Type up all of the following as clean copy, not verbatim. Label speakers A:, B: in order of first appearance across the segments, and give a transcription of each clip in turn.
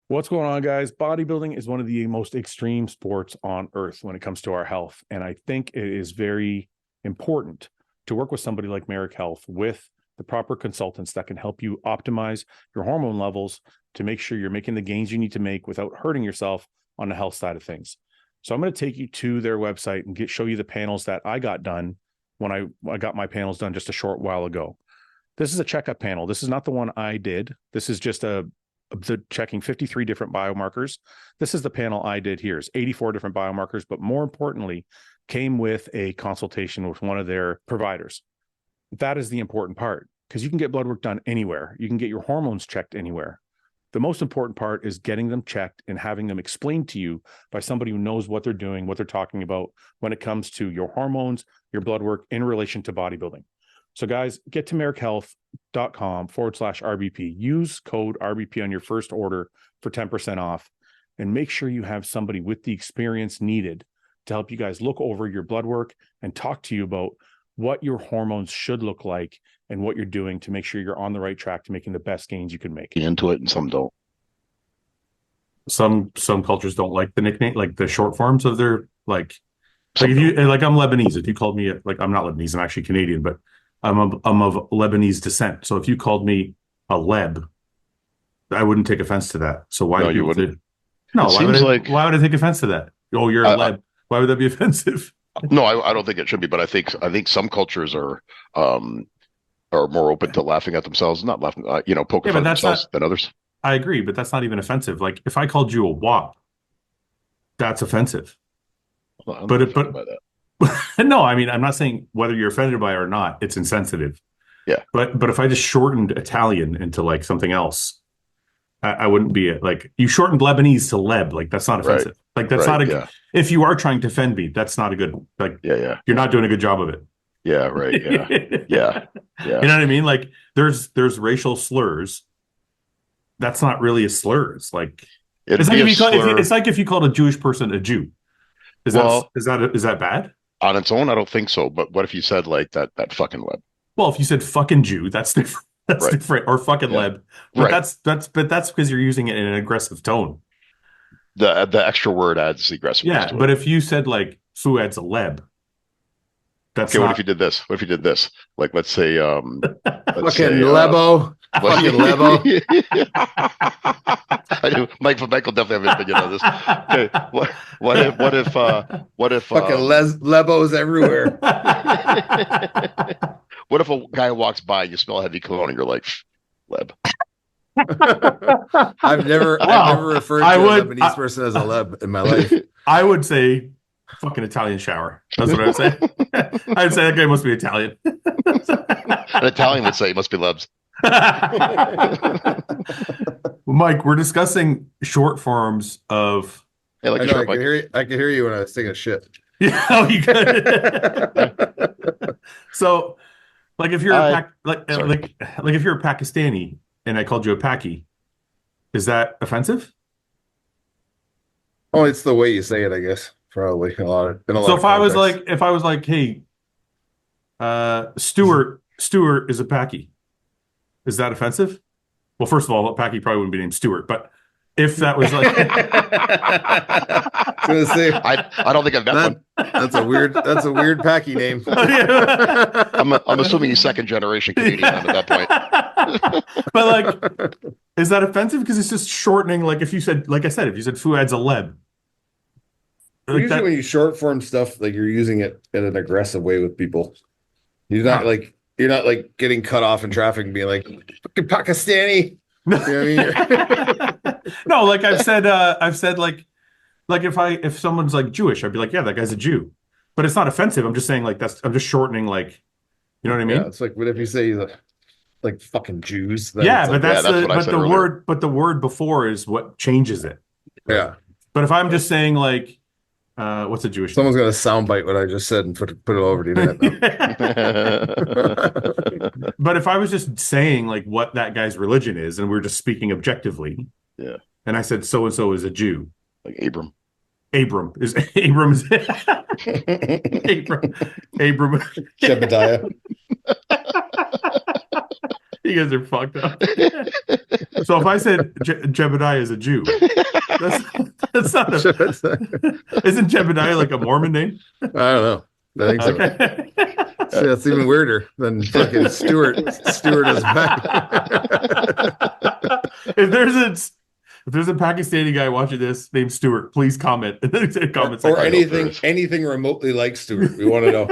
A: What's going on, guys? Bodybuilding is one of the most extreme sports on earth when it comes to our health. And I think it is very important to work with somebody like Merrick Health with the proper consultants that can help you optimize your hormone levels to make sure you're making the gains you need to make without hurting yourself on the health side of things. So I'm going to take you to their website and show you the panels that I got done when I got my panels done just a short while ago. This is a checkup panel. This is not the one I did. This is just checking 53 different biomarkers. This is the panel I did here. It's 84 different biomarkers, but more importantly, came with a consultation with one of their providers. That is the important part, because you can get blood work done anywhere. You can get your hormones checked anywhere. The most important part is getting them checked and having them explained to you by somebody who knows what they're doing, what they're talking about when it comes to your hormones, your blood work in relation to bodybuilding. So guys, get to merrickhealth.com/RBP. Use code RBP on your first order for 10% off, and make sure you have somebody with the experience needed to help you guys look over your blood work and talk to you about what your hormones should look like and what you're doing to make sure you're on the right track to making the best gains you can make.
B: Into it, and some don't.
A: Some cultures don't like the nickname, like the short forms of their like if you like, I'm Lebanese. If you called me like, I'm not Lebanese, I'm actually Canadian, but I'm of Lebanese descent. So if you called me a Leb, I wouldn't take offense to that. So why?
B: No, you wouldn't.
A: No, why would I take offense to that? Oh, you're a Leb. Why would that be offensive?
B: No, I don't think it should be. But I think some cultures are more open to laughing at themselves, not laughing, poking fun at themselves than others.
A: I agree, but that's not even offensive. Like if I called you a wop, that's offensive.
B: Well,
A: but no, I mean, I'm not saying whether you're offended by it or not, it's insensitive.
B: Yeah.
A: But if I just shortened Italian into like something else, I wouldn't be it. Like you shortened Lebanese to Leb, like that's not offensive. Right. Like that's not a, if you are trying to offend me, that's not a good, like, you're not doing a good job of it.
B: Yeah. Right. Yeah. Yeah.
A: You know what I mean? Like there's racial slurs. That's not really a slur. It's like, it's like if you called a Jewish person a Jew. Is that bad?
B: On its own, I don't think so. But what if you said like that fucking Leb?
A: Well, if you said fucking Jew, that's different. That's different. Or fucking Leb. But that's because you're using it in an aggressive tone.
B: The extra word adds the aggressiveness.
A: Yeah, but if you said like Fouad's a Leb, that's
B: okay. What if you did this? What if you did this? Like, let's say,
C: fucking Lebo. Fucking Lebo.
B: I do. Michael definitely have an opinion on this. Okay. What if
C: fucking Lebos everywhere?
B: What if a guy walks by and you smell heavy cologne and you're like, Leb?
C: I've never referred to a Lebanese person as a Leb in my life.
A: I would say fucking Italian shower. That's what I would say. I'd say that guy must be Italian.
B: An Italian would say he must be Lebs.
A: Mike, we're discussing short forms of.
C: Yeah, like I can hear you when I was taking a shit.
A: Yeah, you could. So, like if you're like if you're a Pakistani and I called you a Paki, is that offensive?
C: Oh, it's the way you say it, I guess. Probably a lot of.
A: So if I was like, hey, Stuart is a Paki, is that offensive? Well, first of all, Paki probably wouldn't be named Stuart, but if that was like,
B: I don't think I've met one.
C: That's a weird Paki name.
B: I'm assuming he's second generation Canadian at that point.
A: But like, is that offensive? Because it's just shortening. Like if you said, like I said, if you said Fouad's a Leb.
C: Like usually when you short form stuff, like you're using it in an aggressive way with people. You're not like getting cut off in traffic and being like fucking Pakistani. You know what I mean?
A: No, like I've said like if someone's like Jewish, I'd be like, yeah, that guy's a Jew. But it's not offensive. I'm just saying like I'm just shortening, like, you know what I mean?
C: Yeah, it's like what if you say like fucking Jews?
A: Yeah, but the word before is what changes it.
C: Yeah.
A: But if I'm just saying like what's a Jewish?
C: Someone's gonna soundbite what I just said and put it over the
A: internet. But if I was just saying like what that guy's religion is, and we're just speaking objectively,
B: yeah.
A: And I said so and so is a Jew,
B: like Abram
A: is Abram
C: Jebediah.
A: You guys are fucked up. So if I said Jebediah is a Jew, that's not a... Isn't Jebediah like a Mormon name?
C: I don't know. I think so.
A: Okay.
C: See, that's even weirder than fucking Stewart is back.
A: If there's a Pakistani guy watching this named Stewart, please comment. Comment
C: or anything remotely like Stewart. We want to know.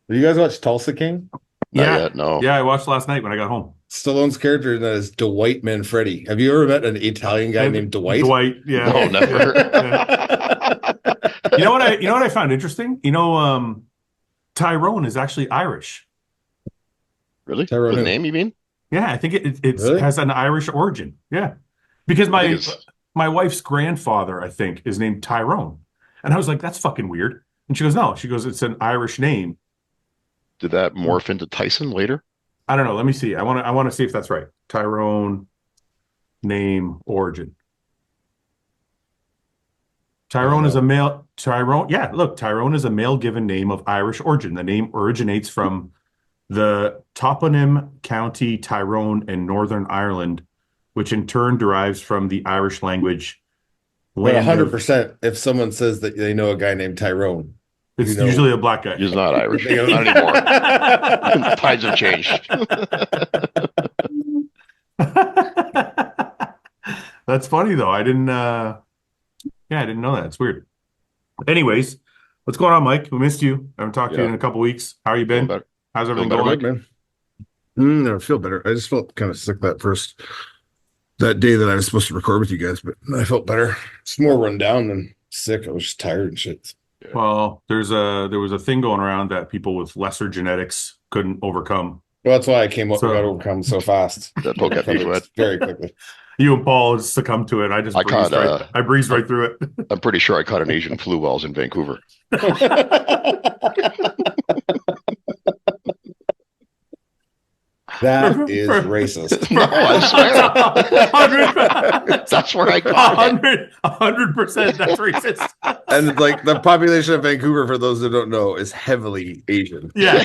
C: Do you guys watch Tulsa King?
B: Not yet, no.
A: Yeah, I watched last night when I got home.
C: Stallone's character in that is Dwight Manfredi. Have you ever met an Italian guy named Dwight?
A: Dwight, yeah.
B: No, never.
A: Yeah. You know what I found interesting? Tyrone is actually Irish.
B: Really? Tyrone the name, you mean?
A: Yeah, I think it really? Has an Irish origin. Yeah. Because my wife's grandfather, I think, is named Tyrone. And I was like, that's fucking weird. And she goes, no. She goes, it's an Irish name.
B: Did that morph into Tyson later?
A: I don't know. Let me see. I want to see if that's right. Tyrone name origin. Tyrone is a male. Tyrone is a male given name of Irish origin. The name originates from the toponym County Tyrone in Northern Ireland, which in turn derives from the Irish language.
C: But 100%, if someone says that they know a guy named Tyrone,
A: it's usually a black guy.
B: He's not Irish. Not anymore. Tides have changed.
A: That's funny though. I didn't know that. It's weird. Anyways, what's going on, Mike? We missed you. I haven't talked to you in a couple weeks. How you been? How's everything going?
C: Man? I feel better. I just felt kind of sick that day that I was supposed to record with you guys, but I felt better. It's more run down than sick. I was just tired and shit.
A: Well, there was a thing going around that people with lesser genetics couldn't overcome.
C: Well, that's why I got overcome so fast.
B: That poke at me
C: very quickly.
A: You and Paul succumbed to it. I breezed right through it.
B: I'm pretty sure I caught an Asian flu while I was in Vancouver.
C: That is racist.
B: No, I swear. That's where I got it.
A: 100% that's racist.
C: And like the population of Vancouver, for those that don't know, is heavily Asian.
A: Yeah.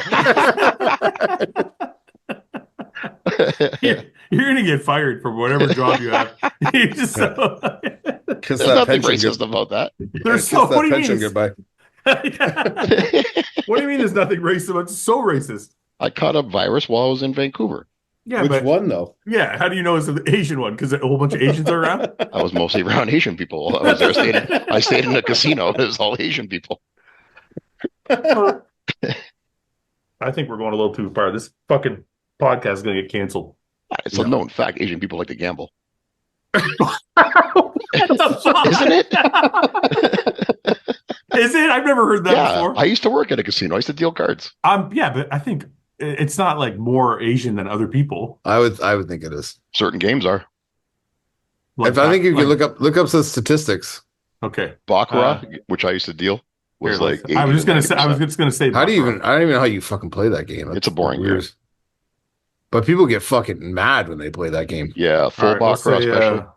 A: You're going to get fired from whatever job you have.
B: There's nothing racist about that.
A: There's so
C: many pension goodbye.
A: What do you mean there's nothing racist about it? It's so racist. I
B: caught a virus while I was in Vancouver.
A: Yeah,
C: Which one though?
A: Yeah, how do you know it's an Asian one? Because a whole bunch of Asians are around.
B: I was mostly around Asian people. I was there. I stayed in a casino. It was all Asian people.
A: I think we're going a little too far. This fucking podcast is going to get canceled.
B: It's a known fact. Asian people like to gamble.
A: Isn't
B: it?
A: Is it? I've never heard that before.
B: I used to work at a casino. I used to deal cards.
A: Yeah, but I think it's not like more Asian than other people.
C: I would think it is.
B: Certain games are.
C: I think if you look up some statistics.
A: Okay.
B: Baccarat, which I used to deal, was like.
A: I was just gonna say. I don't even know
C: how you fucking play that game.
B: It's a boring game.
C: But people get fucking mad when they play that game.
B: Yeah, full Baccarat special.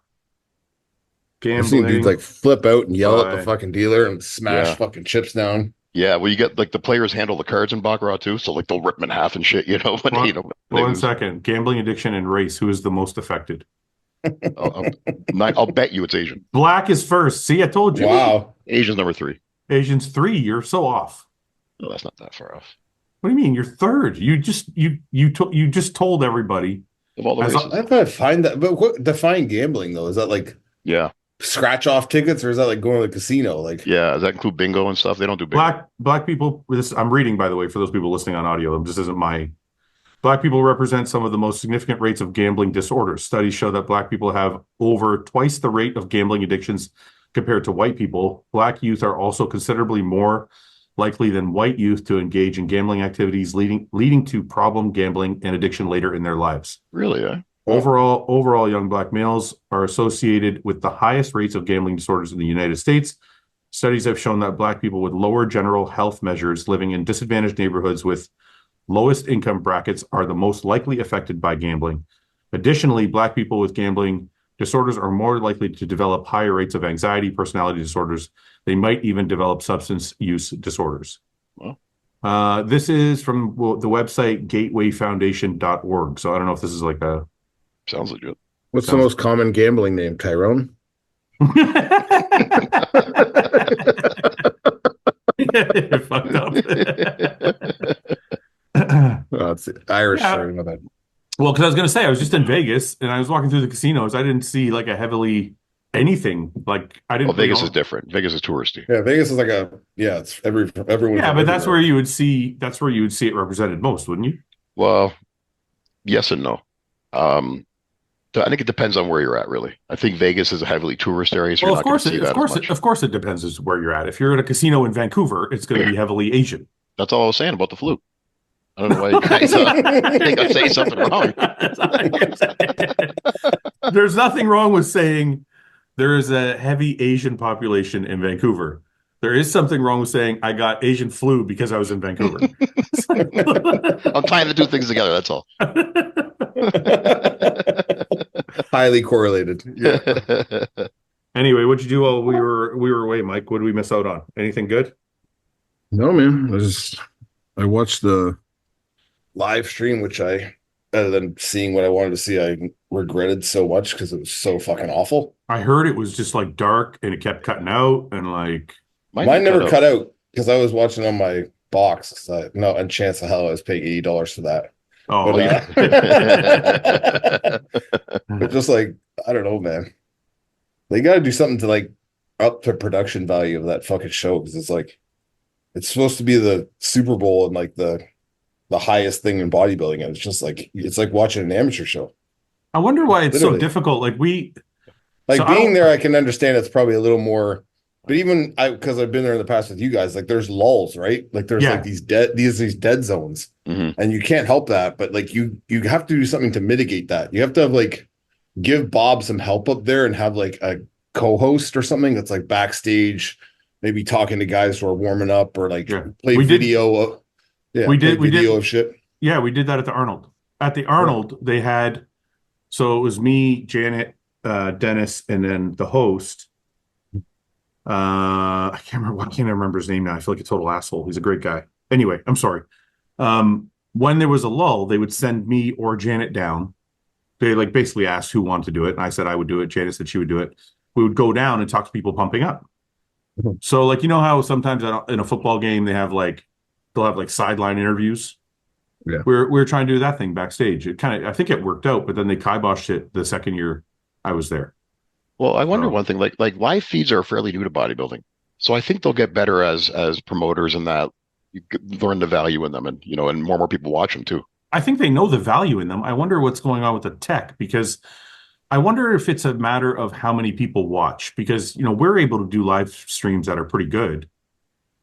C: I've seen dudes like flip out and yell at the fucking dealer and smash fucking chips down.
B: Yeah, well, you get like the players handle the cards in Baccarat too, so like they'll rip them in half and shit, you know. But,
A: one second, gambling addiction and race. Who is the most affected?
B: I'll bet you it's Asian.
A: Black is first. See, I told you.
C: Wow.
B: Asian's number 3.
A: Asian's 3. You're so off.
B: No, that's not that far off.
A: What do you mean? You're third. You just told everybody.
B: Of all the races.
C: I thought I'd find that, but what define gambling though? Is that like scratch off tickets, or is that like going to the casino? Like,
B: yeah, does that include bingo and stuff? They don't do bingo.
A: Black people. I'm reading, by the way, for those people listening on audio. This isn't my. Black people represent some of the most significant rates of gambling disorders. Studies show that Black people have over twice the rate of gambling addictions compared to white people. Black youth are also considerably more likely than white youth to engage in gambling activities, leading to problem gambling and addiction later in their lives.
B: Really? Yeah.
A: Overall, young Black males are associated with the highest rates of gambling disorders in the United States. Studies have shown that Black people with lower general health measures living in disadvantaged neighborhoods with lowest income brackets are the most likely affected by gambling. Additionally, Black people with gambling disorders are more likely to develop higher rates of anxiety, personality disorders. They might even develop substance use disorders.
B: Well,
A: This is from the website gatewayfoundation.org. So I don't know if this is like a...
B: Sounds legit.
C: What's the most common gambling name? Tyrone?
A: You're fucked up.
C: Oh, it's Irish.
A: Yeah.
C: Sorry about that.
A: Well, because I was going to say, I was just in Vegas and I was walking through the casinos. I didn't see like a heavily anything. Like I didn't.
B: Well, Vegas is different. Vegas is touristy.
C: Yeah, Vegas is like it's everyone.
A: Yeah, but that's where you would see it represented most, wouldn't you?
B: Well, yes and no. I think it depends on where you're at, really. I think Vegas is a heavily tourist area, so
A: well,
B: you're not going to see that as much.
A: Of course, it depends as where you're at. If you're at a casino in Vancouver, it's going to be heavily Asian.
B: That's all I was saying about the flu. I don't know why you guys think I'm saying something wrong.
A: There's nothing wrong with saying there is a heavy Asian population in Vancouver. There is something wrong with saying I got Asian flu because I was in Vancouver.
B: I'm trying to do things together. That's all.
C: Highly correlated. Yeah.
A: Anyway, what'd you do while we were away, Mike? What did we miss out on? Anything good?
C: No, man. I watched the live stream, which other than seeing what I wanted to see, I regretted so much because it was so fucking awful.
A: I heard it was just like dark and it kept cutting out and like
C: mine never cut out because I was watching on my box. And chance of hell I was paying $80 for that.
A: Oh,
C: but just like, I don't know, man. They got to do something to like up the production value of that fucking show because it's like it's supposed to be the Super Bowl and like the highest thing in bodybuilding, and it's just like it's like watching an amateur show.
A: I wonder why it's so difficult. Like being there, I can understand it's probably a little more. But even because I've been there in the past with you guys, like there's lulls, right? Like there's like these dead zones, and you can't help that. But like you have to do something to mitigate that. You have to have like give Bob some help up there and have like a co-host or something that's like backstage, maybe talking to guys who are warming up or like play video of video of shit. Yeah, we did that at the Arnold. At the Arnold, they had so it was me, Janet, Dennis, and then the host. I can't remember his name now. I feel like a total asshole. He's a great guy. Anyway, I'm sorry. When there was a lull, they would send me or Janet down. They like basically asked who wanted to do it, and I said I would do it. Janet said she would do it. We would go down and talk to people pumping up. So like, you know how sometimes in a football game they'll have like sideline interviews.
C: Yeah,
A: we're trying to do that thing backstage. I think it worked out, but then they kiboshed it the second year I was there.
B: Well, I wonder one thing, like live feeds are fairly new to bodybuilding. So I think they'll get better as promoters and that you learn the value in them and, and more people watch them too.
A: I think they know the value in them. I wonder what's going on with the tech because I wonder if it's a matter of how many people watch because, we're able to do live streams that are pretty good.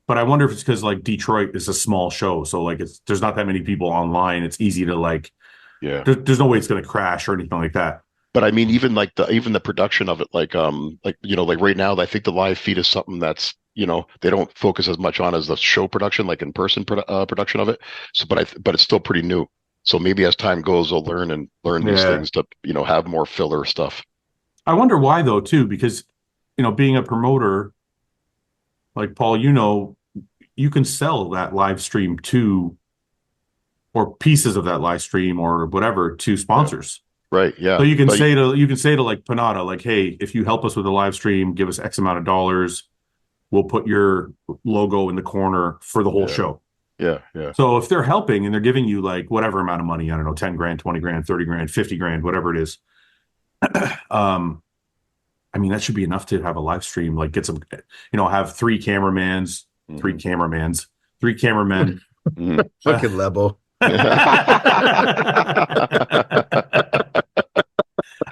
A: But I wonder if it's because like Detroit is a small show. So like there's not that many people online. It's easy to like, there's no way it's going to crash or anything like that.
B: But I mean, even the production of it, like right now, I think the live feed is something that's, they don't focus as much on as the show production, like in person production of it. So, but it's still pretty new. So maybe as time goes, they'll learn these things to, have more filler stuff.
A: I wonder why though, too, because, being a promoter, like Paul, you can sell that live stream or pieces of that live stream or whatever to sponsors.
B: Right. Yeah.
A: So you can say to like Panada, like, hey, if you help us with a live stream, give us X amount of dollars, we'll put your logo in the corner for the whole show.
B: Yeah. Yeah.
A: So if they're helping and they're giving you like whatever amount of money, I don't know, 10 grand, 20 grand, 30 grand, 50 grand, whatever it is. I mean, that should be enough to have a live stream, like get some, have three cameramen.
C: Fucking Lebo.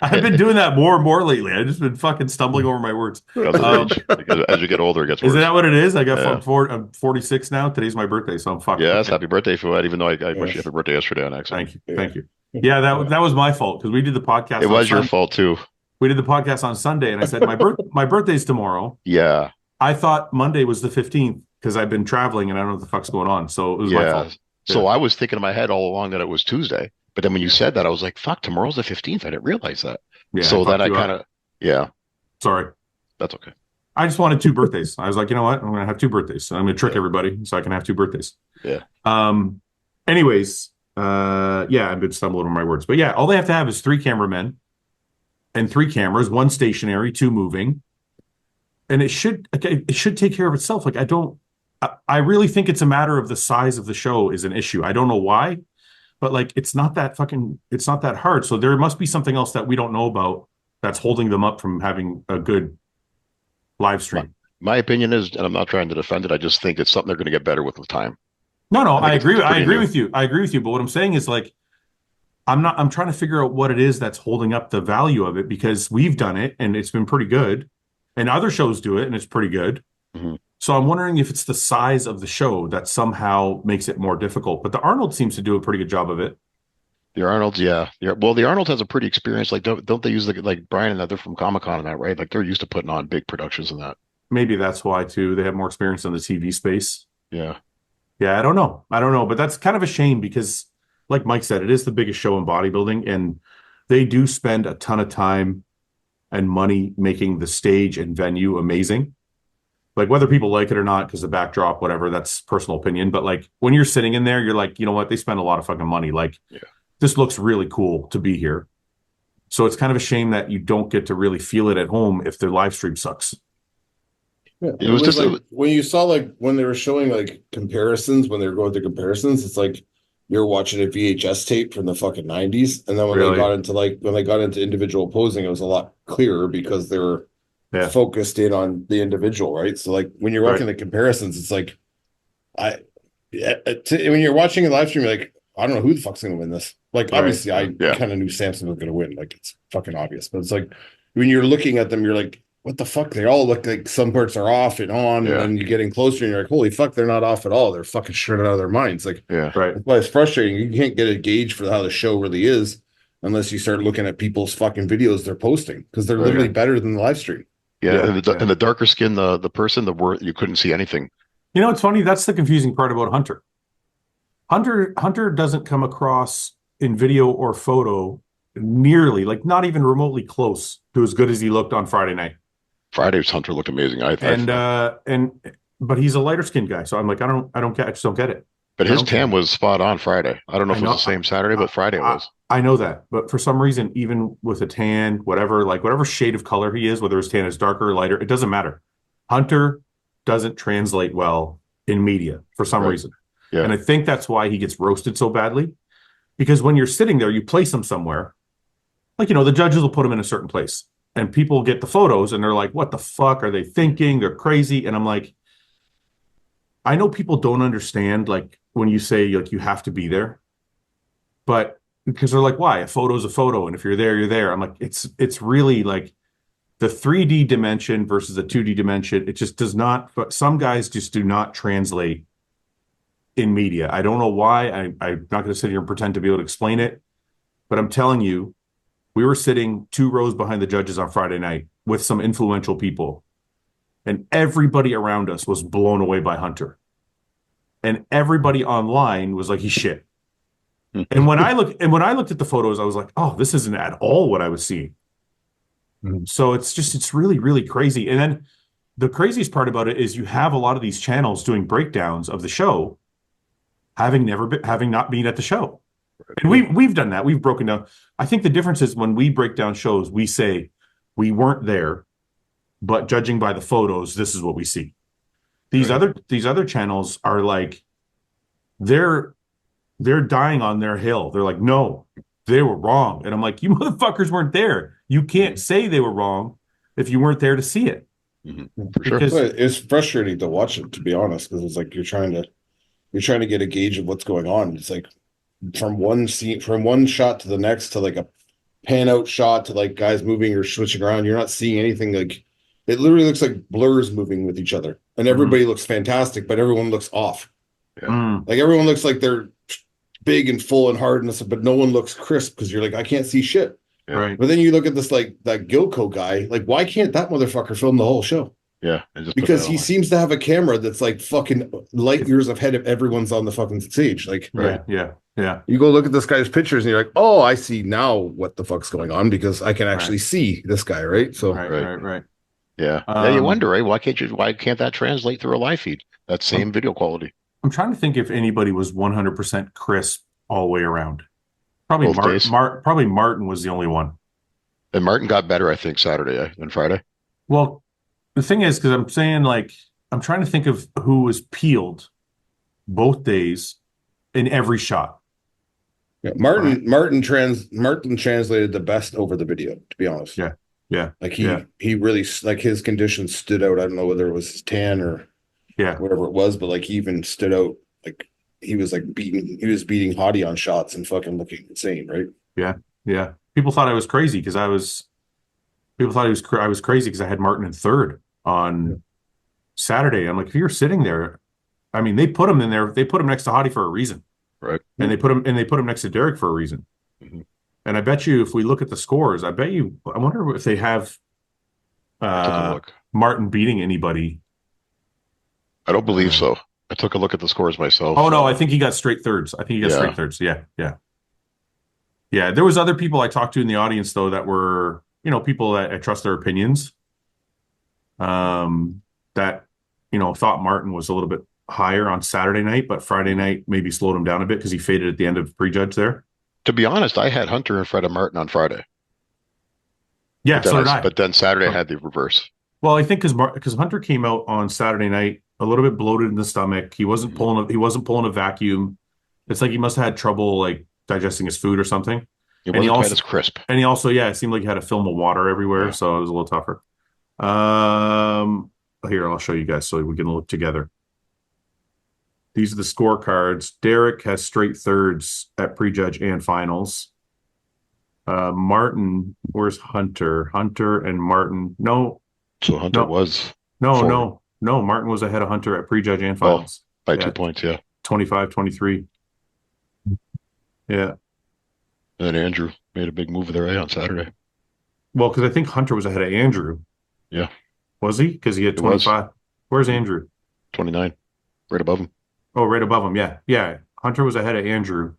A: I've been doing that more and more lately. I've just been fucking stumbling over my words.
B: As you get older, it gets worse.
A: Is that what it is? I'm 46 now. Today's my birthday, so I'm fucked.
B: Yes, happy birthday, Fouad, even though I wish you happy birthday yesterday on accident.
A: Thank you. Yeah, that was my fault because we did the podcast.
B: It was your fault too.
A: We did the podcast on Sunday, and I said my birthday's tomorrow.
B: Yeah.
A: I thought Monday was the 15th because I've been traveling and I don't know what the fuck's going on. So it was my fault.
B: So I was thinking in my head all along that it was Tuesday. But then when you said that, I was like, fuck, tomorrow's the 15th. I didn't realize that.
A: Yeah,
B: so then I kind of,
A: Sorry.
B: That's okay.
A: I just wanted 2 birthdays. I was like, you know what? I'm going to have 2 birthdays. So I'm going to trick everybody so I can have 2 birthdays.
B: Yeah.
A: Anyways, yeah, I've been stumbling over my words, but yeah, all they have to have is 3 cameramen and 3 cameras, 1 stationary, 2 moving, and it should take care of itself. Like I really think it's a matter of the size of the show is an issue. I don't know why, but like it's not that hard. So there must be something else that we don't know about that's holding them up from having a good live stream.
B: My opinion is, and I'm not trying to defend it, I just think it's something they're going to get better with time.
A: No, I agree. I agree with you. I agree with you. But what I'm saying is like, I'm trying to figure out what it is that's holding up the value of it, because we've done it and it's been pretty good, and other shows do it and it's pretty good.
B: Mm-hmm.
A: So I'm wondering if it's the size of the show that somehow makes it more difficult. But the Arnold seems to do a pretty good job of it.
B: The Arnold's, yeah. Well, the Arnold has a pretty experience. Like, don't they use like Brian and that? They're from Comic-Con and that, right? Like they're used to putting on big productions and that.
A: Maybe that's why too. They have more experience in the TV space.
B: Yeah.
A: Yeah, I don't know. But that's kind of a shame because, like Mike said, it is the biggest show in bodybuilding, and they do spend a ton of time and money making the stage and venue amazing. Like whether people like it or not, because the backdrop, whatever, that's personal opinion. But like when you're sitting in there, you're like, you know what? They spend a lot of fucking money. Like, this looks really cool to be here. So it's kind of a shame that you don't get to really feel it at home if the live stream sucks.
C: Yeah, it was just like when you saw like when they were showing like comparisons, when they were going through comparisons, it's like you're watching a VHS tape from the fucking 90s. And then when they got into individual posing, it was a lot clearer because they were focused in on the individual, right? So like when you're watching the comparisons, it's like when you're watching a live stream, you're like, I don't know who the fuck's gonna win this. Like obviously I kind of knew Samson was gonna win, like it's fucking obvious. But it's like when you're looking at them, you're like, what the fuck? They all look like some parts are off and on, and then you're getting closer and you're like, holy fuck, they're not off at all. They're fucking shredded out of their minds. Like, that's why it's frustrating. You can't get a gauge for how the show really is unless you start looking at people's fucking videos they're posting, because they're literally better than the live stream.
B: And the darker skin, the person, you couldn't see anything.
A: You know, it's funny. That's the confusing part about Hunter. Hunter doesn't come across in video or photo nearly, like not even remotely close to as good as he looked on Friday night.
B: Friday's Hunter looked amazing.
A: But he's a lighter skinned guy, so I'm like, I just don't get it.
B: But his tan was spot on Friday. I don't know if it was the same Saturday, but Friday was.
A: I know that, but for some reason, even with a tan, whatever shade of color he is, whether his tan is darker or lighter, it doesn't matter. Hunter doesn't translate well in media for some reason. Yeah. And I think that's why he gets roasted so badly, because when you're sitting there, you place him somewhere, like, the judges will put him in a certain place, and people get the photos and they're like, what the fuck are they thinking? They're crazy. And I'm like, I know people don't understand, like, when you say, like, you have to be there, but because they're like, why? A photo is a photo, and if you're there, you're there. I'm like, it's really like the 3D dimension versus the 2D dimension. It just does not, but some guys just do not translate in media. I don't know why. I'm not going to sit here and pretend to be able to explain it, but I'm telling you, we were sitting 2 rows behind the judges on Friday night with some influential people, and everybody around us was blown away by Hunter. And everybody online was like, he's shit. And when I looked at the photos, I was like, oh, this isn't at all what I was seeing. So it's really, really crazy. And then the craziest part about it is you have a lot of these channels doing breakdowns of the show, having not been at the show. And we've done that. We've broken down. I think the difference is when we break down shows, we say we weren't there, but judging by the photos, this is what we see. These other channels are like, they're dying on their hill. They're like, no, they were wrong. And I'm like, you motherfuckers weren't there. You can't say they were wrong if you weren't there to see it.
C: For sure. It's frustrating to watch it, to be honest, because it's like you're trying to get a gauge of what's going on. It's like from one shot to the next, to like a pan out shot to like guys moving or switching around. You're not seeing anything. Like, it literally looks like blurs moving with each other, and everybody looks fantastic, but everyone looks off. Like everyone looks like they're big and full and hard, but no one looks crisp, because you're like, I can't see shit.
A: Right.
C: But then you look at this, like that Gilco guy, like, why can't that motherfucker film the whole show?
B: Yeah.
C: Because he seems to have a camera that's like fucking light years ahead of everyone's on the fucking stage. Like,
A: Yeah.
C: You go look at this guy's pictures and you're like, oh, I see now what the fuck's going on, because I can actually see this guy, right? So
A: right.
B: Yeah. You wonder, right? Why can't that translate through a live feed? That same video quality.
A: I'm trying to think if anybody was 100% crisp all the way around. Probably
B: Both days.
A: Probably Martin was the only one.
B: And Martin got better, I think, Saturday than Friday.
A: Well, the thing is, because I'm saying, like, I'm trying to think of who was peeled both days in every shot.
C: Yeah, Martin translated the best over the video, to be honest.
A: Yeah.
C: Like he really, like, his conditions stood out. I don't know whether it was his tan or whatever it was, but like he even stood out. Like he was beating Hottie on shots and fucking looking insane, right?
A: Yeah. People thought I was crazy because I was crazy because I had Martin in third on Saturday. I'm like, if you're sitting there, I mean, they put him in there. They put him next to Hottie for a reason,
B: right?
A: And they put him next to Derek for a reason.
B: Mm-hmm.
A: And I bet you, if we look at the scores, I wonder if they have Martin beating anybody.
B: I don't believe so. I took a look at the scores myself.
A: Oh no, I think he got straight thirds. Straight thirds. Yeah. There was other people I talked to in the audience though that were, people that I trust their opinions. That thought Martin was a little bit higher on Saturday night, but Friday night maybe slowed him down a bit because he faded at the end of prejudge there.
B: To be honest, I had Hunter in front of Martin on Friday.
A: Yeah, so did I.
B: But then Saturday I had the reverse.
A: Well, I think because Hunter came out on Saturday night a little bit bloated in the stomach. He wasn't pulling a vacuum. It's like he must have had trouble like digesting his food or something.
B: It wasn't quite as crisp.
A: And he also, it seemed like he had a film of water everywhere, so it was a little tougher. Here, I'll show you guys so we can look together. These are the scorecards. Derek has straight thirds at prejudge and finals. Martin, where's Hunter? Hunter and Martin. No.
B: So Hunter was.
A: No. Martin was ahead of Hunter at prejudge and finals.
B: By 2 points,
A: 25-23. Yeah.
B: And then Andrew made a big move there on Saturday.
A: Well, because I think Hunter was ahead of Andrew.
B: Yeah.
A: Was he? Because he had 25. Where's Andrew?
B: 29. Right above him.
A: Oh, right above him. Yeah. Hunter was ahead of Andrew.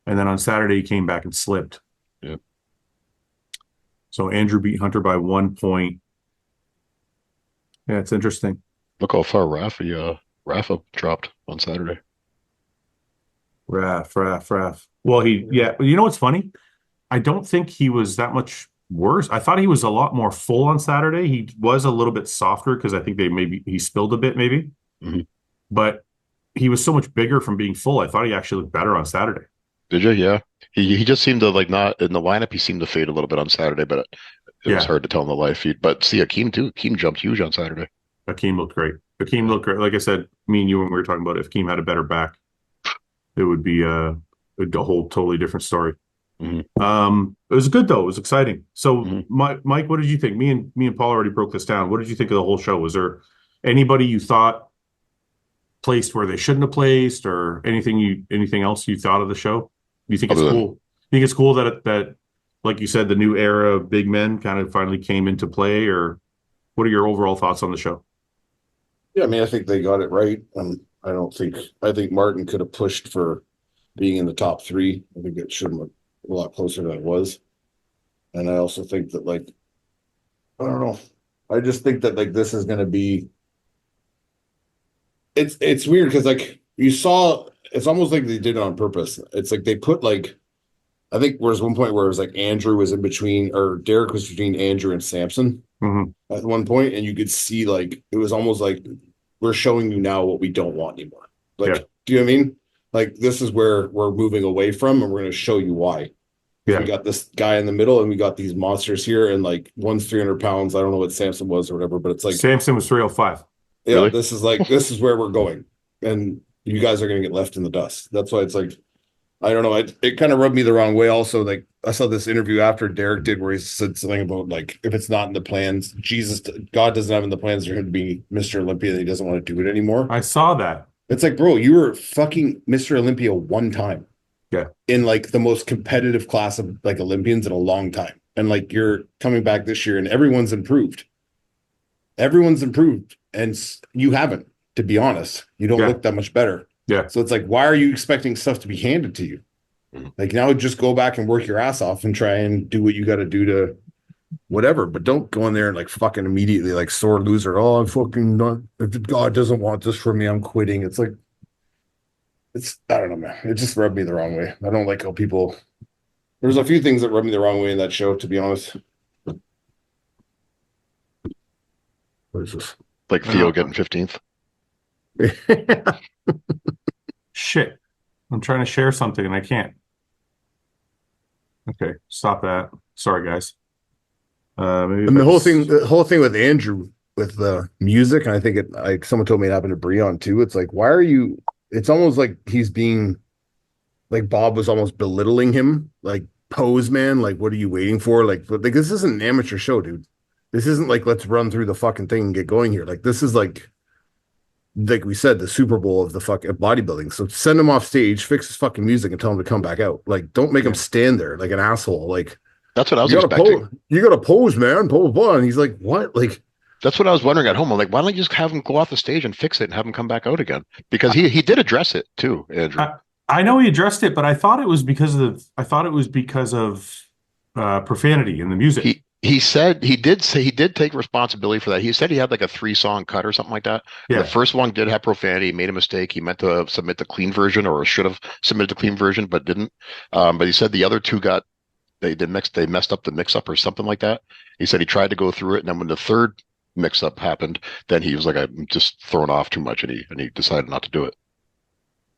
A: And then on Saturday, he came back and slipped.
B: Yeah.
A: So Andrew beat Hunter by 1 point. Yeah, it's interesting.
B: Look how far Rafa dropped on Saturday.
A: Raf. Well, you know what's funny? I don't think he was that much worse. I thought he was a lot more full on Saturday. He was a little bit softer because I think he spilled a bit maybe.
B: Mm-hmm.
A: But he was so much bigger from being full. I thought he actually looked better on Saturday.
B: Did you? Yeah. He just seemed to not in the lineup. He seemed to fade a little bit on Saturday, but it was hard to tell in the live feed. But see, Akeem too. Akeem jumped huge on Saturday.
A: Akeem looked great. Like I said, me and you when we were talking about it, if Akeem had a better back, it would be a whole totally different story.
B: Mm-hmm.
A: It was good though. It was exciting. So,
B: mm-hmm.
A: Mike, what did you think? Me and Paul already broke this down. What did you think of the whole show? Was there anybody you thought placed where they shouldn't have placed, or anything else you thought of the show? Do you think it's cool? You think it's cool that like you said, the new era of big men kind of finally came into play, or what are your overall thoughts on the show?
C: Yeah, I mean, I think they got it right. I think Martin could have pushed for being in the top three. I think it should have been a lot closer than it was. And I also think that, like, I don't know. I just think that, like, this is going to be, it's weird because, like, you saw, it's almost like they did it on purpose. It's like they put, like, I think there was one point where it was like Andrew was in between, or Derek was between Andrew and Samson at one point, and you could see, like, it was almost like we're showing you now what we don't want anymore. Like, do you know what I mean? Like, this is where we're moving away from, and we're going to show you why. Yeah. We got this guy in the middle, and we got these monsters here, and, like, one's 300 pounds. I don't know what Samson was or whatever, but it's like
A: Samson was 305.
C: Yeah, really? This is where we're going, and you guys are going to get left in the dust. That's why it's like, I don't know. It kind of rubbed me the wrong way. Also, like, I saw this interview after Derek did where he said something about, like, if it's not in the plans, God doesn't have in the plans for him to be Mr. Olympia, that he doesn't want to do it anymore.
A: I saw that.
C: It's like, bro, you were fucking Mr. Olympia one time.
A: Yeah. In,
C: like, the most competitive class of, like, Olympians in a long time. And, like, you're coming back this year and everyone's improved. And you haven't, to be honest. You don't look that much better.
A: Yeah.
C: So it's like, why are you expecting stuff to be handed to you? Like, now just go back and work your ass off and try and do what you got to do to whatever. But don't go in there and, like, fucking immediately, like, sore loser. Oh, I'm fucking not. If God doesn't want this for me, I'm quitting. It's like, I don't know, man. It just rubbed me the wrong way. I don't like how people. There's a few things that rubbed me the wrong way in that show, to be honest. What is this?
B: Like Theo getting 15th.
A: Shit. I'm trying to share something and I can't. Okay, stop that. Sorry, guys. Maybe
C: And the whole thing with Andrew with the music, and I think it like someone told me it happened to Breon too. It's like, why are you? It's almost like he's being like Bob was almost belittling him, like pose man, like what are you waiting for? Like this isn't an amateur show, dude. This isn't like let's run through the fucking thing and get going here. Like this is like we said, the Super Bowl of the fucking bodybuilding. So send him off stage, fix his fucking music, and tell him to come back out. Like, don't make him stand there like an asshole. Like,
B: that's what I was expecting.
C: You got to pose, man. Blah, blah, blah. And he's like, what? Like,
B: that's what I was wondering at home. I'm like, why don't you just have him go off the stage and fix it and have him come back out again? Because he did address it too, Andrew.
A: I know he addressed it, but I thought it was because of profanity in the music.
B: He said he did take responsibility for that. He said he had like a 3-song cut or something like that. Yeah. The first one did have profanity. He made a mistake. He meant to submit the clean version, or should have submitted the clean version, but didn't. But he said the other two they messed up the mix up or something like that. He said he tried to go through it, and then when the third mix up happened, then he was like, I'm just thrown off too much, and he decided not to do it.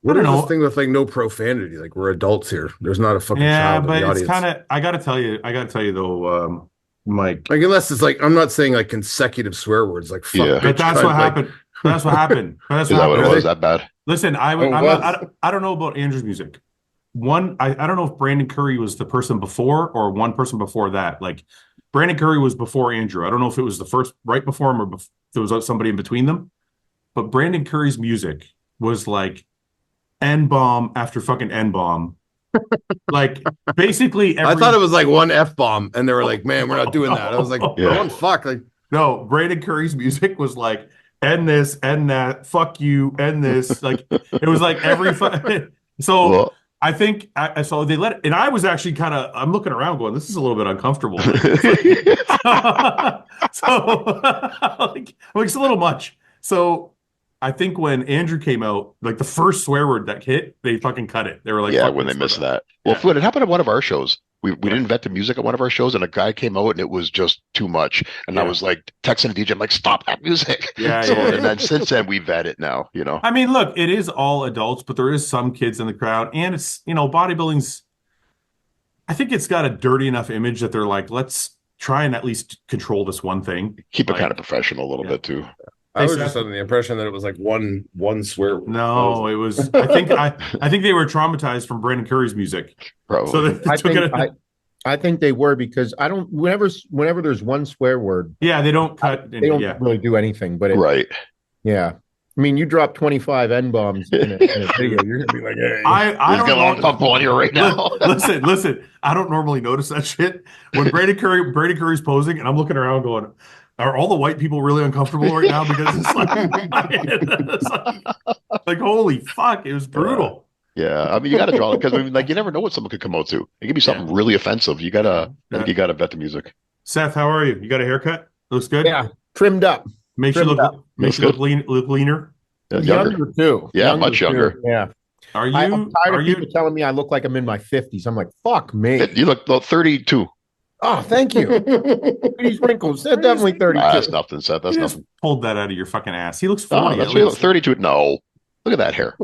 C: What is this thing with like no profanity? Like we're adults here. There's not a fucking child in the audience.
A: It's kind of. I gotta tell you though. Mike,
C: like unless it's like I'm not saying like consecutive swear words like fuck,
A: yeah. But that's what happened. That's what happened.
B: Is that what it was? That bad?
A: Listen, I don't know about Andrew's music. I don't know if Brandon Curry was the person before or one person before that. Like Brandon Curry was before Andrew. I don't know if it was the first right before him or if there was somebody in between them. But Brandon Curry's music was like N-bomb after fucking N-bomb. Like basically
C: I thought it was like one F-bomb and they were like, man, we're not doing that. I was like, one fuck. Like,
A: no, Brandon Curry's music was like end this, end that, fuck you, end this. Like it was like every so well, I think so they let it, and I was actually I'm looking around going, this is a little bit uncomfortable. So like it's a little much. So I think when Andrew came out, like the first swear word that hit, they fucking cut it. They were like,
B: yeah, when they missed that. Well, it happened at one of our shows. We didn't vet the music at one of our shows, and a guy came out and it was just too much. And I was like texting the DJ, I'm like, stop that music. And then since then we vet it now, you know.
A: I mean, look, it is all adults, but there is some kids in the crowd, and it's, you know, bodybuilding's, I think it's got a dirty enough image that they're like, let's try and at least control this one thing.
B: Keep it kind of professional a little bit too.
C: I was just under the impression that it was like one swear word.
A: No, it was. I think they were traumatized from Brandon Curry's music.
B: Probably.
A: So they took it.
D: I think they were, because I don't. Whenever there's one swear word,
A: yeah, they don't cut.
D: They don't really do anything. But
B: right.
D: Yeah. I mean, you drop 25 N-bombs in a video, you're gonna be like, "Hey,
A: I don't
B: got a pump on you right now."
A: listen. I don't normally notice that shit when Brandon Curry's posing, and I'm looking around going, are all the white people really uncomfortable right now? Because it's like holy fuck, it was brutal.
B: Yeah, I mean, you got to draw it, because I mean, like, you never know what someone could come out to. It could be something really offensive. You gotta vet the music.
A: Seth, how are you? You got a haircut? Looks good.
D: Yeah, trimmed up.
A: Makes you look leaner.
D: Younger too.
B: Yeah, much younger.
D: Yeah. I'm tired of people telling me I look like I'm in my 50s. I'm like, fuck me.
B: You look about 32.
D: Oh, thank you. These wrinkles, they're definitely 32.
B: That's nothing, Seth. That's nothing.
A: Pulled that out of your fucking ass. He looks 40.
B: That's 32. No, look at that hair.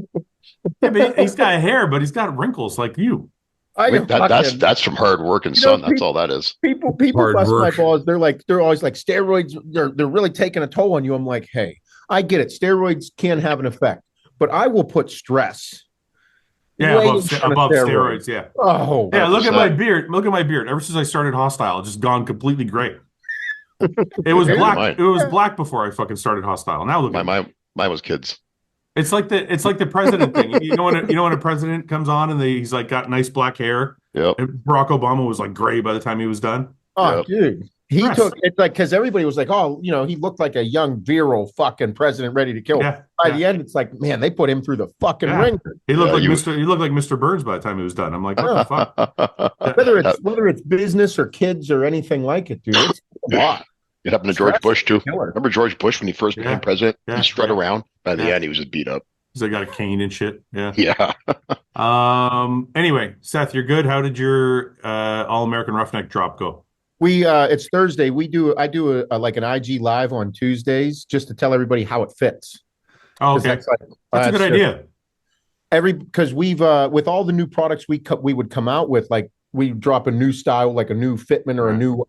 A: Yeah, but he's got hair, but he's got wrinkles like you.
B: That's from hard work and sun. That's all that is.
D: People bust my balls. They're always like, steroids. They're really taking a toll on you. I'm like, hey, I get it. Steroids can have an effect, but I will put stress.
A: Yeah, above steroids. Yeah.
D: Oh,
A: yeah. Look at my beard. Look at my beard. Ever since I started HOSSTILE, it's just gone completely gray. It was black. It was black before I fucking started HOSSTILE. Now look.
B: Mine was kids.
A: It's like the president thing. You know when a president comes on and he's like got nice black hair.
B: Yep.
A: And Barack Obama was like gray by the time he was done.
D: Oh, yep. Dude. He took it like, because everybody was like, oh, you know, he looked like a young virile fucking president ready to kill.
A: Yeah,
D: by the end, it's like, man, they put him through the fucking ringer.
A: He looked like Mr. Burns by the time he was done. I'm like, what the
D: fuck? Whether it's business or kids or anything like it, dude, it's a lot.
B: It happened to George Bush too. Remember George Bush when he first became president? He strut around. By the end, he was just beat up.
A: Because I got a cane and shit. Yeah.
B: Yeah.
A: Anyway, Seth, you're good. How did your All-American Roughneck drop go?
D: It's Thursday. I do like an IG live on Tuesdays just to tell everybody how it fits.
A: Oh, okay. That's a good idea.
D: Because we've with all the new products we would come out with, like we drop a new style, like a new fitment or a new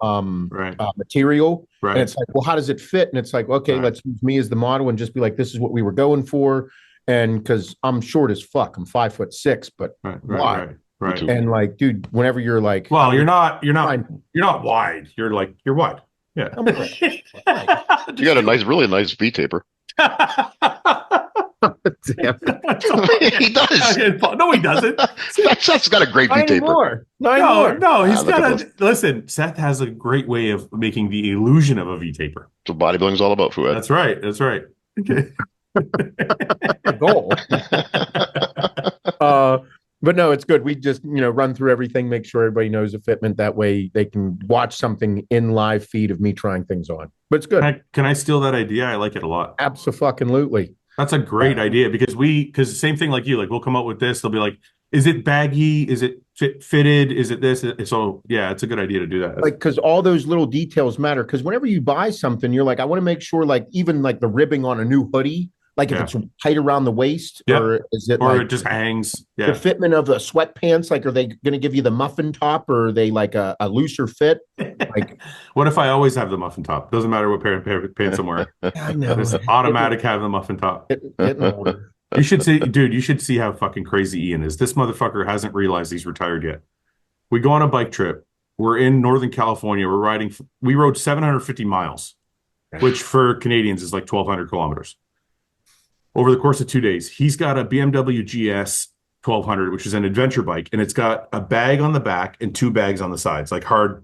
D: material.
A: Right.
D: And it's like, well, how does it fit? And it's like, okay, let's use me as the model and just be like, this is what we were going for. And because I'm short as fuck, I'm 5'6", but wide.
A: Right.
D: And like, dude, whenever you're like,
A: well, you're not wide. You're wide. Yeah.
B: You got a really nice V taper.
D: Damn it.
B: He does.
A: No, he doesn't.
B: Seth's got a great V taper.
A: No, he's got listen, Seth has a great way of making the illusion of a V taper.
B: That's what bodybuilding's all about, Fouad.
A: That's right. Okay.
D: Goal. But no, it's good. We just, run through everything, make sure everybody knows the fitment. That way they can watch something in live feed of me trying things on. But it's good.
A: Can I steal that idea? I like it a lot.
D: Absolutely.
A: That's a great idea because the same thing like you, like we'll come up with this. They'll be like, is it baggy? Is it fitted? Is it this? So yeah, it's a good idea to do that.
D: Like, because all those little details matter. Because whenever you buy something, you're like, I want to make sure, like, even like the ribbing on a new hoodie, like if it's tight around the waist, or is it,
A: or
D: like,
A: it just hangs? Yeah.
D: The fitment of the sweatpants, like, are they going to give you the muffin top, or are they like a looser fit? Like,
A: what if I always have the muffin top? Doesn't matter what pair of pants I'm wearing.
D: I know.
A: It's automatic have the muffin top. You should see, dude. You should see how fucking crazy Ian is. This motherfucker hasn't realized he's retired yet. We go on a bike trip. We're in Northern California. We rode 750 miles, which for Canadians is like 1,200 kilometers. Over the course of 2 days, he's got a BMW GS 1200, which is an adventure bike, and it's got a bag on the back and 2 bags on the sides, like hard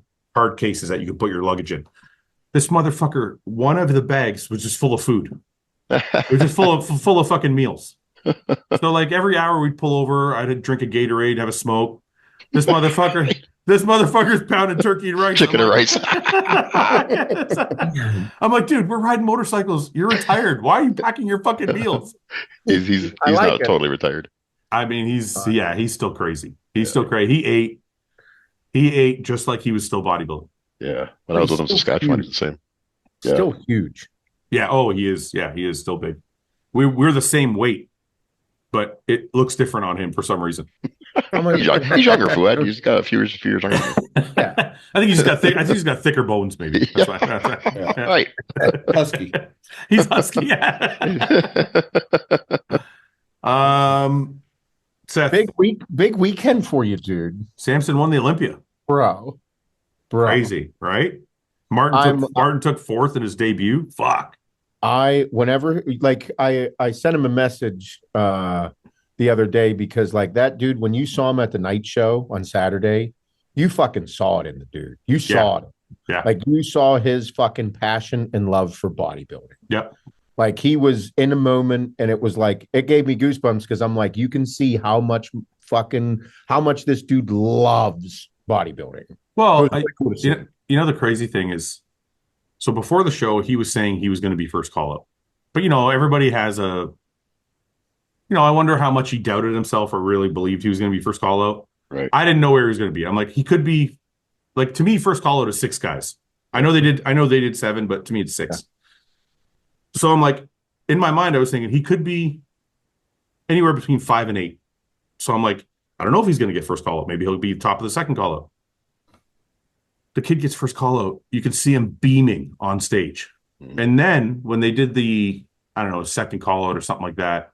A: cases that you can put your luggage in. This motherfucker, one of the bags was just full of food. It was just full of fucking meals. So like every hour we'd pull over, I'd drink a Gatorade, have a smoke. This motherfucker's pounding turkey and rice.
B: Chicken and rice.
A: I'm like, dude, we're riding motorcycles. You're retired. Why are you packing your fucking meals?
B: He's not totally retired.
A: I mean, he's still crazy. He's still crazy. He ate just like he was still bodybuilding.
B: Yeah. When I was with him in Saskatchewan, he's the same. Yeah.
D: Still huge.
A: Yeah. Oh, he is. Yeah, he is still big. We're the same weight, but it looks different on him for some reason.
B: He's younger, Fouad. He's got a few years younger.
D: Yeah.
A: I think he's got thicker bones, maybe. That's why.
B: Yeah. Right.
C: Husky.
A: He's husky. Yeah. Seth,
D: big weekend for you, dude.
A: Samson won the Olympia.
D: Bro.
A: Crazy, right? Martin took 4th in his debut. Fuck.
D: I sent him a message the other day because, like, that dude, when you saw him at the night show on Saturday, you fucking saw it in the dude. You saw it.
A: Yeah.
D: Like, you saw his fucking passion and love for bodybuilding.
A: Yep.
D: Like, he was in a moment, and it was like, it gave me goosebumps because I'm like, you can see how much this dude loves bodybuilding.
A: Well, the crazy thing is, so before the show, he was saying he was going to be first call up. But, everybody has I wonder how much he doubted himself or really believed he was going to be first call out.
B: Right.
A: I didn't know where he was going to be. I'm like, he could be, like, to me, first call out is 6 guys. I know they did 7, but to me it's 6. Yeah. So I'm like, in my mind, I was thinking he could be anywhere between 5 and 8. So I'm like, I don't know if he's going to get first call out. Maybe he'll be top of the second call out. The kid gets first call out. You can see him beaming on stage. Mm-hmm. And then when they did the, I don't know, second call out or something like that,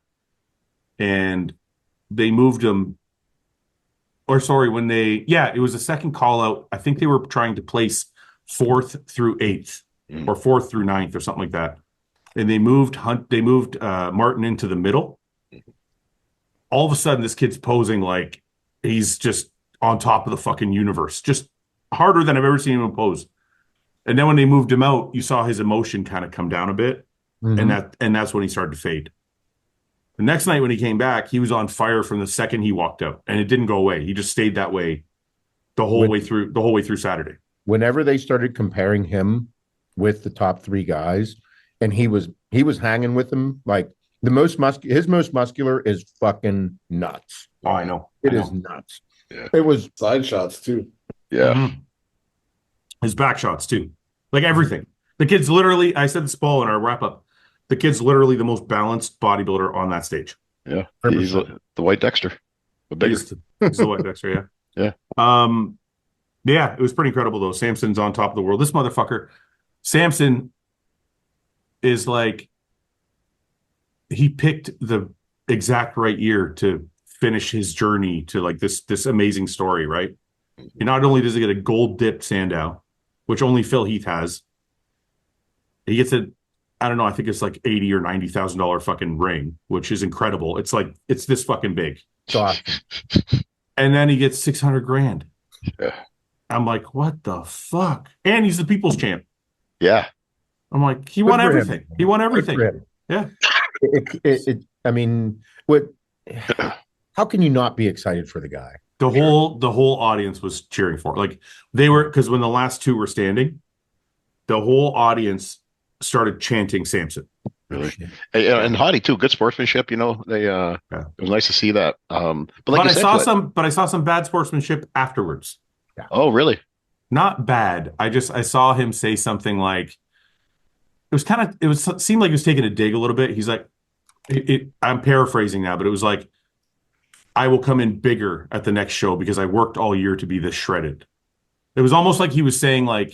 A: and they moved him, it was a second call out. I think they were trying to place 4th through 8th or 4th through 9th or something like that. And they moved Martin into the middle. All of a sudden, this kid's posing like he's just on top of the fucking universe, just harder than I've ever seen him pose. And then when they moved him out, you saw his emotion kind of come down a bit, and that's when he started to fade. The next night when he came back, he was on fire from the second he walked out, and it didn't go away. He just stayed that way the whole way through Saturday.
D: Whenever they started comparing him with the top 3 guys, and he was hanging with them, like, his most muscular is fucking nuts.
E: Oh, I know.
D: It is nuts.
B: Yeah.
D: It was
C: Side shots too.
B: Yeah.
E: Mhm. His back shots too. Like everything. The kid's literally, I said this, Paul, in our wrap up. The kid's literally the most balanced bodybuilder on that stage.
B: Yeah. He's the White Dexter. The bigger.
E: He's the White Dexter,
B: Yeah.
E: Yeah, it was pretty incredible though. Samson's on top of the world. This motherfucker, Samson is like, he picked the exact right year to finish his journey to like this amazing story, right? And not only does he get a gold dipped Sandow, which only Phil Heath has, he gets a, I don't know, I think it's like $80,000 or $90,000 fucking ring, which is incredible. It's like, it's this fucking big.
D: God.
E: And then he gets 600 grand.
B: Yeah.
E: I'm like, what the fuck? And he's the people's champ.
B: Yeah.
E: I'm like, he won
D: for him.
E: everything. He won everything. Yeah.
D: I mean, what? How can you not be excited for the guy?
E: The whole audience was cheering for it. Like they were, because when the last two were standing, the whole audience started chanting Samson.
B: Really. And Hottie too, good sportsmanship, you know. They it was nice to see that. But like
E: I saw some bad sportsmanship afterwards.
D: Yeah.
B: Oh, really?
E: Not bad. I saw him say something like, it seemed like he was taking a dig a little bit. He's like, I'm paraphrasing now, but it was like, I will come in bigger at the next show because I worked all year to be this shredded. It was almost like he was saying like,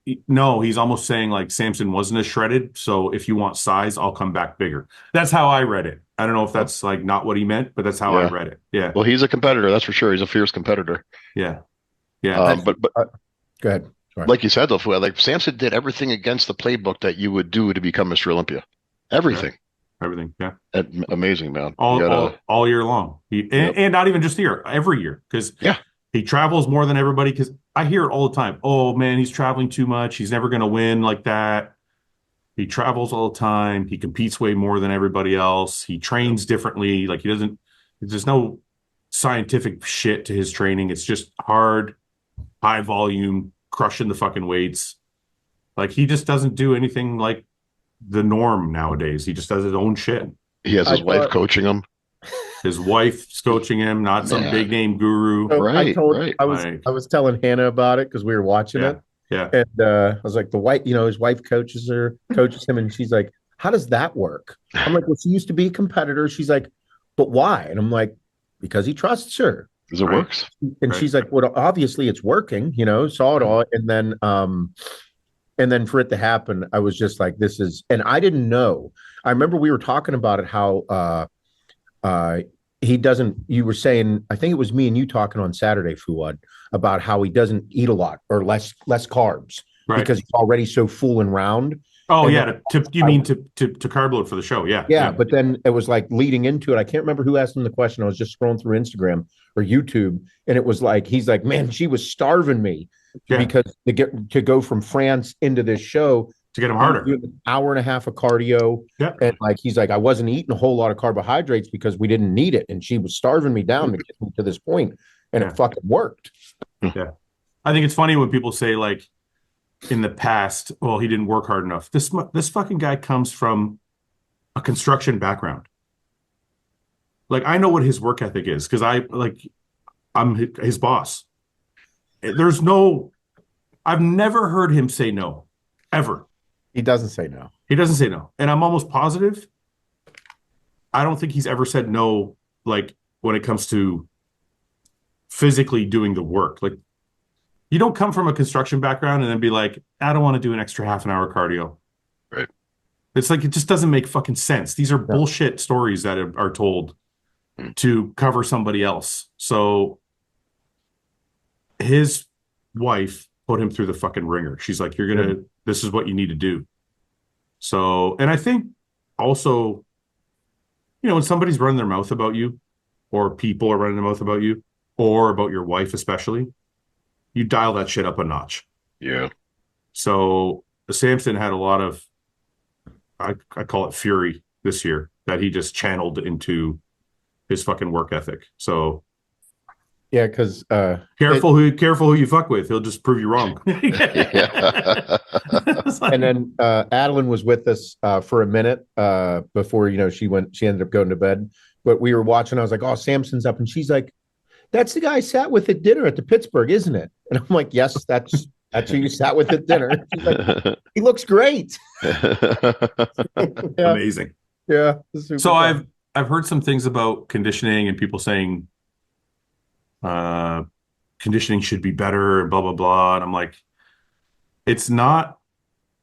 E: he's almost saying like Samson wasn't as shredded. So if you want size, I'll come back bigger. That's how I read it. I don't know if that's like not what he meant, but that's how I read it. Yeah.
B: Well, he's a competitor. That's for sure. He's a fierce competitor.
E: Yeah. Yeah.
B: But
D: go ahead. Sorry.
B: Like you said, though, like Samson did everything against the playbook that you would do to become Mr. Olympia. Everything.
E: Yeah. Everything. Yeah.
B: Amazing, man.
E: All year long. And not even just here, every year. Because he travels more than everybody. Because I hear it all the time. Oh, man, he's traveling too much. He's never going to win like that. He travels all the time. He competes way more than everybody else. He trains differently. Like there's no scientific shit to his training. It's just hard, high volume, crushing the fucking weights. Like he just doesn't do anything like the norm nowadays. He just does his own shit.
B: He has his wife coaching him.
E: His wife's coaching him, not some big name guru.
D: So
B: right.
D: I was telling Hannah about it because we were watching it.
E: Yeah.
D: And I was like, his wife coaches him, and she's like, how does that work? I'm like, well, she used to be a competitor. She's like, but why? And I'm like, because he trusts her.
B: Because it works.
D: And she's like, well, obviously it's working, saw it all. And then for it to happen, I was just like, this is, and I didn't know. I remember we were talking about it, how he doesn't, you were saying, I think it was me and you talking on Saturday, Fouad, about how he doesn't eat a lot or less carbs because he's already so full and round.
E: Oh, and to carb load for the show. Yeah.
D: But then it was like leading into it. I can't remember who asked him the question. I was just scrolling through Instagram or YouTube, and it was like, he's like, man, she was starving me because to go from France into this show
E: to get him harder,
D: an hour and a half of cardio. Yeah. And like, he's like, I wasn't eating a whole lot of carbohydrates because we didn't need it. And she was starving me down to get me to this point, and it fucking worked.
E: Yeah. I think it's funny when people say like, in the past, well, he didn't work hard enough. This fucking guy comes from a construction background. Like, I know what his work ethic is because I'm his boss. I've never heard him say no, ever.
D: He doesn't say no.
E: He doesn't say no. And I'm almost positive, I don't think he's ever said no, like, when it comes to physically doing the work. Like, you don't come from a construction background and then be like, I don't want to do an extra half an hour cardio.
B: Right.
E: It's like, it just doesn't make fucking sense. These are bullshit stories that are told to cover somebody else. So his wife put him through the fucking ringer. She's like, this is what you need to do. So, and I think also, when somebody's running their mouth about you, or people are running their mouth about you, or about your wife especially, you dial that shit up a notch.
B: Yeah.
E: So Samson had a lot of, I call it fury this year that he just channeled into his fucking work ethic. So
D: Yeah, because
E: careful who you fuck with. He'll just prove you wrong.
D: And then Adeline was with us for a minute before she ended up going to bed. But we were watching. I was like, "Oh, Samson's up," and she's like, "That's the guy I sat with at dinner at the Pittsburgh, isn't it?" And I'm like, "Yes, that's who you sat with at dinner." She's like, "He looks great."
E: Amazing.
D: Yeah.
E: So I've heard some things about conditioning and people saying conditioning should be better and blah blah blah. And I'm like, it's not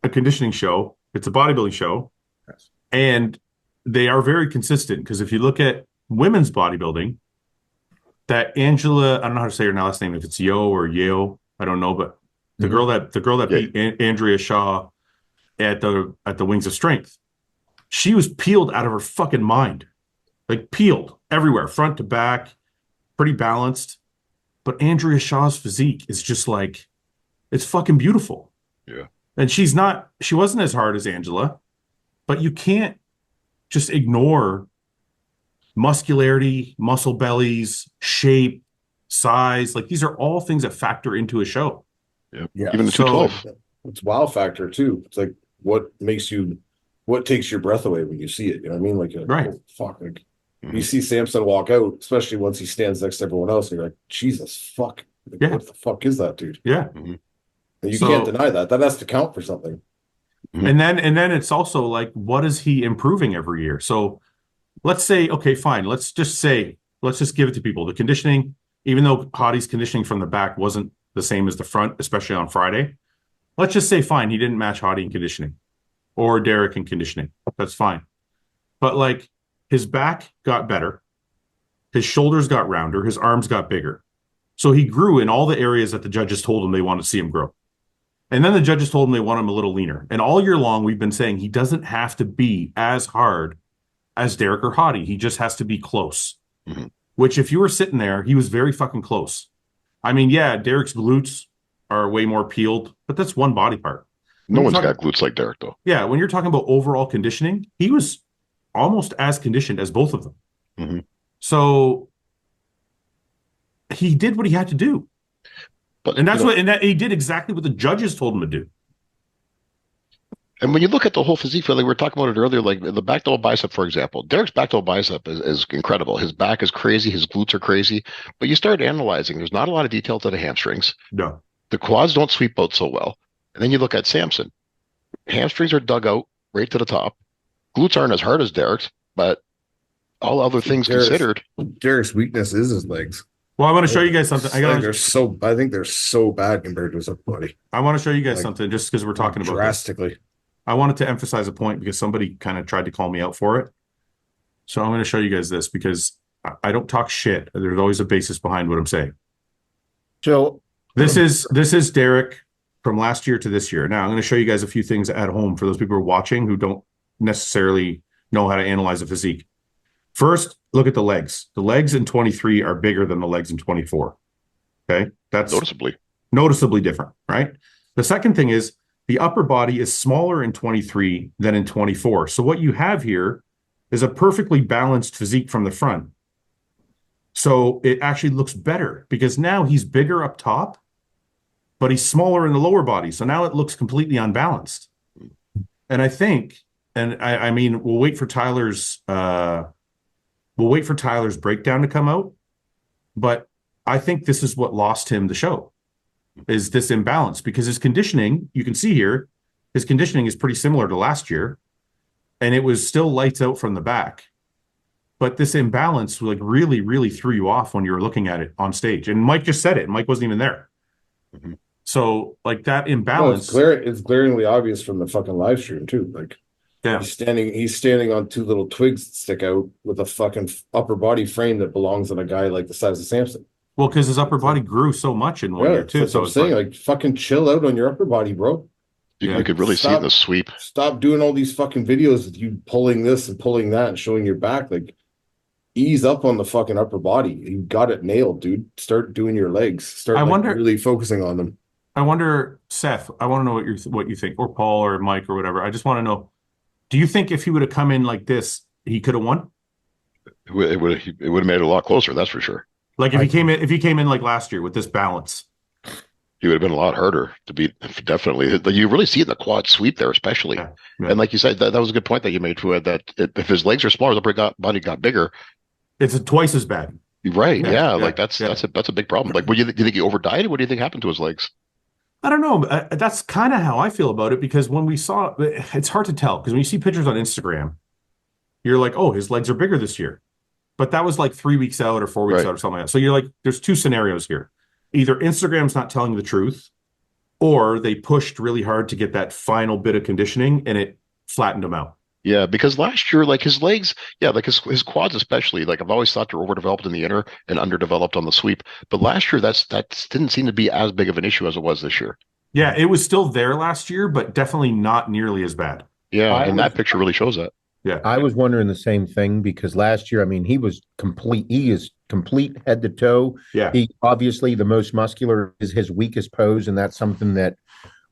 E: a conditioning show, it's a bodybuilding show.
D: Yes.
E: And they are very consistent, because if you look at women's bodybuilding, that Angela, I don't know how to say her last name, if it's Yo or Yeo, I don't know, but the girl that beat Andrea Shaw at the Wings of Strength, she was peeled out of her fucking mind. Like peeled everywhere, front to back, pretty balanced. But Andrea Shaw's physique is just like, it's fucking beautiful.
B: Yeah.
E: And she wasn't as hard as Angela, but you can't just ignore muscularity, muscle bellies, shape, size. Like these are all things that factor into a show.
B: Yep. Yeah. Even the 212.
C: It's wow factor too. It's like what takes your breath away when you see it. You know what I mean? Like,
E: right.
C: Oh, fuck. Like you see Samson walk out, especially once he stands next to everyone else, and you're like, Jesus fuck. Like,
E: yeah.
C: What the fuck is that, dude?
E: Yeah.
C: And you can't deny that. That has to count for something.
E: And then it's also like, what is he improving every year? So let's say, okay, fine. Let's just give it to people. The conditioning, even though Hottie's conditioning from the back wasn't the same as the front, especially on Friday, let's just say, fine, he didn't match Hottie in conditioning or Derek in conditioning. That's fine. But like his back got better. His shoulders got rounder. His arms got bigger. So he grew in all the areas that the judges told him they wanted to see him grow. And then the judges told him they want him a little leaner. And all year long, we've been saying he doesn't have to be as hard as Derek or Hottie. He just has to be close.
B: Mm-hmm.
E: Which, if you were sitting there, he was very fucking close. I mean, yeah, Derek's glutes are way more peeled, but that's one body part.
B: No one's got glutes like Derek, though.
E: Yeah, when you're talking about overall conditioning, he was almost as conditioned as both of them.
B: Mm-hmm.
E: So he did what he had to do.
B: But,
E: and he did exactly what the judges told him to do.
B: And when you look at the whole physique, like we were talking about it earlier, like the back double bicep, for example, Derek's back double bicep is incredible. His back is crazy. His glutes are crazy. But you start analyzing, there's not a lot of detail to the hamstrings.
E: No.
B: The quads don't sweep out so well. And then you look at Samson. Hamstrings are dug out right to the top. Glutes aren't as hard as Derek's, but all other things considered.
C: Derek's weakness is his legs.
E: Well, I want to show you guys something.
C: I think they're so bad compared to his upper body.
E: I want to show you guys something just because we're talking about
C: drastically.
E: This. I wanted to emphasize a point because somebody kind of tried to call me out for it. So I'm going to show you guys this because I don't talk shit. There's always a basis behind what I'm saying.
D: So
E: this is Derek from last year to this year. Now I'm going to show you guys a few things at home for those people who are watching who don't necessarily know how to analyze a physique. First, look at the legs. The legs in 23 are bigger than the legs in 24. Okay? That's noticeably different, right? The second thing is the upper body is smaller in 23 than in 24. So what you have here is a perfectly balanced physique from the front. So it actually looks better because now he's bigger up top, but he's smaller in the lower body. So now it looks completely unbalanced. And I think, and I mean, we'll wait for Tyler's breakdown to come out, but I think this is what lost him the show, is this imbalance, because his conditioning, you can see here, his conditioning is pretty similar to last year, and it was still lights out from the back. But this imbalance like really, really threw you off when you were looking at it on stage. And Mike just said it. Mike wasn't even there.
B: Mm-hmm.
E: So like that imbalance.
C: It's glaringly obvious from the fucking live stream too. Like,
E: yeah,
C: he's standing on two little twigs that stick out with a fucking upper body frame that belongs on a guy like the size of Samson.
E: Well, because his upper body grew so much in one year too.
C: So I'm saying, like, fucking chill out on your upper body, bro.
B: You could really see it in the sweep.
C: Stop doing all these fucking videos with you pulling this and pulling that and showing your back. Like, ease up on the fucking upper body. You got it nailed, dude. Start doing your legs. Start really focusing on them.
E: I wonder, Seth, I want to know what you think, or Paul or Mike or whatever. I just want to know, do you think if he would have come in like this, he could have won?
B: It would have made it a lot closer, that's for sure.
E: Like if he came in like last year with this balance,
B: he would have been a lot harder to beat. Definitely, you really see it in the quad sweep there, especially.
E: Yeah. Yeah.
B: And like you said, that was a good point that you made, Fouad, that if his legs are smaller, the body got bigger.
E: it's twice as bad.
B: Right?
E: Yeah,
B: Yeah,
E: yeah,
B: like that's a big problem. Like, do you think he overdieted? What do you think happened to his legs?
E: I don't know. That's kind of how I feel about it because when we saw, it's hard to tell because when you see pictures on Instagram, you're like, oh, his legs are bigger this year. But that was like 3 weeks out or 4 weeks
B: Right.
E: out or something like that. So you're like, there's two scenarios here. Either Instagram's not telling the truth, or they pushed really hard to get that final bit of conditioning and it flattened him out.
B: Yeah, because last year, like his legs, yeah, like his quads especially, like I've always thought they're overdeveloped in the inner and underdeveloped on the sweep. But last year, that didn't seem to be as big of an issue as it was this year.
E: Yeah, it was still there last year, but definitely not nearly as bad.
B: Yeah, and that picture really shows that.
E: Yeah.
D: I was wondering the same thing because last year, I mean, he was complete. He is complete head to toe.
E: Yeah.
D: He obviously the most muscular is his weakest pose, and that's something that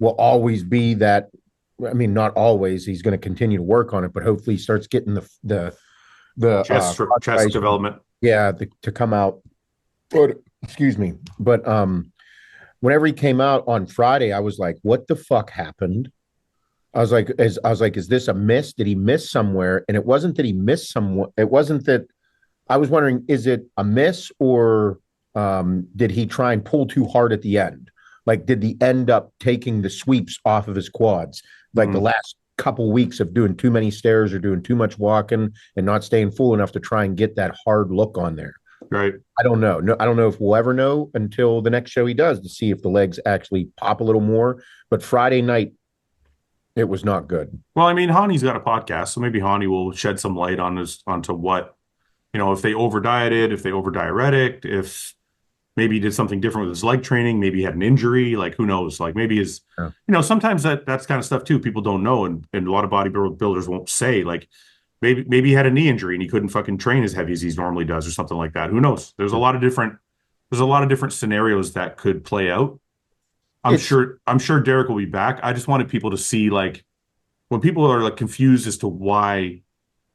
D: will always be that. I mean, not always. He's going to continue to work on it, but hopefully, he starts getting the
E: chest development.
D: Yeah, to come out. But excuse me, but whenever he came out on Friday, I was like, "What the fuck happened?" I was like, is this a miss? Did he miss somewhere? And it wasn't that he missed somewhere. It wasn't that. I was wondering, is it a miss or did he try and pull too hard at the end? Like, did he end up taking the sweeps off of his quads? Like the last couple weeks of doing too many stairs or doing too much walking and not staying full enough to try and get that hard look on there.
E: Right.
D: I don't know. No, I don't know if we'll ever know until the next show he does to see if the legs actually pop a little more. But Friday night, it was not good.
E: Well, I mean, Hani's got a podcast, so maybe Hani will shed some light onto what, if they over dieted, if they over diuretic, if maybe he did something different with his leg training, maybe he had an injury, like who knows? Like maybe sometimes that's kind of stuff too. People don't know, and a lot of bodybuilders won't say. Like maybe he had a knee injury and he couldn't fucking train as heavy as he normally does, or something like that. Who knows? There's a lot of different scenarios that could play out. I'm sure Derek will be back. I just wanted people to see, like, when people are like confused as to why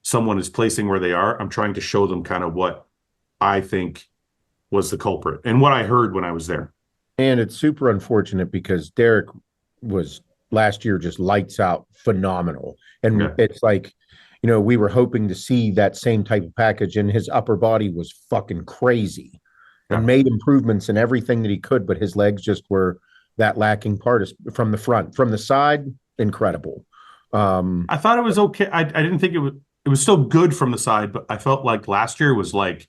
E: someone is placing where they are, I'm trying to show them kind of what I think was the culprit and what I heard when I was there.
D: And it's super unfortunate because Derek was last year just lights out phenomenal. And it's like, we were hoping to see that same type of package, and his upper body was fucking crazy and made improvements in everything that he could, but his legs just were that lacking part is from the front. From the side, incredible.
E: I thought it was okay. I didn't think it was still good from the side, but I felt like last year was like.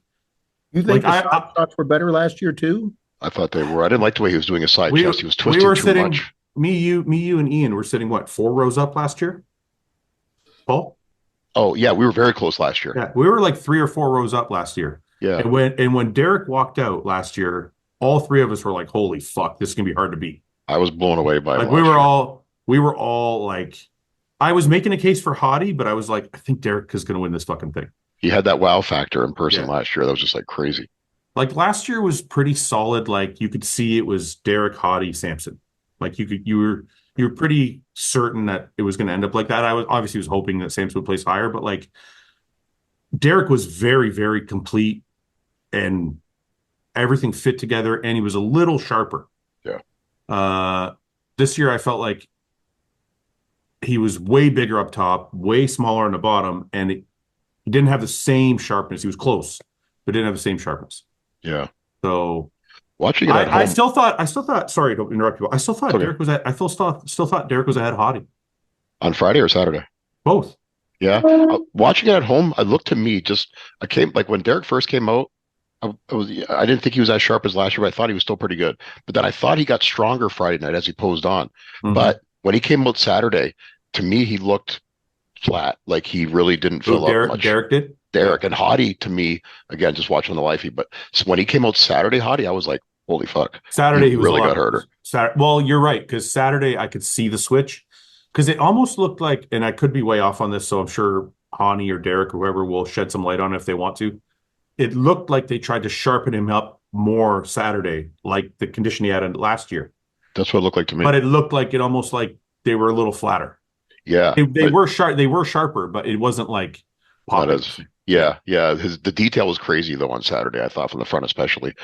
D: You think the side shots were better last year too?
B: I thought they were. I didn't like the way he was doing his side chest. He was twisting too much.
E: Me, you, and Ian were sitting 4 rows up last year. Paul?
B: Oh yeah, we were very close last year.
E: Yeah, we were like 3 or 4 rows up last year.
B: Yeah.
E: And when Derek walked out last year, all 3 of us were like, "Holy fuck, this is gonna be hard to beat."
B: I was blown away by
E: like we were all like, I was making a case for Hottie, but I was like, I think Derek is gonna win this fucking thing.
B: He had that wow factor in person last year. That was just like crazy.
E: Like last year was pretty solid. Like you could see it was Derek, Hottie, Samson. Like you were pretty certain that it was going to end up like that. I was obviously hoping that Samson would place higher, but like Derek was very, very complete and everything fit together, and he was a little sharper.
B: Yeah.
E: This year I felt like he was way bigger up top, way smaller on the bottom, and he didn't have the same sharpness. He was close, but didn't have the same sharpness.
B: Yeah.
E: So
B: watching it at home,
E: I still thought. Sorry to interrupt you. I still thought Derek was still thought Derek was ahead of Hottie
B: on Friday or Saturday.
E: Both.
B: Yeah. Watching it at home, I looked to me like when Derek first came out. I didn't think he was as sharp as last year, but I thought he was still pretty good. But then I thought he got stronger Friday night as he posed on. Mm-hmm. But when he came out Saturday, to me he looked flat. Like he really didn't fill up much.
E: Derek did.
B: Derek and Hottie, to me, again, just watching the lifey. But when he came out Saturday, Hottie, I was like, holy fuck.
E: Saturday he was
B: really got harder.
E: Well, you're right, because Saturday I could see the switch. Because it almost looked like, and I could be way off on this, so I'm sure Hani or Derek or whoever will shed some light on it if they want to. It looked like they tried to sharpen him up more Saturday, like the condition he had last year.
B: That's what it looked like to me.
E: But it looked like it almost like they were a little flatter.
B: Yeah.
E: They were sharp. They were sharper, but it wasn't like
B: not as Yeah, yeah. The detail was crazy though on Saturday. I thought from the front especially.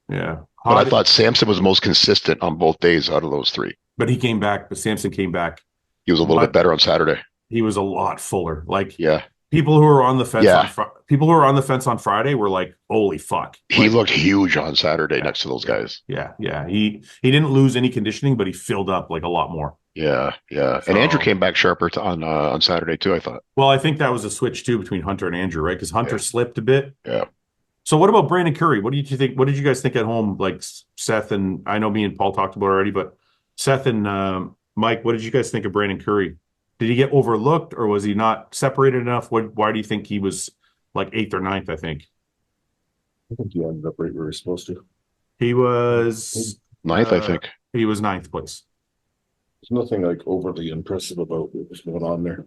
E: Yeah.
B: But I thought Samson was most consistent on both days out of those three.
E: But he came back. But Samson came back.
B: He was a little bit better on Saturday.
E: He was a lot fuller. Like,
B: yeah.
E: People who were on the fence people who were on the fence on Friday were like, "Holy fuck!"
B: He looked huge on Saturday next to those guys.
E: Yeah, yeah. He didn't lose any conditioning, but he filled up like a lot more.
B: Yeah, yeah. And Andrew came back sharper on Saturday too, I thought.
E: Well, I think that was a switch too between Hunter and Andrew, right? Because Hunter slipped a bit.
B: Yeah.
E: So what about Brandon Curry? What did you think? What did you guys think at home? Like Seth and I know me and Paul talked about it already, but Seth and Mike, what did you guys think of Brandon Curry? Did he get overlooked or was he not separated enough? Why do you think he was like 8th or 9th, I think?
C: I think he ended up right where he was supposed to.
E: He was
B: 9th, I think.
E: He was 9th place.
C: There's nothing like overly impressive about what was going on there.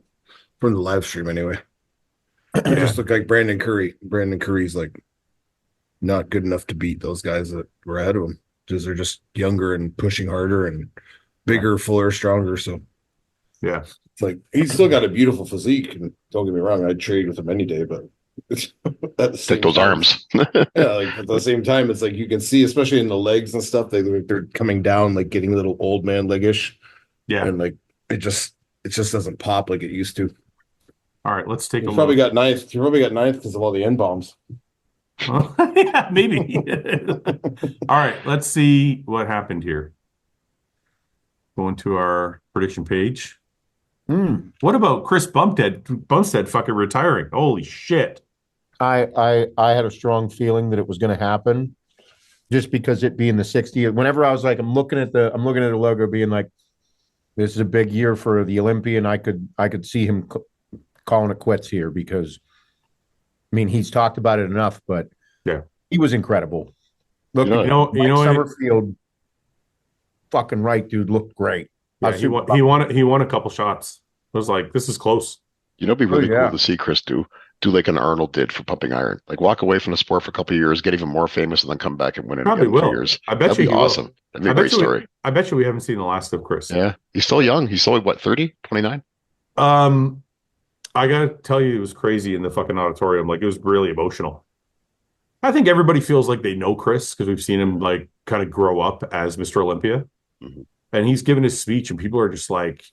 C: From the live stream anyway. It just looked like Brandon Curry. Brandon Curry's like not good enough to beat those guys that were ahead of him. Because they're just younger and pushing harder and bigger, fuller, stronger. So
E: yeah.
C: It's like he's still got a beautiful physique, and don't get me wrong, I'd trade with him any day, but it's
B: take those arms.
C: Yeah, like at the same time, it's like you can see, especially in the legs and stuff, they're coming down, like getting a little old man leggish.
E: Yeah.
C: And like it just doesn't pop like it used to.
E: All right, let's take a look.
C: Probably got 9th. You probably got 9th because of all the N bombs.
E: Yeah, maybe. All right, let's see what happened here. Going to our prediction page. What about Chris Bumstead fucking retiring? Holy shit.
D: I had a strong feeling that it was going to happen just because it being the 60th. Whenever I was like, I'm looking at the logo being like, this is a big year for the Olympia, and I could see him calling it quits here because, I mean, he's talked about it enough, but
E: yeah,
D: he was incredible. Look, Summerfield, fucking right, dude, looked great.
E: Yeah, he won a couple shots. I was like, this is close.
B: You know, it'd be really cool to see Chris do like an Arnold did for pumping iron. Like walk away from the sport for a couple of years, get even more famous, and then come back and win it
E: Probably
B: again
E: will.
B: in 2 years.
E: I bet
B: That'd
E: you
B: be awesome.
E: Will.
B: That'd be a great story.
E: I bet you we haven't seen the last of Chris.
B: Yeah. He's still young. He's still what, 30, 29?
E: I gotta tell you, it was crazy in the fucking auditorium. Like, it was really emotional. I think everybody feels like they know Chris because we've seen him like kind of grow up as Mr. Olympia. Mm-hmm. And he's given his speech and people are just like,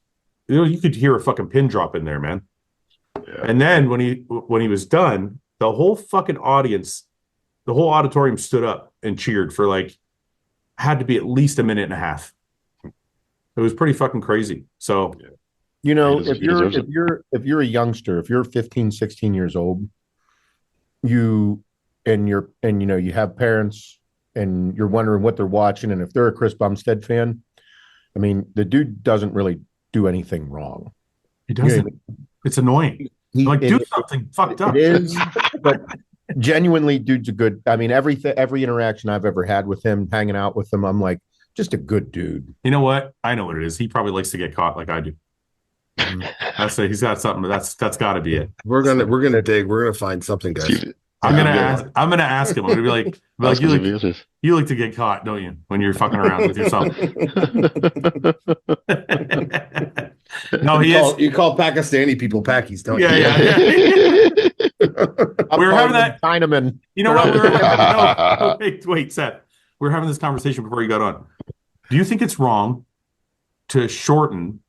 E: you could hear a fucking pin drop in there, man. Yeah. And then when he was done, the whole fucking audience, the whole auditorium stood up and cheered for like, had to be at least a minute and a half. It was pretty fucking crazy. So,
D: you know, if you're a youngster, if you're 15, 16 years old, you have parents and you're wondering what they're watching. And if they're a Chris Bumstead fan, I mean, the dude doesn't really do anything wrong.
E: He doesn't. It's annoying. Do something fucked up.
D: It is, but genuinely, dude's a good. I mean, every interaction I've ever had with him, hanging out with him, I'm like, just a good dude.
E: You know what? I know what it is. He probably likes to get caught like I do. I say he's got something. That's got to be it.
C: We're gonna dig. We're gonna find something, guys.
E: I'm gonna ask him. I'm gonna be like you like to get caught, don't you? When you're fucking around with yourself. No,
C: you call Pakistani people Pakis, don't you?
E: Yeah. We were having that
D: Chinaman.
E: You know what? We were having, wait, Seth. We were having this conversation before you got on. Do you think it's wrong to shorten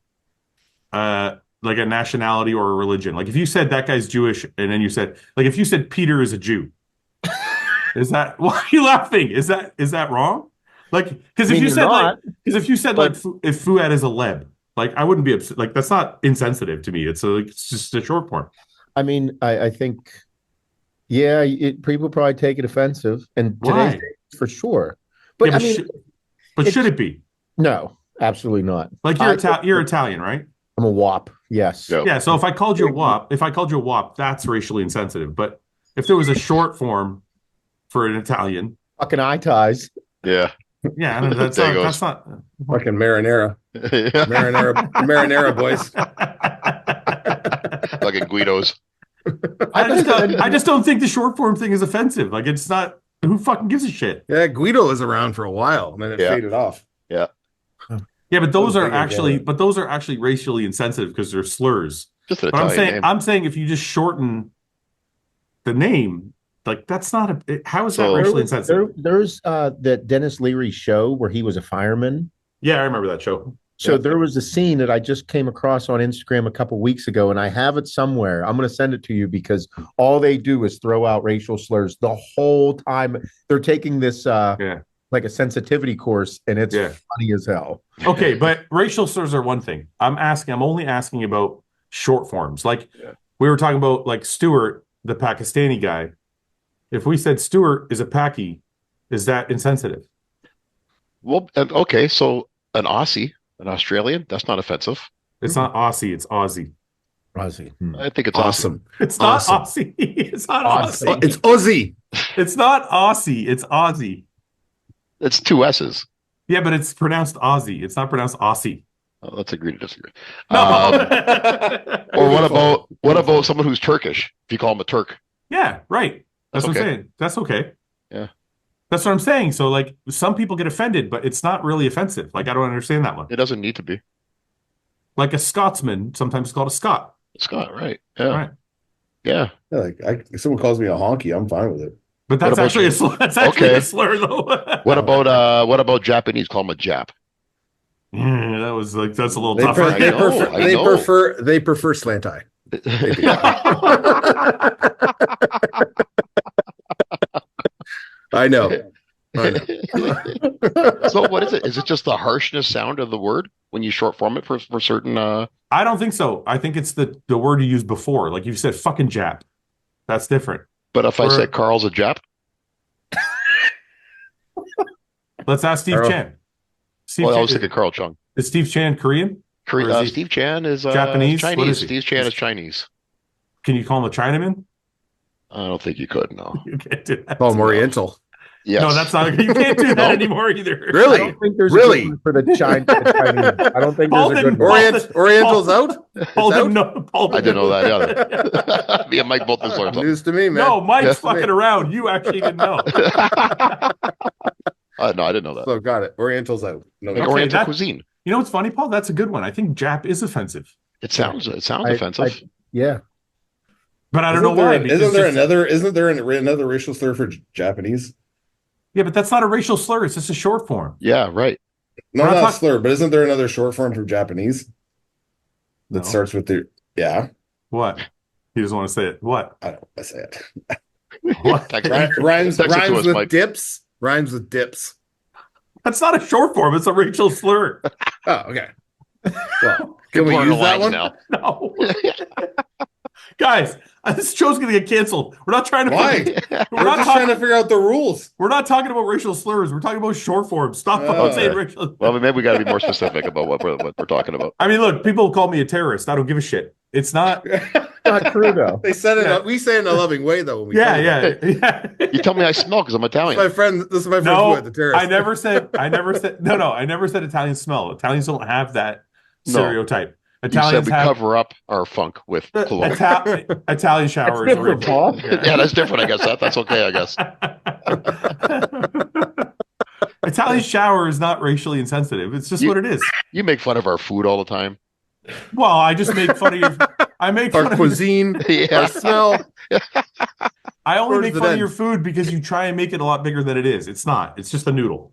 E: like a nationality or a religion? Like if you said that guy's Jewish and then you said, like if you said Peter is a Jew, is that, why are you laughing? Is that wrong? Like, because if you said like if Fouad is a Leb, like I wouldn't be upset. Like that's not insensitive to me. It's just a short form.
D: I mean, I think, yeah, people probably take it offensive, and today's day, for sure. But I mean,
E: should it be?
D: No, absolutely not.
E: Like you're Italian, right?
D: I'm a WAP. Yes.
B: Yep.
E: Yeah. So if I called you a WAP, that's racially insensitive. But if there was a short form for an Italian,
D: fucking eye ties.
B: Yeah.
E: Yeah. I don't know, that's not
C: fucking marinara. Marinara boys.
B: Fucking Guidos.
E: I just don't think the short form thing is offensive. Like it's not. Who fucking gives a shit?
C: Yeah, Guido was around for a while, and then it faded off.
B: Yeah.
E: Yeah, but those are actually racially insensitive because they're slurs.
B: Just an
E: but
B: Italian name.
E: I'm saying if you just shorten the name, like that's not how is that
B: So-
E: racially insensitive?
D: There's that Dennis Leary show where he was a fireman.
E: Yeah, I remember that show.
D: So
C: Yeah.
D: there was a scene that I just came across on Instagram a couple weeks ago, and I have it somewhere. I'm going to send it to you because all they do is throw out racial slurs the whole time. They're taking this like a sensitivity course, and it's funny as hell.
E: Okay, but racial slurs are one thing. I'm only asking about short forms. Like we were talking about like Stuart, the Pakistani guy. If we said Stuart is a Paki, is that insensitive?
B: Well, okay, so an Aussie, an Australian, that's not offensive.
E: It's not Aussie, it's Aussie.
D: Aussie.
B: I think it's
C: Awesome.
E: It's not
C: Awesome.
E: Aussie. It's not
D: Awesome.
E: Aussie.
C: It's Aussie.
E: It's not Aussie, it's Aussie.
B: It's two S's.
E: Yeah, but it's pronounced Aussie. It's not pronounced Aussie.
B: Oh, let's agree to disagree.
E: No.
B: Or what about someone who's Turkish? If you call them a Turk,
E: Yeah, right. That's what
B: okay.
E: I'm saying. That's okay.
B: Yeah.
E: That's what I'm saying. So, like, some people get offended, but it's not really offensive. Like, I don't understand that one.
B: it doesn't need to be.
E: Like a Scotsman, sometimes called a Scot.
B: Scott, right? Yeah,
E: Right.
B: yeah.
C: Yeah, like if someone calls me a honky, I'm fine with it.
E: But that's
B: about
E: actually
B: you?
E: a slur. That's actually
B: Okay.
E: a slur, though.
B: What about Japanese? Call them a Jap.
E: Yeah, that was like that's a little
C: They,
E: tougher.
C: pre- they,
B: know,
C: prefer,
B: I
C: they
B: know.
C: prefer they prefer slant eye. I know.
B: So what is it? Is it just the harshness sound of the word when you short form it for certain?
E: I don't think so. I think it's the word you used before. Like you said, fucking Jap. That's different.
B: But if I said Carl's a Jap,
E: Let's ask Steve
C: Carl.
E: Chan. Steve
B: well, I
E: Chan-
B: was thinking Carl Chung.
E: is Steve Chan Korean? Or is he
B: Steve Chan is
E: Japanese? What
B: Chinese.
E: is he?
B: Steve Chan is Chinese.
E: Can you call him a Chinaman?
B: I don't think you could. No.
E: You can't do that.
C: Oh, I'm Oriental.
B: Yes.
E: No, that's not. You can't do that
B: No.
E: anymore either.
D: I
C: Really?
D: don't think there's
C: Really?
D: a good one for the Chinese. I don't think
E: Paul
D: there's a good
E: didn't-
D: one.
C: Oriental's out?
E: Paul
C: It's
E: didn't
C: out?
E: know. Paul
B: I didn't know that either. Me and Mike both just learned something.
C: News to me, man.
E: No, Mike's
B: Yes.
E: fucking around. You actually didn't know.
B: No, I didn't know that.
C: So got it. Oriental's out. No,
B: Like
E: Okay,
B: Oriental
E: that-
B: cuisine.
E: You know what's funny, Paul? That's a good one. I think Jap is offensive,
B: It sounds
D: I-
B: offensive.
D: Yeah.
E: but I don't know why. because
C: Isn't there
E: just-
C: another racial slur for Japanese?
E: Yeah, but that's not a racial slur. It's just a short form.
B: Yeah, right.
C: No,
E: We're not
C: not
E: talk-
C: slur, but isn't there another short form for Japanese that
E: No.
C: starts with the
E: What? He doesn't want to say it. What?
C: I don't want to say it.
E: What?
B: Text-
C: Rhymes
B: text it to us,
C: with
B: Mike.
C: dips. Rhymes with dips.
E: That's not a short form. It's a racial slur.
C: Oh, okay. Well, can we
B: Blurring
C: use
B: the
C: that
B: lines
C: one?
B: now.
E: No. Guys, this show's gonna get canceled. We're not trying to
C: Why?
E: We're
C: We're
E: not
C: just
E: talking
C: trying to figure out the rules.
E: We're not talking about racial slurs. We're talking about short forms. Stop
C: Okay.
E: saying racial.
B: Well, maybe we got to be more specific about what we're talking about.
E: I mean, look, people call me a terrorist. I don't give a shit. It's not.
D: Not true, though.
C: They said it.
E: Yeah.
C: We say it in a loving way, though. When we
E: Yeah,
C: say it.
E: yeah.
B: You tell me I smell because I'm
C: This
B: Italian.
C: is my friend. This is my friend.
E: No,
C: Fouad, the terrorist.
E: I never said. No. I never said Italians smell. Italians don't have that
B: No.
E: stereotype.
B: You said
E: Italians
B: we
E: have
B: cover up our funk with cologne.
E: Italian showers.
D: That's different, Paul.
B: Yeah, that's different. I guess that's okay. I guess.
E: Italian shower is not racially insensitive. It's just what it is.
B: You make fun of our food all the time.
E: Well, I just make fun of your. I make fun
C: Our
E: of
C: cuisine,
B: Yeah.
C: our smell.
E: I only
C: Where's
E: make
C: it
E: fun of
C: end?
E: your food because you try and make it a lot bigger than it is. It's not. It's just a noodle.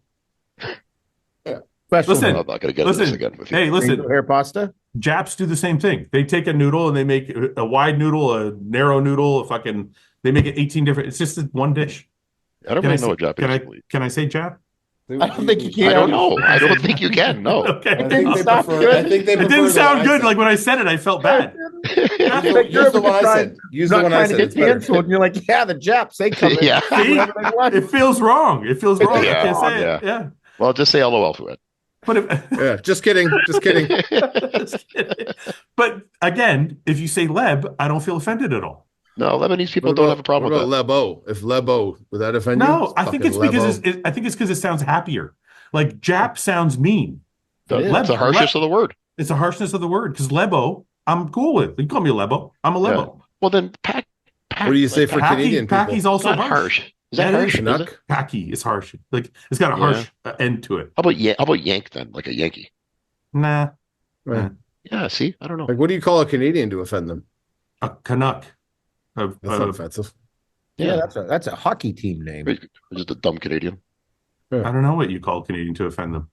D: Special
E: Listen,
B: I'm not going to get into this again with you.
E: Hey, listen.
D: hair pasta.
E: Japs do the same thing. They take a noodle and they make a wide noodle, a narrow noodle, a fucking. They make it 18 different. It's just one dish.
B: I don't
E: Can
B: really
E: I
B: know what
E: say-
B: Japanese
E: can I
B: is.
E: can I say Jap?
D: I don't think you can.
B: I don't know. I don't think you can. No.
E: Okay.
C: I think they
D: Stop
C: prefer.
D: good.
C: I think they
E: It
C: prefer
E: didn't
C: the
E: sound
C: one I
E: good.
C: said.
E: Like when I said it, I felt bad.
C: Use the one I said. Use the
D: Not
C: one I
D: trying to
C: said.
D: get
C: It's better.
D: canceled. And you're like, yeah, the Japs, they come in.
B: Yeah.
D: and do whatever they want.
E: It feels wrong. It feels wrong.
B: Yeah,
E: I can't say
B: yeah.
E: it. Yeah.
B: Well, just say LOL to it.
E: But if,
C: Yeah, just kidding. Just kidding.
E: Just kidding. But again, if you say Leb, I don't feel offended at all.
B: No, Lebanese people don't have a problem with
C: what
B: that.
C: about Lebo? If Lebo, would that offend you?
E: No, I think it's
C: Fucking
E: because
C: Lebo.
E: I think it's because it sounds happier. Like Jap sounds mean.
B: That's the harshness of the word.
E: It's a harshness of the word. Because Lebo, I'm cool with. You can call me a Lebo. I'm a Lebo.
B: Well, then pack.
C: What do you say for Canadian people?
E: Packy's also
B: Not harsh. Is that
E: Yeah, it
B: harsh?
E: is.
B: Is it?
C: Canuck?
E: Packy is harsh. Like it's got a harsh end to it.
B: How about yank then? Like a Yankee?
E: Nah,
C: Right.
B: Yeah. See, I don't know.
C: Like, what do you call a Canadian to offend them?
E: a Canuck.
C: That's not offensive.
D: Yeah, that's a hockey team name.
B: Just a dumb Canadian.
E: I don't know what you call Canadian to offend them.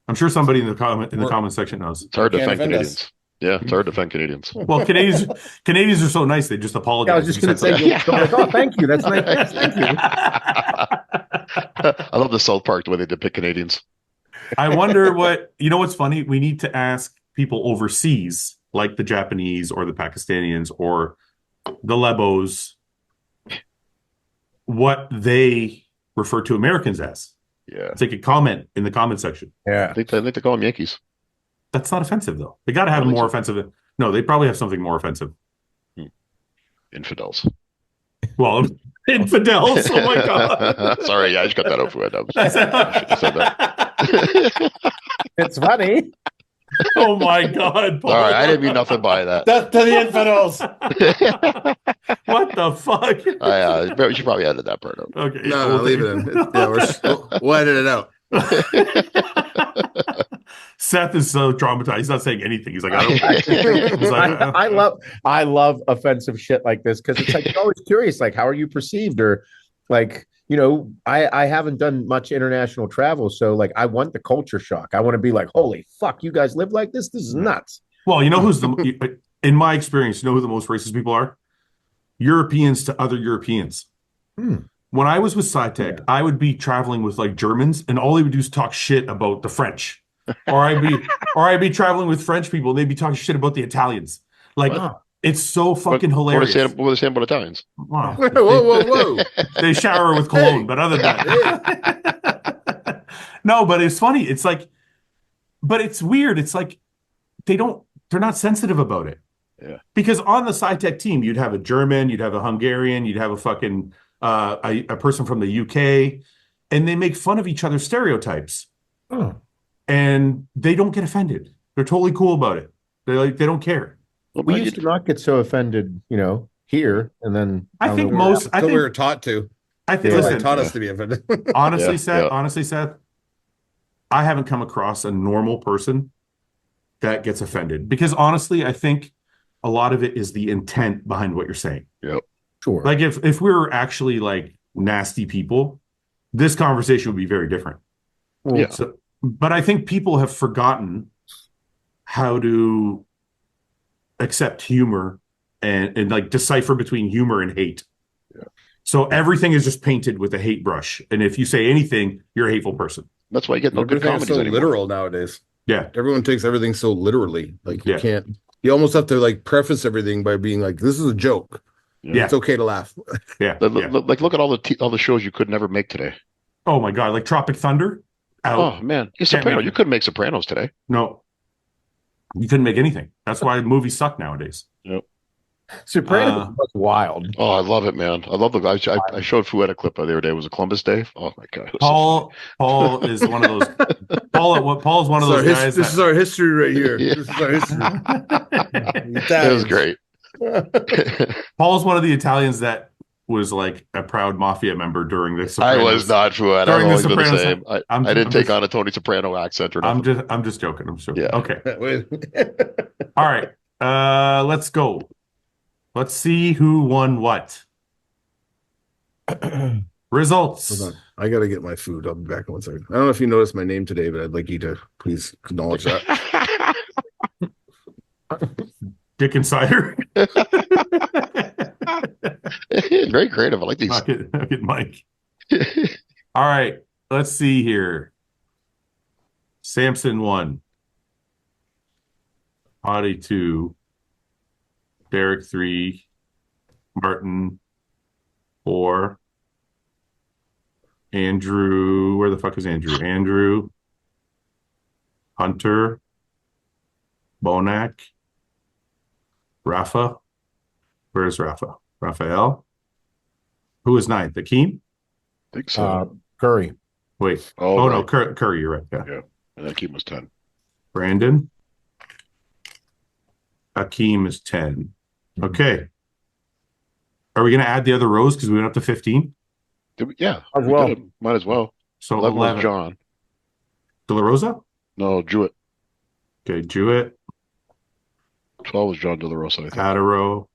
E: I'm sure somebody in the comment section knows.
B: It's hard to
C: Can't
B: offend
C: offend us.
B: Canadians. Yeah, it's hard to offend Canadians.
E: Well, Canadians are so nice; they just apologize.
D: Yeah, I was just going to say, like, oh, thank you. That's nice. Yes, thank you.
B: I love the South Park, the way they depict Canadians.
E: I wonder what's funny? We need to ask people overseas, like the Japanese or the Pakistanians or the Lebos, what they refer to Americans as.
B: Yeah.
E: Take a comment in the comment section.
D: Yeah.
B: I think they call them Yankees.
E: That's not offensive, though. They got to have more offensive. No, they probably have something more offensive.
B: Infidels.
E: Well, infidels. Oh my god.
B: Sorry, I just got that out for it. I should have said that.
D: It's funny.
E: Oh my god, Paul.
B: All right, I didn't mean nothing by that.
C: Death to the infidels.
E: What the fuck?
B: We should probably edit that part out.
E: Okay.
C: No, leave it in. We'll edit it out.
E: Seth is so traumatized. He's not saying anything. He's like, I don't. He's like,
D: I love offensive shit like this because it's like you're always curious, like how are you perceived, or like I haven't done much international travel, so like I want the culture shock. I want to be like, holy fuck, you guys live like this? This is nuts.
E: Well, in my experience, you know who the most racist people are? Europeans to other Europeans. When I was with SciTech, I would be traveling with like Germans, and all they would do is talk shit about the French. Or I'd be traveling with French people, and they'd be talking shit about the Italians. Like it's so fucking hilarious.
B: What are they saying about Italians?
E: Wow.
C: Whoa.
E: They shower with cologne, but other than that. No, but it's funny. It's like, but it's weird. It's like they're not sensitive about it.
B: Yeah.
E: Because on the SciTech team, you'd have a German, you'd have a Hungarian, you'd have a fucking a person from the UK, and they make fun of each other's stereotypes. And they don't get offended. They're totally cool about it. They don't care.
B: Well,
D: We used to not get so offended, here, and then
E: I think
C: we were taught to.
E: I think
C: They
E: listen,
C: taught us to be offended.
E: honestly, Seth, I haven't come across a normal person that gets offended, because honestly, I think a lot of it is the intent behind what you're saying.
B: Yep.
D: Sure.
E: Like if we were actually like nasty people, this conversation would be very different.
D: Well,
B: Yeah.
E: So, but I think people have forgotten how to accept humor and like decipher between humor and hate.
B: Yeah.
E: So everything is just painted with a hate brush. And if you say anything, you're a hateful person.
B: That's why you get no good
C: Everything's
B: comedies
C: so
B: anymore.
C: literal nowadays.
E: Yeah.
C: Everyone takes everything so literally. Like you can't. You almost have to like preface everything by being like, "This is a joke.
E: Yeah.
C: It's okay to laugh."
E: Yeah.
B: Like look at all the shows you could never make today.
E: Oh my God. Like Tropic Thunder. Out.
B: Oh man, Sopranos. You couldn't make Sopranos today.
E: No. You couldn't make anything. That's why movies suck nowadays.
B: Yep.
D: Sopranos was wild.
B: Oh, I love it, man. I love the guy. I showed Fouad a clip the other day. It was a Columbus Day. Oh my God.
E: Paul is one of those. Paul's one of those guys.
C: This is our history right here. Yeah. This is our history.
B: It was great.
E: Paul's one of the Italians that was like a proud mafia member during this.
B: I was not Fouad. I've always been the same. I didn't take on a Tony Soprano accent or nothing.
E: I'm just joking. I'm joking.
B: Yeah.
E: Okay. All right. Let's go. Let's see who won what. Results.
C: Hold on. I gotta get my food. I'll be back in 1 second. I don't know if you noticed my name today, but I'd like you to please acknowledge that.
E: Dick Insider.
B: Very creative. I like these.
E: I'll get Mike. All right. Let's see here. Samson 1. Audie 2. Derek 3. Martin 4. Andrew. Where the fuck is Andrew? Andrew. Hunter. Bonac. Rafa. Where's Rafa? Raphael. Who is 9th? Akeem?
B: I think so.
D: Curry.
E: Wait.
B: Oh,
E: no,
B: right.
E: Curry. You're right. Yeah.
B: And Akeem was 10.
E: Brandon. Akeem is 10. Okay. Are we going to add the other rows because we went up to 15?
B: Yeah.
D: As well.
B: Might as well.
E: So
B: 11
E: 11.
B: was John.
E: De La Rosa?
B: No, Jewett.
E: Okay. Jewett.
B: 12 was John De La Rosa, I think.
E: Adaro.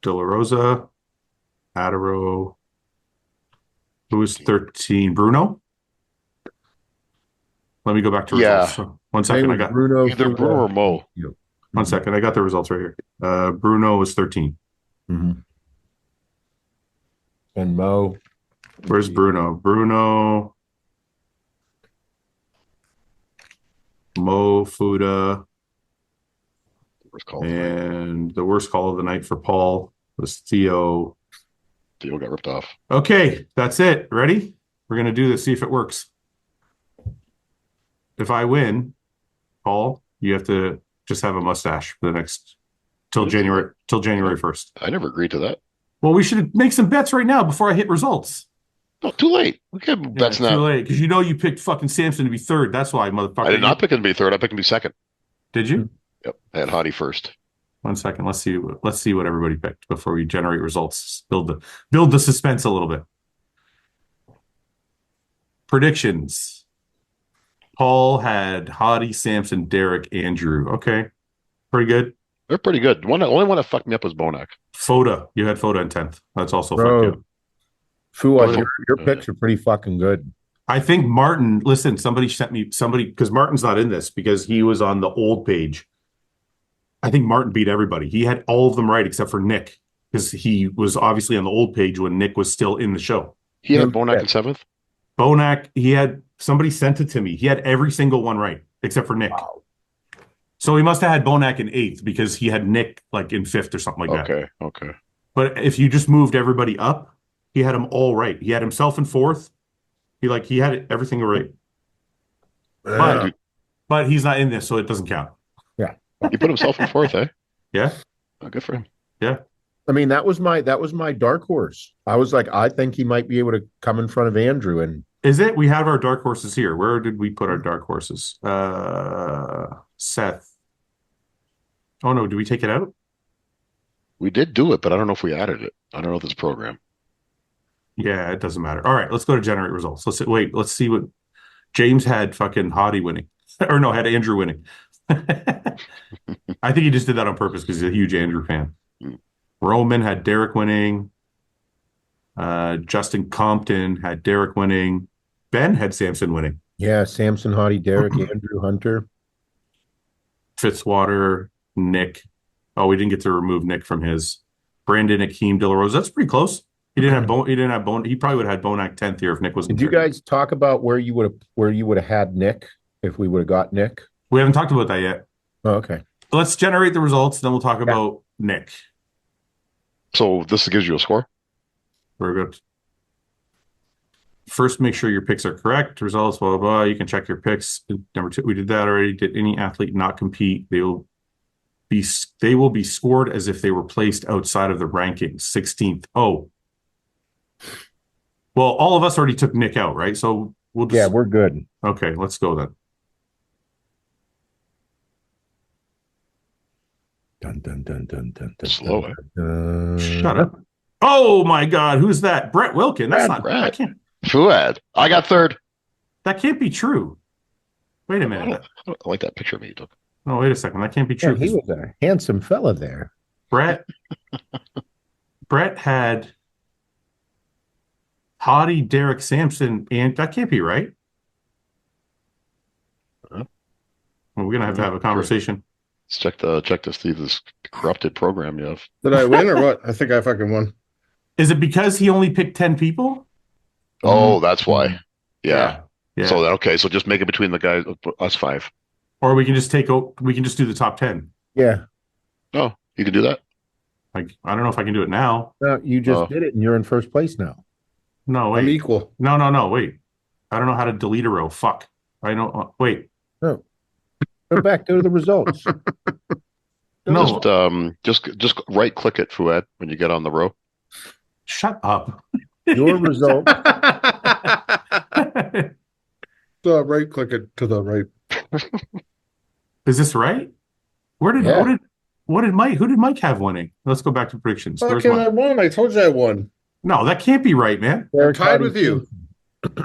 E: De La Rosa, Adaro. Who was 13? Bruno? Let me go back to results. So, one second. I got
D: Bruno.
B: Either Bruno or Mo.
E: one second. I got the results right here. Bruno was 13.
D: Mm-hmm. And Mo.
E: Where's Bruno? Bruno, Mo, Fuda,
B: Worst call of the night.
E: and the worst call of the night for Paul was Theo.
B: Theo got ripped off.
E: Okay, that's it. Ready? We're going to do this, see if it works. If I win, Paul, you have to just have a mustache for the next till January 1st.
B: I never agreed to that.
E: Well, we should make some bets right now before I hit results.
B: No, too late. We can bets
E: Too
B: now.
E: late because you picked fucking Samson to be third. That's why, motherfucker.
B: I did not pick him to be third. I picked him to be second.
E: Did you?
B: Yep. I had Hottie first.
E: 1 second. Let's see what everybody picked before we generate results. Build the suspense a little bit. Predictions. Paul had Hottie, Samson, Derek, Andrew. Okay. Pretty good.
B: They're pretty good. Only one that fucked me up was Bonac.
E: Foda. You had Foda in 10th. That's also
D: Bro.
E: fucked you.
D: Fouad, your picks are pretty fucking good.
E: I think Martin, listen, somebody sent me because Martin's not in this because he was on the old page. I think Martin beat everybody. He had all of them right except for Nick because he was obviously on the old page when Nick was still in the show.
B: He had Bonac in 7th?
E: Bonac, somebody sent it to me. He had every single one right except for Nick.
D: Wow.
E: So he must have had Bonac in 8th because he had Nick like in 5th or something like that.
B: Okay.
E: But if you just moved everybody up, he had them all right. He had himself in 4th. He had everything right. But he's not in this, so it doesn't count.
D: Yeah.
B: He put himself in 4th, eh?
E: Yeah.
B: Oh, good for him.
E: Yeah.
D: I mean, that was my dark horse. I was like, I think he might be able to come in front of Andrew. And
E: Is it? We have our dark horses here. Where did we put our dark horses? Seth. Oh no, did we take it out?
B: We did do it, but I don't know if we added it. I don't know if it's a program.
E: Yeah, it doesn't matter. All right, let's go to generate results. Let's see what James had fucking Hottie winning. Or no, had Andrew winning. I think he just did that on purpose because he's a huge Andrew fan. Roman had Derek winning. Justin Compton had Derek winning. Ben had Samson winning.
D: yeah, Samson, Hottie, Derek, Andrew, Hunter.
E: Fitzwater, Nick. Oh, we didn't get to remove Nick from his. Brandon, Akeem, De La Rosa. That's pretty close. He didn't have Bone. He probably would have had Bonac 10th here if Nick wasn't.
D: Did you guys talk about where you would have had Nick if we would have got Nick?
E: We haven't talked about that yet.
D: Oh, okay.
E: Let's generate the results, then we'll talk about Nick.
B: So this gives you a score?
E: Very good. First, make sure your picks are correct. Results, blah, blah, blah. You can check your picks. Number 2, we did that already. Did any athlete not compete? They will be scored as if they were placed outside of the rankings. 16th. Oh. Well, all of us already took Nick out, right? So we'll just...
D: Yeah, we're good.
E: Okay, let's go then.
D: Dun, dun, dun, dun, dun, dun,
B: Slow,
D: dun, dun.
E: Shut up. Oh my God, who's that? Brett Wilkin. That's not...
B: Brett.
E: I can't...
B: Fouad. I got 3rd.
E: That can't be true. Wait a
B: I
E: minute.
B: like that picture of me you took.
E: No, wait a second. That can't be
D: Yeah,
E: true.
D: he was a handsome fella there.
E: Brett had Hottie, Derek, Samson, and that can't be right.
B: Huh?
E: Well, we're gonna have a conversation.
B: Let's check to see this corrupted program you have.
C: Did I win or what? I think I fucking won.
E: Is it because he only picked 10 people?
B: Oh, that's why. Yeah.
E: Yeah.
B: So okay, so just make it between the guys, us 5.
E: Or we can just do the top 10.
D: Yeah.
B: Oh, you can do that?
E: Like, I don't know if I can do it now.
D: No, you just
B: Oh.
D: did it and you're in first place now.
E: No,
C: I'm
E: wait.
C: equal.
E: No, wait. I don't know how to delete a row. Fuck. I don't wait.
D: No. Go back, go to the results.
E: No.
B: Just right click it, Fouad, when you get on the row.
E: Shut up.
D: Your result.
C: So right click it to the right.
E: Is this right? What did Mike? Who did Mike have winning? Let's go back to predictions. There's
C: Fucking
E: Mike.
C: I won. I told you I won.
E: No, that can't be right, man.
C: I'm tied with you.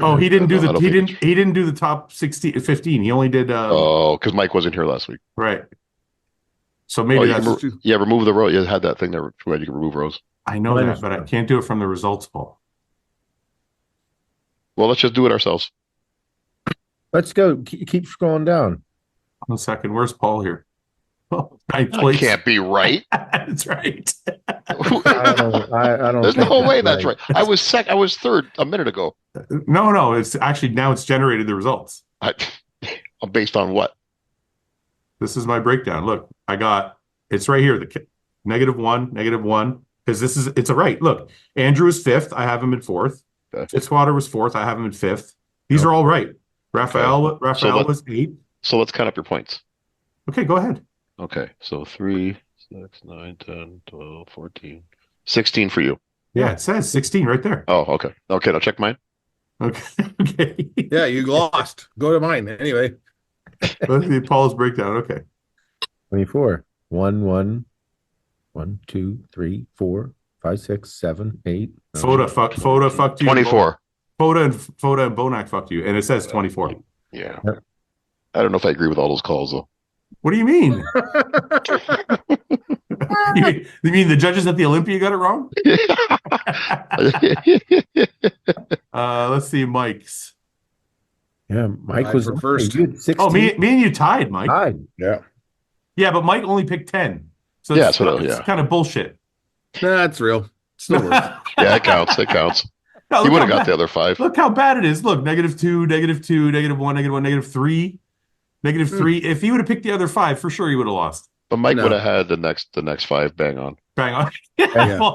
E: Oh, he didn't do
B: I
E: the
B: don't
E: he
B: think
E: didn't he didn't do the top 15. He only did
B: Oh, because Mike wasn't here last week.
E: right. So maybe
B: that's remove the row. You had that thing there where you can remove rows.
E: I know that, but I can't do it from the results, Paul.
B: Well, let's just do it ourselves.
D: Let's go. Keep scrolling down.
E: 1 second. Where's Paul here? Oh,
B: I can't be right.
E: That's right.
D: I don't.
B: There's no way that's right. I was third a minute ago.
E: No. It's actually now it's generated the results.
B: Based on what?
E: This is my breakdown. Look, it's right here. The -1, because it's a right. Look, Andrew is 5th. I have him in 4th.
B: Okay.
E: Fitzwater was 4th. I have him in 5th. These are all right. Raphael was 8th.
B: So let's count up your points.
E: Okay, go ahead.
B: Okay, so 3, 6, 9, 10, 12, 14, 16 for you.
E: Yeah, it says 16 right there.
B: Oh, okay. Okay, now check mine.
E: Okay.
C: Yeah, you lost. Go to mine anyway.
E: Let's see Paul's breakdown. Okay.
D: 24. 1, 1, 1, 2, 3, 4, 5, 6, 7, 8.
E: Foda fucked you.
B: 24.
E: Foda and Bonac fucked you, and it says 24.
B: Yeah. I don't know if I agree with all those calls though.
E: What do you mean? you mean the judges at the Olympia got it wrong? Let's see, Mike's.
D: Yeah, Mike was
C: first.
E: Oh, me and you tied, Mike.
D: Tied.
E: Yeah, but Mike only picked 10. So it's kind of bullshit.
C: Nah, it's real. Still works.
B: Yeah, it counts. It counts.
E: No,
B: He would have got the other 5.
E: Look how bad it is. Look, -2, -2, -1, -1, -3, -3. If he would have picked the other 5, for sure he would have lost.
B: But Mike would have had the next 5 bang on.
E: Bang on.
C: Yeah,
E: Paul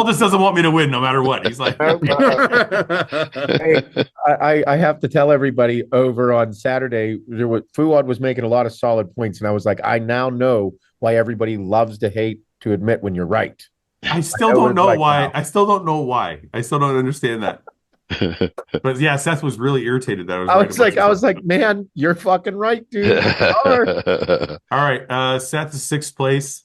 E: just doesn't want me to win no matter what. He's like,
D: Hey, I have to tell everybody over on Saturday, Fouad was making a lot of solid points, and I was like, I now know why everybody loves to hate to admit when you're right.
E: I still don't know why. I still don't know why. I still don't understand that. But yeah, Seth was really irritated that
D: I was like, man, you're fucking right, dude.
E: All right. Seth is 6th place.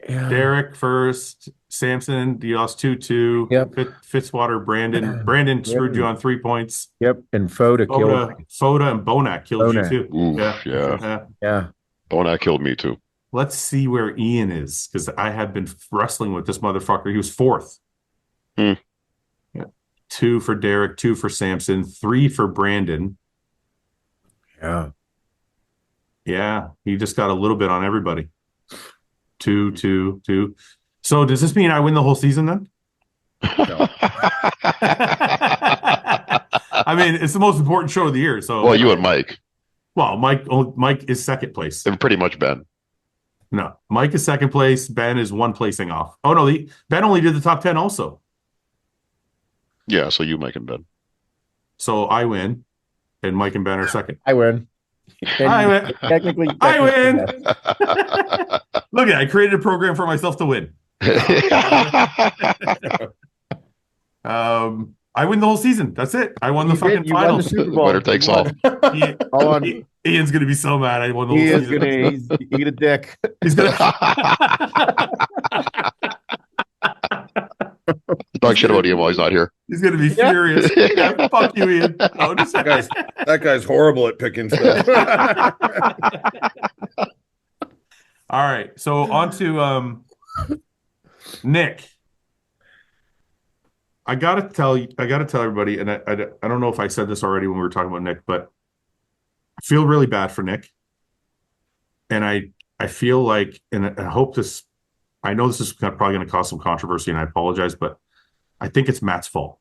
D: Yeah.
E: Derek first. Samson, you lost 2-2.
D: Yep.
E: Fitzwater, Brandon screwed you on 3 points.
D: Yep. And Foda killed me.
E: Foda and Bonac killed you too.
B: Oof, yeah. Bonac killed me too.
E: Let's see where Ian is, because I have been wrestling with this motherfucker. He was 4th. Yeah. 2 for Derek, 2 for Samson, 3 for Brandon.
D: Yeah.
E: Yeah, he just got a little bit on everybody. 2, 2, 2. So does this mean I win the whole season then?
C: No.
E: I mean, it's the most important show of the year. So
B: well, you and Mike.
E: Well, Mike is 2nd place.
B: And pretty much Ben.
E: No, Mike is 2nd place. Ben is 1 placing off. Oh no, Ben only did the top 10 also.
B: Yeah, so you, Mike, and Ben.
E: So I win, and Mike and Ben are 2nd.
D: I win.
E: I win.
D: Technically,
E: I win.
D: Yeah.
E: Look at it. I created a program for myself to win. I win the whole season. That's it. I won the fucking finals.
D: The Super Bowl.
B: Winner takes all.
E: Ian's gonna be so mad. I won the whole season.
D: He's eat a dick.
E: He's gonna
B: talk shit about Ian while he's not here.
E: He's gonna be furious. Yeah, fuck you, Ian. No,
C: that guy's horrible at picking stuff.
E: All right, so on to Nick. I gotta tell everybody, and I don't know if I said this already when we were talking about Nick, but I feel really bad for Nick, and I feel like, and I hope this. I know this is probably going to cause some controversy, and I apologize, but I think it's Matt's fault.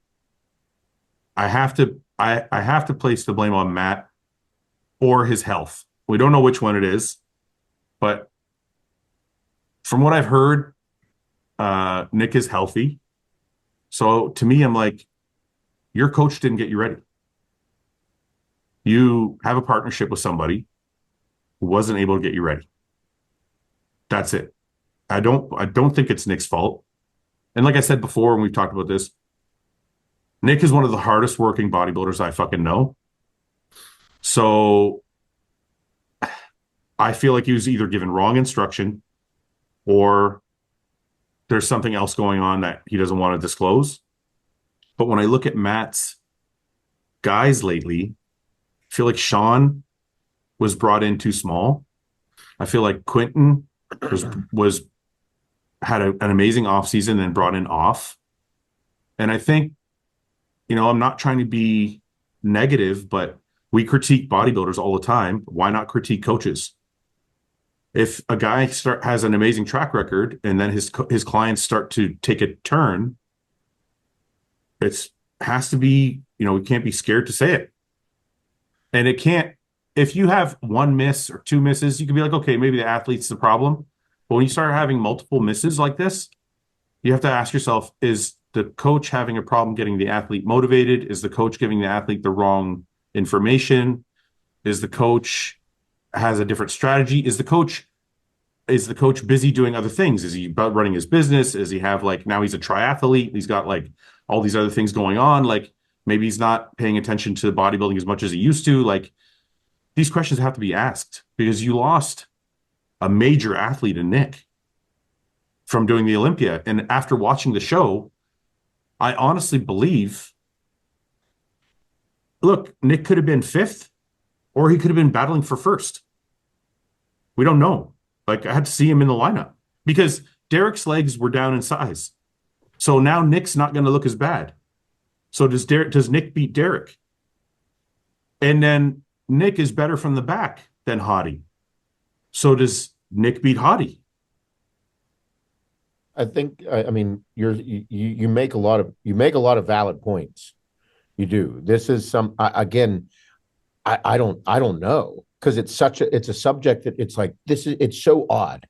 E: I have to place the blame on Matt or his health. We don't know which one it is, but from what I've heard, Nick is healthy. So to me, I'm like, your coach didn't get you ready. You have a partnership with somebody who wasn't able to get you ready. That's it. I don't think it's Nick's fault. And like I said before, when we've talked about this, Nick is one of the hardest working bodybuilders I fucking know. So I feel like he was either given wrong instruction or there's something else going on that he doesn't want to disclose. But when I look at Matt's guys lately, I feel like Sean was brought in too small. I feel like Quentin was had an amazing offseason and brought in off. And I think, I'm not trying to be negative, but we critique bodybuilders all the time. Why not critique coaches? If a guy has an amazing track record and then his clients start to take a turn, has to be, we can't be scared to say it. And it can't, if you have one miss or two misses, you can be like, okay, maybe the athlete's the problem. But when you start having multiple misses like this, you have to ask yourself, is the coach having a problem getting the athlete motivated? Is the coach giving the athlete the wrong information? Is the coach has a different strategy? Is the coach busy doing other things? Is he about running his business? Is he have now he's a triathlete? He's got all these other things going on. Maybe he's not paying attention to bodybuilding as much as he used to. These questions have to be asked because you lost a major athlete in Nick from doing the Olympia. And after watching the show, I honestly believe, look, Nick could have been 5th or he could have been battling for 1st. We don't know. I had to see him in the lineup because Derek's legs were down in size. So now Nick's not going to look as bad. So does Nick beat Derek? And then Nick is better from the back than Hottie. So does Nick beat Hottie?
D: I think you make a lot of valid points. You do. This is I don't know because it's a subject that it's so odd.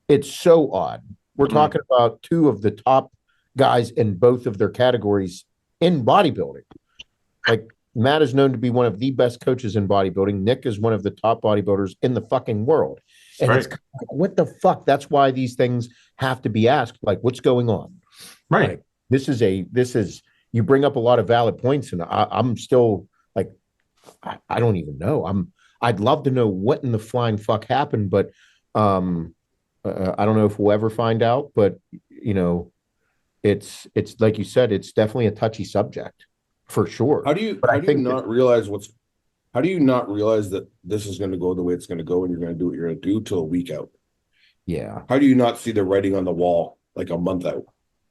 D: It's so odd. We're talking about two of the top guys in both of their categories in bodybuilding. Matt is known to be one of the best coaches in bodybuilding. Nick is one of the top bodybuilders in the fucking world. And
E: right.
D: It's what the fuck? That's why these things have to be asked. What's going on?
E: Right.
D: This is you bring up a lot of valid points, and I'm still I don't even know. I'd love to know what in the flying fuck happened, but I don't know if we'll ever find out. But it's like you said, it's definitely a touchy subject for sure.
C: How do you not realize that this is going to go the way it's going to go and you're going to do what you're going to do till a week out?
D: Yeah.
C: How do you not see the writing on the wall a month out?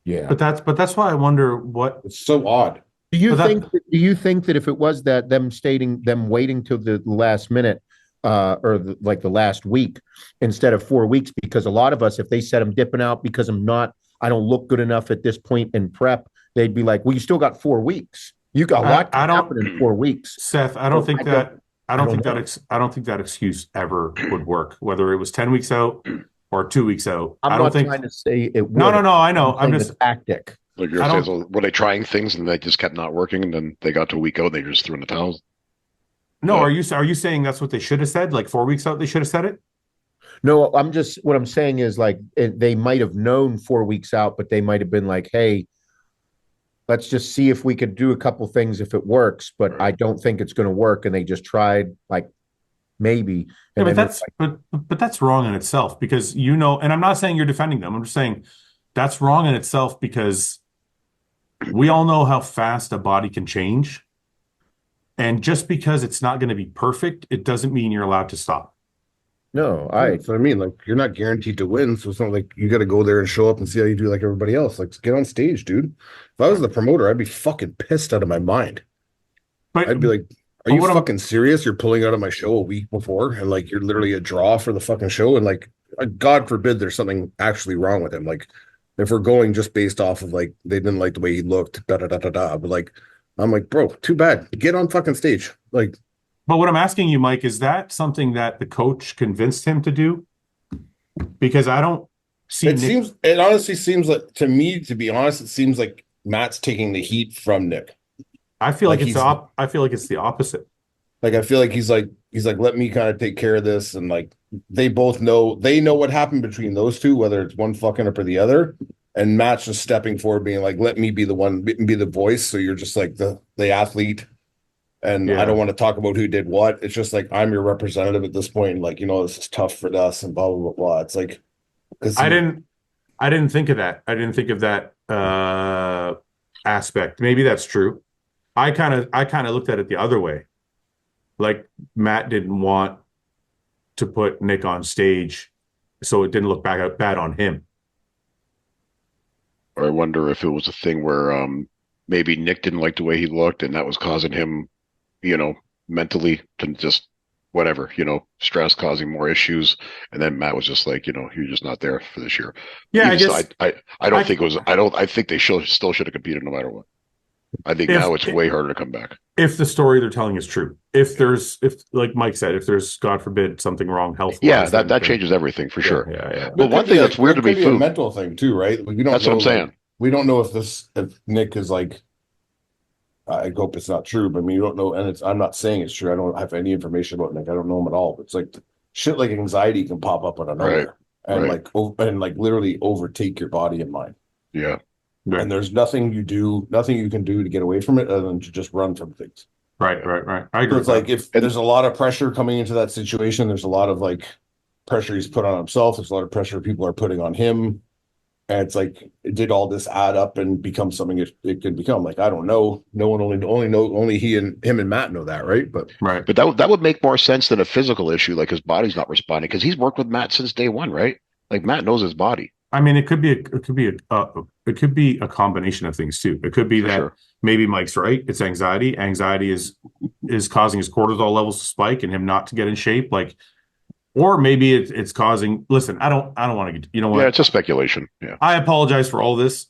D: Yeah.
E: But that's why I wonder what
C: it's so odd.
D: Do you think that if it was that them waiting till the last minute or the last week instead of 4 weeks, because a lot of us, if they said I'm dipping out because I don't look good enough at this point in prep, they'd be like, well, you still got 4 weeks. You got a lot to happen in 4 weeks.
E: Seth, I don't think that excuse ever would work, whether it was 10 weeks out or 2 weeks out.
D: I'm not trying to say it would.
E: No, I know. I'm just
D: a tactic.
B: Like you're saying, so were they trying things and they just kept not working, and then they got to a week out and they just threw in the towels?
E: No, are you saying that's what they should have said? 4 weeks out, they should have said it?
D: No, what I'm saying is they might have known 4 weeks out, but they might have been like, hey, let's just see if we could do a couple things if it works, but I don't think it's going to work. And they just tried maybe. And
E: but that's wrong in itself because, and I'm not saying you're defending them. I'm just saying that's wrong in itself because we all know how fast a body can change. And just because it's not going to be perfect, it doesn't mean you're allowed to stop.
D: No,
C: that's what I mean. You're not guaranteed to win, so it's not like you got to go there and show up and see how you do like everybody else. Get on stage, dude. If I was the promoter, I'd be fucking pissed out of my mind. But I'd be like, "Are you fucking serious? You're pulling out of my show a week before, and you're literally a draw for the fucking show, and God forbid there's something actually wrong with him. If we're going just based off of they didn't like the way he looked, da da da da da. But I'm like, bro, too bad. Get on fucking stage,
E: But what I'm asking you, Mike, is that something that the coach convinced him to do? Because I don't see.
C: It honestly seems like, to me, to be honest, it seems like Matt's taking the heat from Nick.
E: I feel like it's the opposite.
C: I feel like he's like, let me kind of take care of this, and they both know what happened between those two, whether it's one fucking up or the other. And Matt's just stepping forward, being like, let me be the one, be the voice. So you're just the athlete. And I don't want to talk about who did what. It's just I'm your representative at this point. This is tough for us and blah, blah, blah, blah. It's
E: I didn't think of that. I didn't think of that aspect. Maybe that's true. I kind of looked at it the other way. Matt didn't want to put Nick on stage so it didn't look bad on him.
B: Or I wonder if it was a thing where maybe Nick didn't like the way he looked, and that was causing him, mentally to just whatever, stress causing more issues. And then Matt was just like, you're just not there for this year.
E: Yeah,
B: I guess I don't think it was. I think they still should have competed no matter what. I think now it's way harder to come back.
E: If the story they're telling is true, if like Mike said, if there's, God forbid, something wrong health,
B: that changes everything for sure.
E: Yeah.
B: But one thing that's weird to me,
C: a mental thing too, right? We don't.
B: That's
C: know,
B: what I'm saying.
C: We don't know if Nick is like. I hope it's not true, but I mean, you don't know, and I'm not saying it's true. I don't have any information about Nick. I don't know him at all. But it's like shit, like anxiety can pop up on another, and like literally overtake your body and mind.
B: Yeah.
E: Right.
C: And there's nothing you can do to get away from it other than to just run from things.
E: Right. I agree.
C: So it's like if there's a lot of pressure coming into that situation, there's a lot of like pressure he's put on himself. There's a lot of pressure people are putting on him. And it's like, did all this add up and become something it could become? Like, I don't know. No one only him and Matt know that, right? But
B: that would make more sense than a physical issue, like his body's not responding, because he's worked with Matt since day one, right? Like Matt knows his body.
E: I mean, it could be a combination of things too. It could be that maybe Mike's right. It's anxiety. Anxiety is causing his cortisol levels to spike and him not to get in shape. Like, or maybe it's causing. Listen, I don't want to get. You know what?
B: Yeah, it's a speculation. Yeah,
E: I apologize for all this.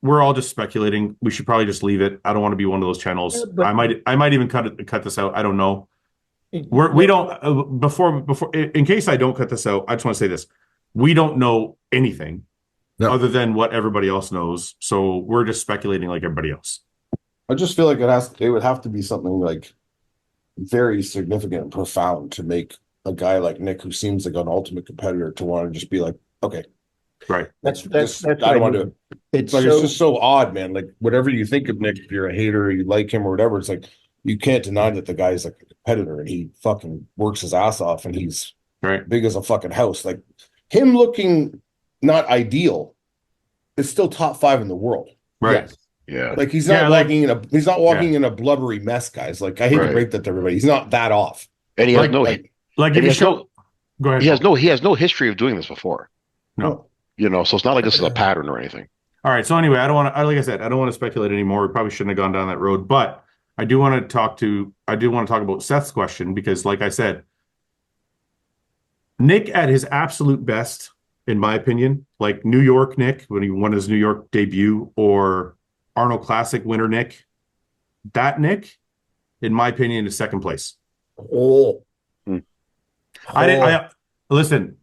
E: We're all just speculating. We should probably just leave it. I don't want to be one of those channels. I might even cut this out. I don't know. We don't before in case I don't cut this out. I just want to say this. We don't know anything other than what everybody else knows. So we're just speculating like everybody else.
C: I just feel like it would have to be something like very significant and profound to make a guy like Nick, who seems like an ultimate competitor, to want to just be like, okay,
E: right.
C: That's I don't want to do it. It's like, it's just so odd, man. Like whatever you think of Nick, if you're a hater, or you like him or whatever, it's like, you can't deny that the guy's like a competitor and he fucking works his ass off and he's big as a fucking house. Like him looking not ideal is still top 5 in the world.
E: Right.
C: Yes.
B: Yeah.
C: Like he's not walking in a blubbery mess, guys. Like I hate to break that to everybody. He's not that off.
B: And he has
E: go ahead.
B: He has no history of doing this before.
E: No.
B: So it's not like this is a pattern or anything.
E: All right. So anyway, like I said, I don't want to speculate anymore. We probably shouldn't have gone down that road, but I do want to talk about Seth's question, because like I said, Nick at his absolute best, in my opinion, like New York Nick, when he won his New York debut, or Arnold Classic winner Nick, that Nick, in my opinion, is second place. Listen,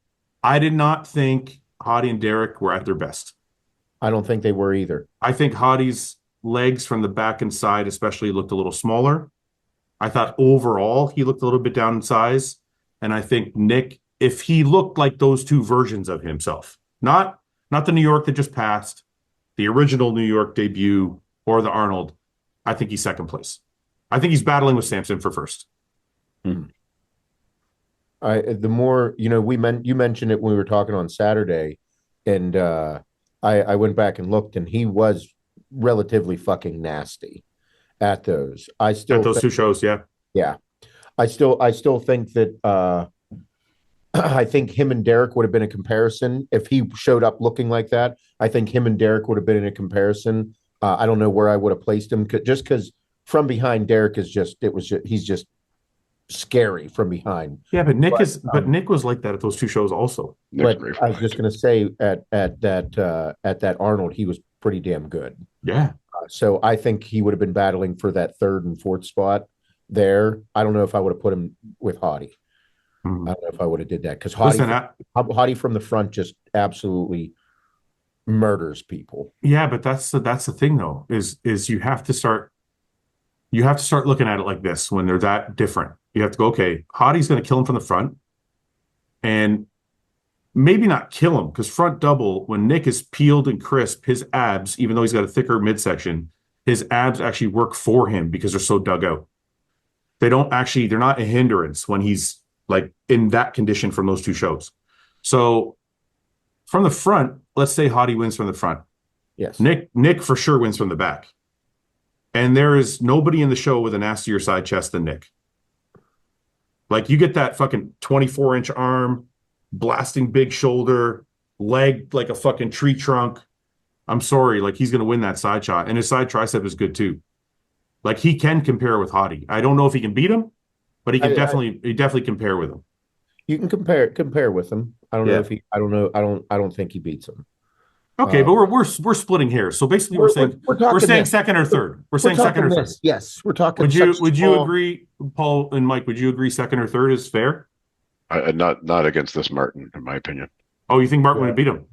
E: I did not think Hottie and Derek were at their best.
D: I don't think they were either.
E: I think Hottie's legs from the back and side especially looked a little smaller. I thought overall he looked a little bit down in size. And I think Nick, if he looked like those two versions of himself, not the New York that just passed, the original New York debut, or the Arnold, I think he's second place. I think he's battling with Samson for first.
D: The more, you mentioned it when we were talking on Saturday, and I went back and looked, and he was relatively fucking nasty at those.
E: Two shows, yeah.
D: Yeah. I still think that I think him and Derek would have been a comparison if he showed up looking like that. I think him and Derek would have been in a comparison. I don't know where I would have placed him, just because from behind Derek he's just scary from behind.
E: Yeah, but Nick was like that at those two shows also.
D: But I was just going to say at that Arnold, he was pretty damn good.
E: Yeah.
D: So I think he would have been battling for that 3rd and 4th spot there. I don't know if I would have put him with Hottie. I don't know if I would have did that, because Hottie from the front just absolutely murders people.
E: Yeah, but that's the thing though, is you have to start looking at it like this when they're that different. You have to go, okay, Hottie's going to kill him from the front, and maybe not kill him, because front double, when Nick is peeled and crisp, his abs, even though he's got a thicker midsection, his abs actually work for him because they're so dug out. They're not a hindrance when he's like in that condition from those two shows. So from the front, let's say Hottie wins from the front.
D: Yes.
E: Nick for sure wins from the back. And there is nobody in the show with a nastier side chest than Nick. Like you get that fucking 24-inch arm, blasting big shoulder, leg like a fucking tree trunk. I'm sorry, like he's gonna win that side shot, and his side tricep is good too. Like he can compare with Hottie. I don't know if he can beat him, but he can definitely compare with him.
D: You can compare with him. I don't know if he. I don't know. I don't think he beats him.
E: Okay, but we're splitting hairs. So basically, we're saying second or third. We're saying second or third.
D: Yes, we're talking.
E: Would you agree, Paul and Mike? Would you agree second or third is fair?
B: Not against this Martin, in my opinion.
E: Oh, you think Martin would beat him?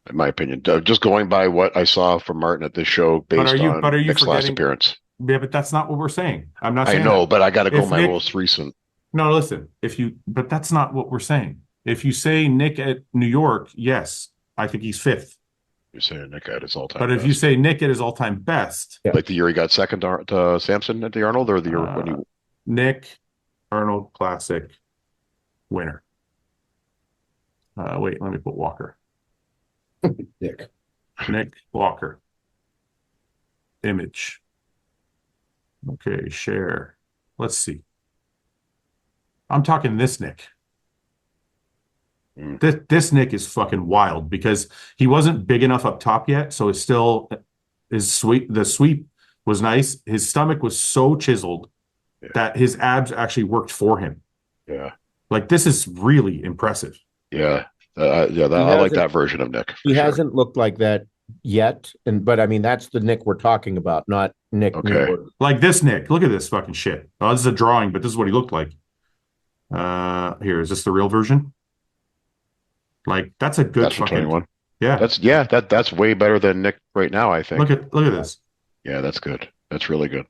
B: In my opinion, just going by what I saw from Martin at this show based on Nick's last appearance.
E: Yeah, but that's not what we're saying. I'm not saying
B: I know,
E: that.
B: but I got to go most recent.
E: No, listen. But that's not what we're saying. If you say Nick at New York, yes, I think he's fifth.
B: You're saying Nick at his all-time.
E: But if you say Nick at his all-time best,
B: like the year he got second to Samson at the Arnold, or the year when he
E: Nick Arnold Classic winner. Wait, let me put Walker.
C: Nick
E: Walker. Image. Okay, share. Let's see. I'm talking this Nick. This Nick is fucking wild because he wasn't big enough up top yet, so it's still the sweep was nice. His stomach was so chiseled that his abs actually worked for him.
B: Yeah.
E: Like this is really impressive.
B: Yeah. I like that version of Nick.
D: He hasn't looked like that yet, but I mean that's the Nick we're talking about, not Nick.
B: Okay.
E: Like this Nick. Look at this fucking shit. Oh, this is a drawing, but this is what he looked like. Here, is this the real version? Like that's a good fucking
B: 21.
E: Yeah.
B: That's way better than Nick right now, I think.
E: Look at this.
B: Yeah, that's good. That's really good.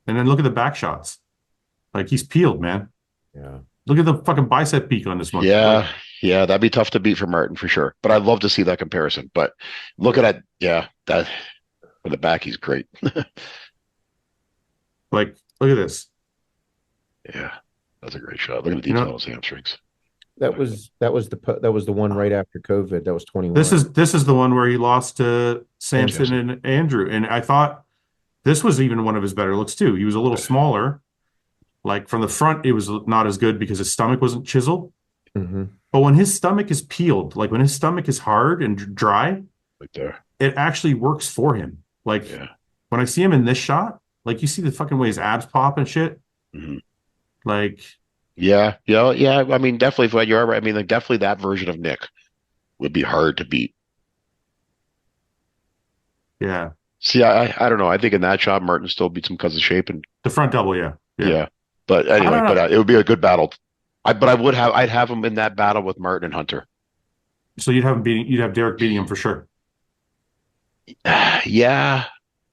E: And then look at the back shots. Like he's peeled, man.
D: Yeah.
E: Look at the fucking bicep peak on this one.
B: Yeah. Yeah, that'd be tough to beat for Martin for sure. But I'd love to see that comparison. But look at that. Yeah, that for the back, he's great.
E: Like, look at this.
B: Yeah, that's a great shot. Look at the detail on his hamstrings.
D: That was the one right after COVID. That was 21.
E: This is the one where he lost to Samson and Andrew. And I thought this was even one of his better looks too. He was a little smaller. Like from the front, it was not as good because his stomach wasn't chiseled.
D: Mm-hmm.
E: But when his stomach is peeled, like when his stomach is hard and dry,
B: right there,
E: it actually works for him. Like when I see him in this shot, like you see the fucking way his abs pop and shit.
B: Mm-hmm.
E: Like,
B: yeah. I mean, definitely, Fouad, you are right. I mean, like, definitely that version of Nick would be hard to beat.
E: Yeah.
B: See, I don't know. I think in that shot, Martin still beats him because of shape and
E: the front double. Yeah.
B: But anyway, it would be a good battle. I'd have him in that battle with Martin and Hunter.
E: So you'd have Derek beating him for sure.
B: Yeah,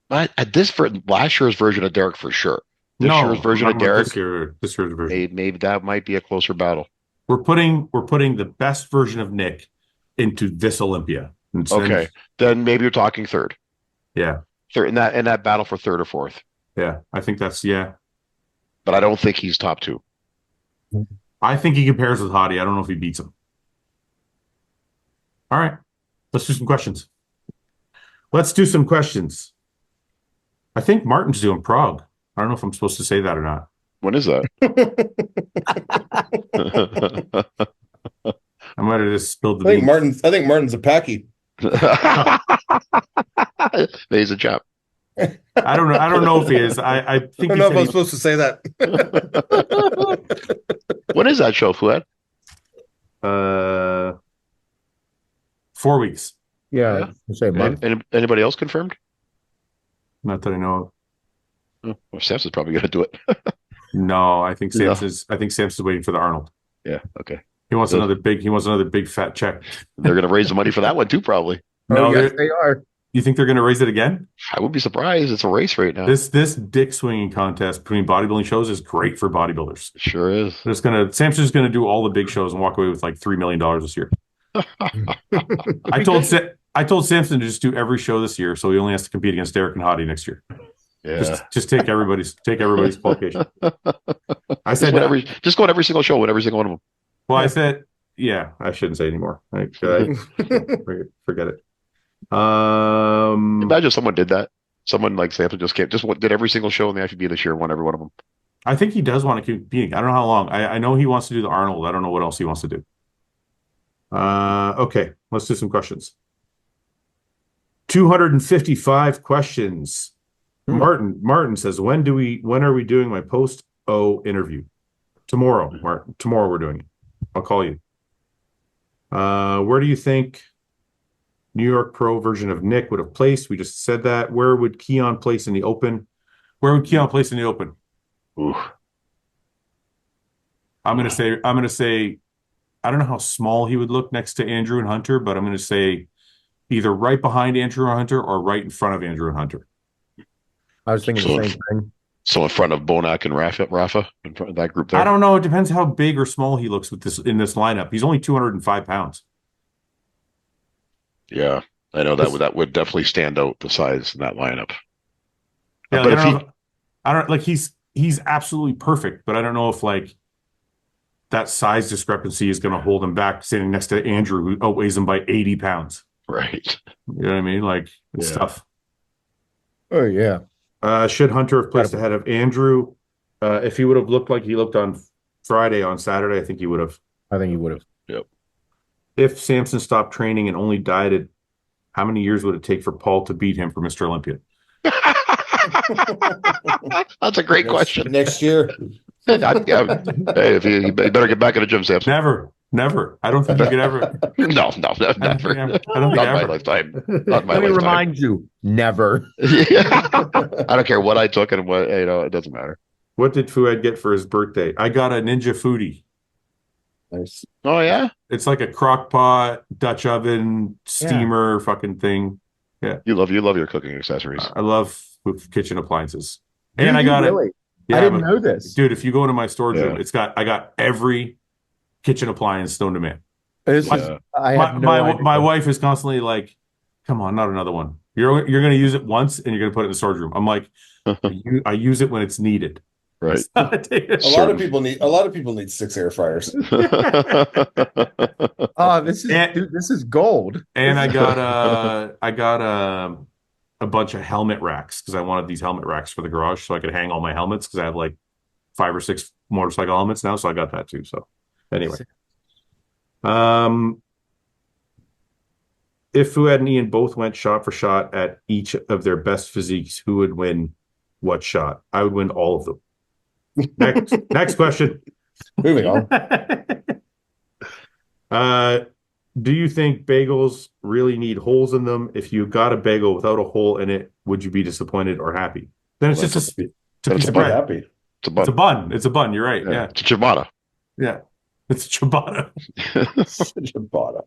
B: but for last year's version of Derek for sure. This year's version of Derek,
E: this year's version.
B: Maybe that might be a closer battle.
E: We're putting the best version of Nick into this Olympia.
B: Okay, then maybe you're talking third.
E: Yeah,
B: third in that battle for third or fourth.
E: Yeah, I think that's
B: But I don't think he's top two.
E: I think he compares with Hottie. I don't know if he beats him. All right, let's do some questions. I think Martin's doing Prague. I don't know if I'm supposed to say that or not.
B: When is that?
E: I might have just spilled the beans.
C: I think Martin's a packy.
B: He's a chap.
E: I don't know if he is. I think
C: I don't know if I'm supposed to say that.
B: When is that show, Fouad?
E: 4 weeks.
D: Yeah. Say a month.
B: Anybody else confirmed?
E: Not that I know of.
B: Well, Samson's probably going to do it.
E: No, I think Samson's waiting for the Arnold.
B: Yeah. Okay.
E: He wants another big fat check.
B: They're going to raise the money for that one too, probably.
E: No,
D: yes, they are.
E: You think they're going to raise it again?
B: I would be surprised. It's a race right now.
E: This dick swinging contest between bodybuilding shows is great for bodybuilders.
B: It sure is.
E: Samson's going to do all the big shows and walk away with like $3 million this year. I told Samson to just do every show this year, so he only has to compete against Derek and Hottie next year.
B: Yeah.
E: Just take everybody's qualification. I said
B: just go on every single show, win every single one of them.
E: Well, I said, yeah, I shouldn't say anymore. Forget it.
B: Imagine someone did that. Someone like Samson just did every single show in the IFBB this year and won every one of them.
E: I think he does want to keep competing. I don't know how long. I know he wants to do the Arnold. I don't know what else he wants to do. Okay, let's do some questions. 255 questions. Martin says, when are we doing my post-O interview? Tomorrow, Martin. Tomorrow we're doing it. I'll call you. Where do you think New York Pro version of Nick would have placed? We just said that. Where would Keon place in the Open? Where would Keon place in the Open?
B: Ooh.
E: I'm gonna say, I don't know how small he would look next to Andrew and Hunter, but I'm gonna say either right behind Andrew and Hunter or right in front of Andrew and Hunter.
D: I was thinking the same thing.
B: So in front of Bonac and Rafa, in front of that group there.
E: I don't know. It depends how big or small he looks with this in this lineup. He's only 205 pounds.
B: Yeah, I know that would definitely stand out, the size in that lineup.
E: Yeah,
B: but
E: I don't like he's absolutely perfect, but I don't know if like that size discrepancy is going to hold him back standing next to Andrew, who outweighs him by 80 pounds.
B: Right.
E: You know what I mean? Like it's tough.
D: Oh yeah.
E: Should Hunter have placed ahead of Andrew? If he would have looked like he looked on Friday, on Saturday, I think he would have.
D: I think he would have.
B: Yep.
E: If Samson stopped training and only dieted, how many years would it take for Paul to beat him for Mr. Olympia?
B: That's a great question.
C: Next year.
B: Hey, if you better get back in the gym, Samson.
E: Never. I don't think you could ever.
B: No, never.
E: I don't think
B: Not
E: ever.
B: my lifetime. Not my
D: Let me
B: lifetime.
D: remind you, never.
B: Yeah. I don't care what I took and what, it doesn't matter.
E: What did Fouad get for his birthday? I got a Ninja Foodie.
C: Nice.
B: Oh yeah.
E: It's like a crock pot, Dutch oven, steamer, fucking thing. Yeah.
B: You love your cooking accessories.
E: I love kitchen appliances.
D: Do
E: And I
D: you
E: got
D: really?
E: it. Yeah,
D: I didn't know this.
E: Dude, if you go into my storage room,
B: Yeah.
E: I got every kitchen appliance known to man.
D: I have
E: My wife is constantly like, come on, not another one. You're going to use it once and you're going to put it in the storage room. I'm like, I use it when it's needed.
B: Right.
C: A lot of people need 6 air fryers.
D: Oh, this is gold.
E: And I got a bunch of helmet racks because I wanted these helmet racks for the garage so I could hang all my helmets because I have like 5 or 6 motorcycle helmets now, so I got that too. So anyway, if Fouad and Ian both went shot for shot at each of their best physiques, who would win what shot? I would win all of them. Next question.
C: Moving on.
E: Do you think bagels really need holes in them? If you got a bagel without a hole in it, would you be disappointed or happy? Then it's just a piece of bread.
C: Happy.
B: It's a bun.
E: It's a bun. You're right. Yeah.
B: It's a ciabatta.
E: Yeah. It's a ciabatta.
C: Ciabatta.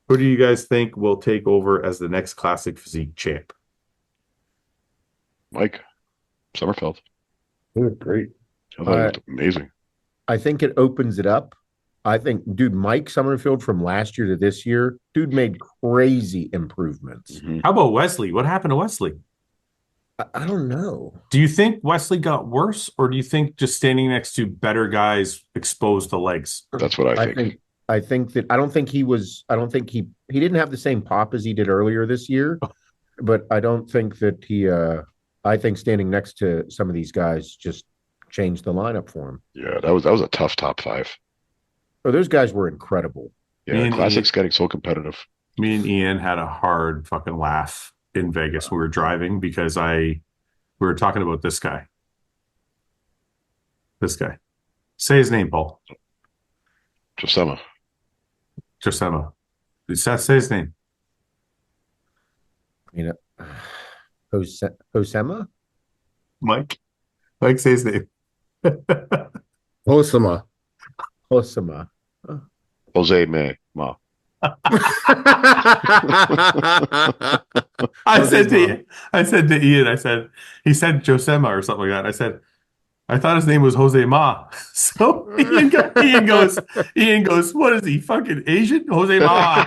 E: Who do you guys think will take over as the next classic physique champ?
B: Mike Sommerfeld.
C: Great.
B: I thought it was amazing.
D: I think it opens it up. I think, dude, Mike Sommerfeld from last year to this year, dude made crazy improvements.
B: Mm-hmm.
E: How about Wesley? What happened to Wesley?
D: I don't know.
E: Do you think Wesley got worse, or do you think just standing next to better guys exposed the legs?
B: That's what I think.
D: I think he didn't have the same pop as he did earlier this year, but I don't think that I think standing next to some of these guys just changed the lineup for him.
B: Yeah, that was a tough top 5.
D: Oh, those guys were incredible.
B: Yeah, Classic's getting so competitive.
E: Me and Ian had a hard fucking laugh in Vegas when we were driving because we were talking about this guy. This guy. Say his name, Paul.
B: Josema.
E: Seth, say his name.
D: You know, Hosema?
E: Mike, say his name.
C: Hosema.
B: Jose May. Ma.
E: I said to Ian, he said Josema or something like that. I said, I thought his name was Jose Ma. So Ian goes, what is he, fucking Asian? Jose Ma.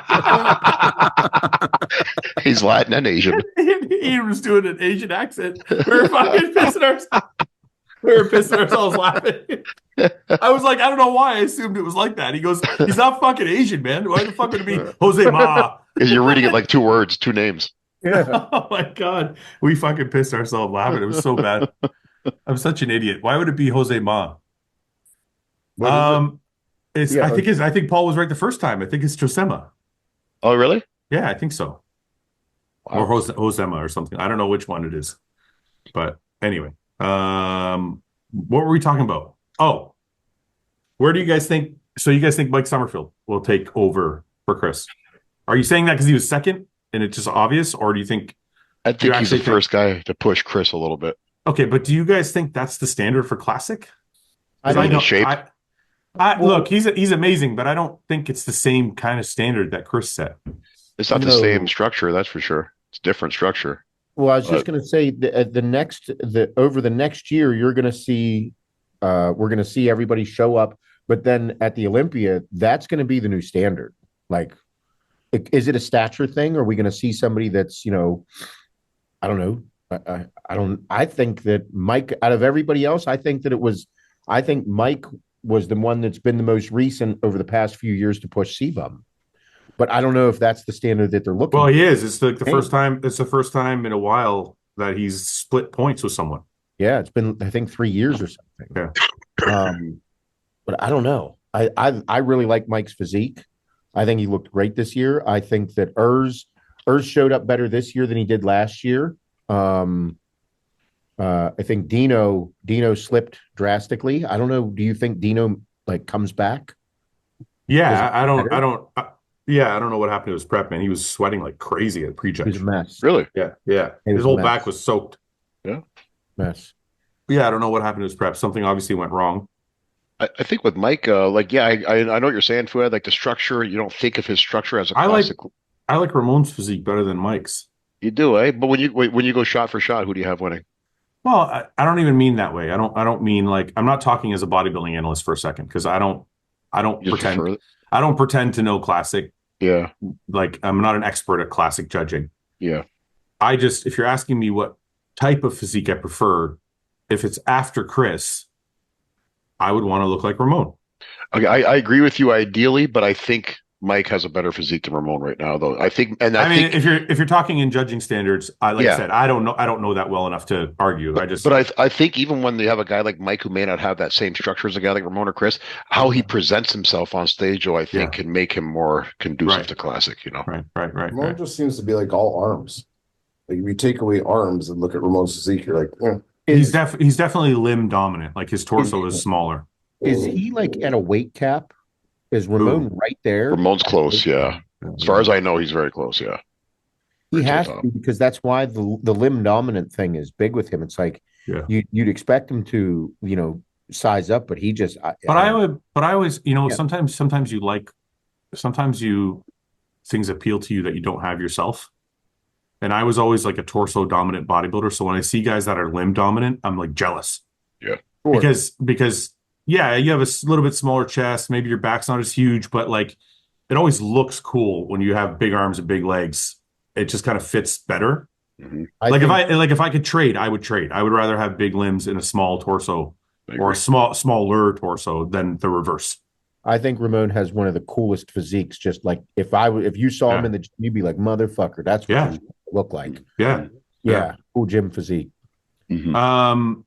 B: He's Latin and Asian.
E: Ian was doing an Asian accent. We were fucking pissing ourselves laughing. I was like, I don't know why I assumed it was like that. He goes, he's not fucking Asian, man. Why the fuck would it be Jose Ma?
B: Because you're reading it like 2 words, 2 names.
D: Yeah.
E: Oh my God. We fucking pissed ourselves laughing. It was so bad. I'm such an idiot. Why would it be Jose Ma?
C: What is
E: I think Paul was right the first time. I think it's Josema.
B: Oh, really?
E: Yeah, I think so.
B: Wow.
E: Or Josema or something. I don't know which one it is. But anyway, what were we talking about? Oh, where do you guys think? So you guys think Mike Summerfield will take over for Chris? Are you saying that because he was second and it's just obvious, or do you think?
B: I think he's the first guy to push Chris a little bit.
E: Okay, but do you guys think that's the standard for Classic?
D: I don't know.
B: Shape.
E: Look, he's amazing, but I don't think it's the same kind of standard that Chris set.
B: It's not the same structure, that's for sure. It's different structure.
D: Well, I was just going to say over the next year, you're going to see, we're going to see everybody show up. But then at the Olympia, that's going to be the new standard. Like, is it a stature thing? Or are we going to see somebody that's, I don't know. I think that Mike, out of everybody else, I think Mike was the one that's been the most recent over the past few years to push CBum. But I don't know if that's the standard that they're looking
E: Well,
D: for.
E: he is. It's like the first time. It's the first time in a while that he's split points with someone.
D: Yeah, it's been, I think, 3 years or something.
E: Yeah.
D: But I don't know. I really like Mike's physique. I think he looked great this year. I think that Urs showed up better this year than he did last year. I think Dino slipped drastically. I don't know. Do you think Dino comes back?
E: Yeah, I don't know what happened to his prep, man. He was sweating like crazy at prejudge.
D: He was a mess.
B: Really?
E: Yeah. His whole back was soaked.
B: Yeah.
D: Mess.
E: Yeah, I don't know what happened to his prep. Something obviously went wrong.
B: I think with Mike, I know what you're saying, Fouad. Like the structure, you don't think of his structure as a classic.
E: I like Ramon's physique better than Mike's.
B: You do, eh? But when you go shot for shot, who do you have winning?
E: Well, I don't even mean that way. I don't mean I'm not talking as a bodybuilding analyst for a second because I don't pretend. I don't pretend to know classic.
B: Yeah.
E: Like I'm not an expert at classic judging.
B: Yeah.
E: If you're asking me what type of physique I prefer, if it's after Chris, I would want to look like Ramon.
B: Okay, I agree with you ideally, but I think Mike has a better physique than Ramon right now, though. I think
E: if you're talking in judging standards, I said, I don't know that well enough to argue.
B: I think even when they have a guy like Mike who may not have that same structure as a guy like Ramon or Chris, how he presents himself on stage, I think can make him more conducive to classic.
E: Right.
C: Ramon just seems to be like all arms. Like if you take away arms and look at Ramon's physique, you're like,
E: he's definitely limb dominant. Like his torso is smaller.
D: Is he at a weight cap? Is Ramon right there?
B: Ramon's close, yeah. As far as I know, he's very close, yeah.
D: He has to be because that's why the limb dominant thing is big with him. It's like you'd expect him to, size up, but he just.
E: I always, sometimes things appeal to you that you don't have yourself. And I was always like a torso dominant bodybuilder. So when I see guys that are limb dominant, I'm like jealous.
B: Yeah.
E: Because you have a little bit smaller chest. Maybe your back's not as huge, but like it always looks cool when you have big arms and big legs. It just kind of fits better.
B: Mm-hmm.
E: If I could trade, I would trade. I would rather have big limbs in a small torso or a smaller torso than the reverse.
D: I think Ramon has one of the coolest physiques. Just like if you saw him in the gym, you'd be like, motherfucker, that's what he look like.
E: Yeah.
D: Cool gym physique.
B: Mm-hmm.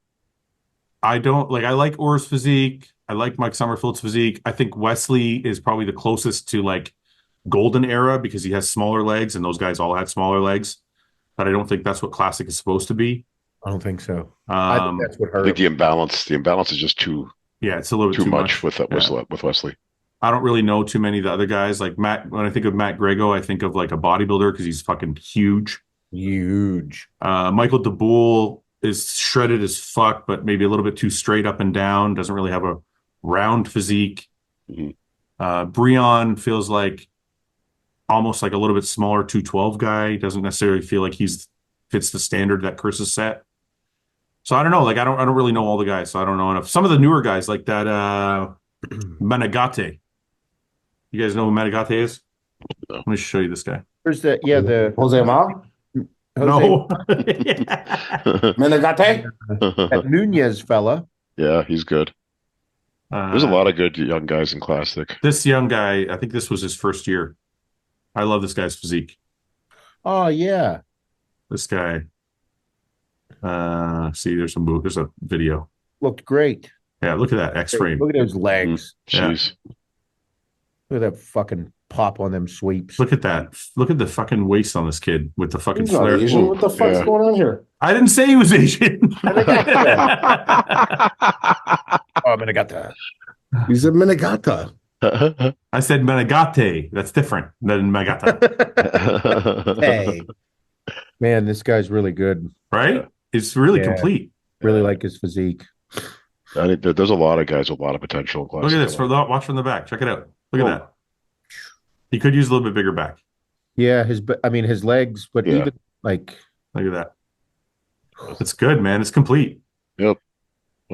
E: I like Orr's physique. I like Mike Summerfield's physique. I think Wesley is probably the closest to like golden era because he has smaller legs and those guys all had smaller legs. But I don't think that's what classic is supposed to be.
D: I don't think so. I think that's what hurt.
B: I think the imbalance is just too.
E: Yeah, it's a little bit
B: too much with Wesley.
E: I don't really know too many of the other guys. Like Matt, when I think of Matt Grego, I think of like a bodybuilder because he's fucking huge. Michael DeBoule is shredded as fuck, but maybe a little bit too straight up and down. Doesn't really have a round physique.
B: Mm-hmm.
E: Breon feels like almost like a little bit smaller 212 guy. Doesn't necessarily feel like fits the standard that Chris has set. So I don't know. Like I don't really know all the guys, so I don't know enough. Some of the newer guys like that Managate. You guys know who Managate is?
B: No.
E: Let me show you this guy.
D: Where's the
C: Jose Ma?
E: No.
C: Menegate?
D: That Nunez fella.
B: Yeah, he's good. There's a lot of good young guys in classic.
E: This young guy, I think this was his first year. I love this guy's physique.
D: Oh yeah.
E: This guy. See, there's a video.
D: Looked great.
E: Yeah, look at that X-frame.
D: Look at those legs.
B: Jeez.
D: Look at that fucking pop on them sweeps.
E: Look at that. Look at the fucking waist on this kid with the fucking
C: He's not
E: flare.
C: Asian.
E: Whoa.
C: What the fuck's going on here?
E: I didn't say he was Asian.
D: Oh, I mean, I got that.
C: He's a Minagata.
E: I said Menegate. That's different than Megata.
D: Hey, man, this guy's really good.
E: Right? It's really complete.
D: Really like his physique.
B: I think there's a lot of guys with a lot of potential.
E: Look at this. Watch from the back. Check it out. Look at that. He could use a little bit bigger back.
D: Yeah, his legs, but even like,
E: look at that. It's good, man. It's complete.
B: Yep. A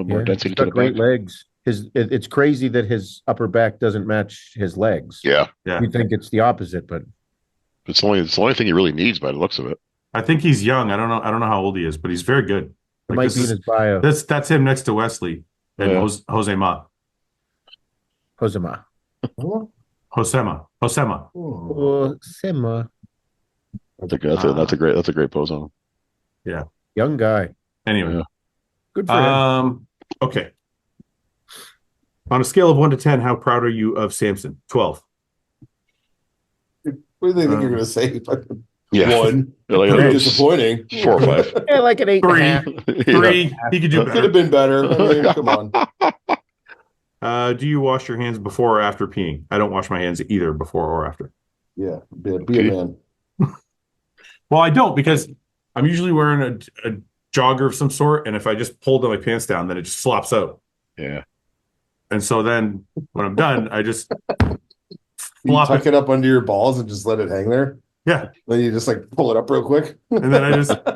B: little more density to the
D: great
B: back.
D: legs. It's crazy that his upper back doesn't match his legs.
B: Yeah.
D: You think it's the opposite, but
B: it's the only thing he really needs by the looks of it.
E: I think he's young. I don't know how old he is, but he's very good.
D: It might be in his bio.
E: That's him next to Wesley and Jose Ma.
D: Josema.
E: Hosema.
D: Josema.
B: That's a great pose on him.
E: Yeah.
D: Young guy.
E: Anyway.
D: Good for him.
E: Okay. On a scale of 1 to 10, how proud are you of Samson? 12.
C: What do they think you're going to say?
B: Yeah.
C: 1.
B: Like,
C: Pretty disappointing.
B: 4 or 5.
D: Yeah, like an 8.
E: 3. 3. He could do
C: Could have been better. I mean, come on.
E: Do you wash your hands before or after peeing? I don't wash my hands either before or after.
C: Yeah. Be a man.
E: Well, I don't, because I'm usually wearing a jogger of some sort, and if I just pull my pants down, then it just flops out.
B: Yeah.
E: And so then when I'm done, I just
C: You tuck it up under your balls and just let it hang there.
E: Yeah.
C: Then you just like pull it up real quick.
E: And then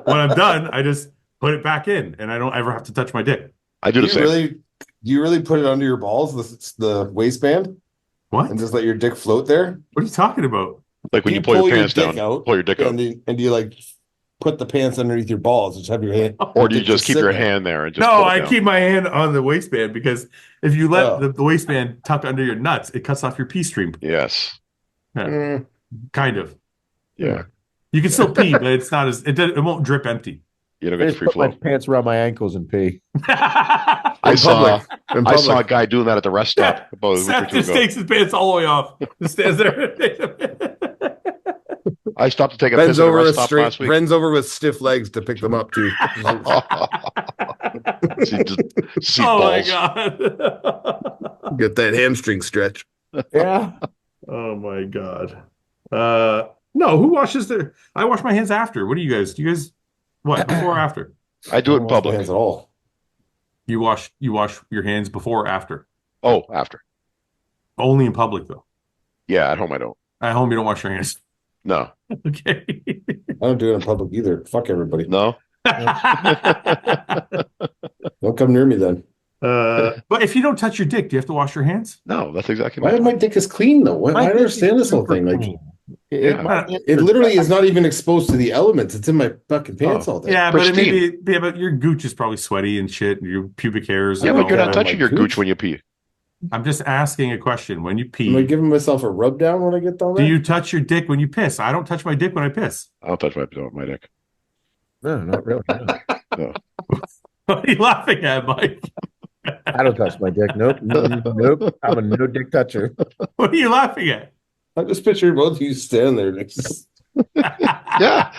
E: when I'm done, I just put it back in, and I don't ever have to touch my dick.
B: I do the same.
C: Do you really put it under your balls, the waistband?
E: What?
C: And just let your dick float there?
E: What are you talking about?
B: Like when you pull your pants down, pull your dick out.
C: And do you like put the pants underneath your balls? Just have your hand.
B: Or do you just keep your hand there and just
E: No, I keep my hand on the waistband, because if you let the waistband tuck under your nuts, it cuts off your pee stream.
B: Yes.
E: Yeah. Kind of.
B: Yeah.
E: You can still pee, but it's not it won't drip empty.
B: You don't get free flow.
D: My pants around my ankles and pee.
B: I saw a guy doing that at the rest stop about a week or
E: Seth
B: two
E: just
B: ago.
E: takes his pants all the way off. Just stands there.
B: I stopped to take a
C: Ben's
B: piss at the
C: over
B: rest
C: with
B: stop last week.
C: Ben's over with stiff legs to pick them up too.
B: See
E: Oh my
B: balls.
E: god.
C: Get that hamstring stretch.
D: Yeah.
E: Oh my god. No, who washes their? I wash my hands after. What do you guys? What, before or after?
B: I do it in
C: Don't wash my
B: public.
C: hands at all.
E: You wash your hands before or after?
B: Oh, after.
E: Only in public though.
B: Yeah, at home I don't.
E: At home you don't wash your hands.
B: No.
E: Okay.
C: I don't do it in public either. Fuck everybody.
B: No.
C: Don't come near me then.
E: But if you don't touch your dick, do you have to wash your hands?
B: No, that's exactly
C: Why my dick is clean though? I don't understand this whole thing. Like
B: Yeah.
C: it literally is not even exposed to the elements. It's in my fucking pants all day.
E: Yeah, but
B: Pristine.
E: but your gooch is probably sweaty and shit, and your pubic hairs.
B: Yeah,
E: and
B: but
E: all
B: you're not
E: that.
B: touching your gooch when you pee.
E: I'm just asking a question. When you pee,
C: Am I giving myself a rub down when I get down
E: do
C: there?
E: you touch your dick when you piss? I don't touch my dick when I piss.
B: I don't touch my dick.
D: No, not really. No.
E: What are you laughing at, Mike?
D: I don't touch my dick. Nope. Nope. I'm a no dick toucher.
E: What are you laughing at?
C: I just picture both of you standing there next.
B: Yeah.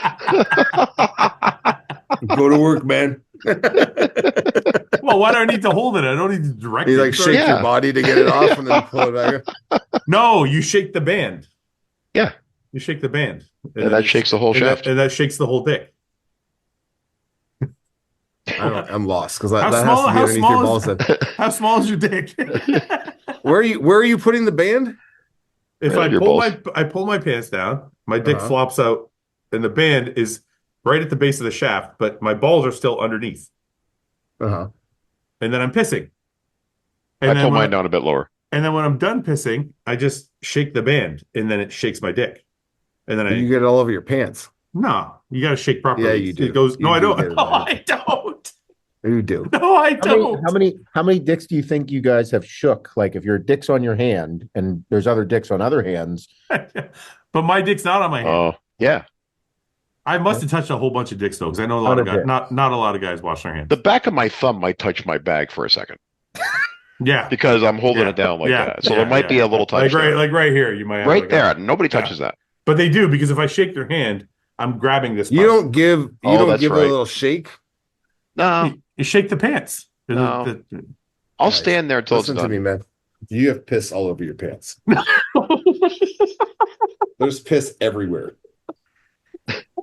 C: Go to work, man.
E: Well, why do I need to hold it? I don't need to direct
C: You
E: it.
C: like shake your body to get it off and then pull it back up.
E: No, you shake the band.
B: Yeah.
E: You shake the band.
B: And that shakes the whole shaft.
E: And that shakes the whole dick.
C: I'm lost because that
E: How
C: has
E: small-
C: to be
E: how
C: underneath
E: small
C: your
E: is-
C: balls. Then.
E: How small is your dick?
C: Where are you putting the band?
E: If
B: Right
E: I
B: at your
E: pull
B: balls.
E: I pull my pants down, my dick
C: Uh-huh.
E: flops out, and the band is right at the base of the shaft, but my balls are still underneath.
C: Uh-huh.
E: And then I'm pissing.
B: I pull mine down a bit lower.
E: And then when I'm done pissing, I just shake the band, and then it shakes my dick. And then
C: You get it all over your pants.
E: no, you got to shake properly.
C: Yeah, you do.
E: It goes. No,
C: You
E: I
C: do
E: don't.
C: get it
E: No,
C: all.
E: I don't.
C: You do.
E: No, I don't.
D: How many dicks do you think you guys have shook? Like if your dick's on your hand and there's other dicks on other hands.
E: But my dick's not on my hand.
B: Oh, yeah.
E: I must have touched a whole bunch of dicks though, because I know a lot of guys. Not a lot of guys wash their hands.
B: The back of my thumb might touch my bag for a second.
E: Yeah,
B: because I'm holding it down like that. So there might be a little touch.
E: Like right here, you might have
B: right there. Nobody touches that.
E: But they do, because if I shake their hand, I'm grabbing this.
C: You don't give a little shake.
B: No,
E: you shake the pants.
B: No. I'll stand there until it's done.
C: Listen to me, man. You have piss all over your pants. There's piss everywhere.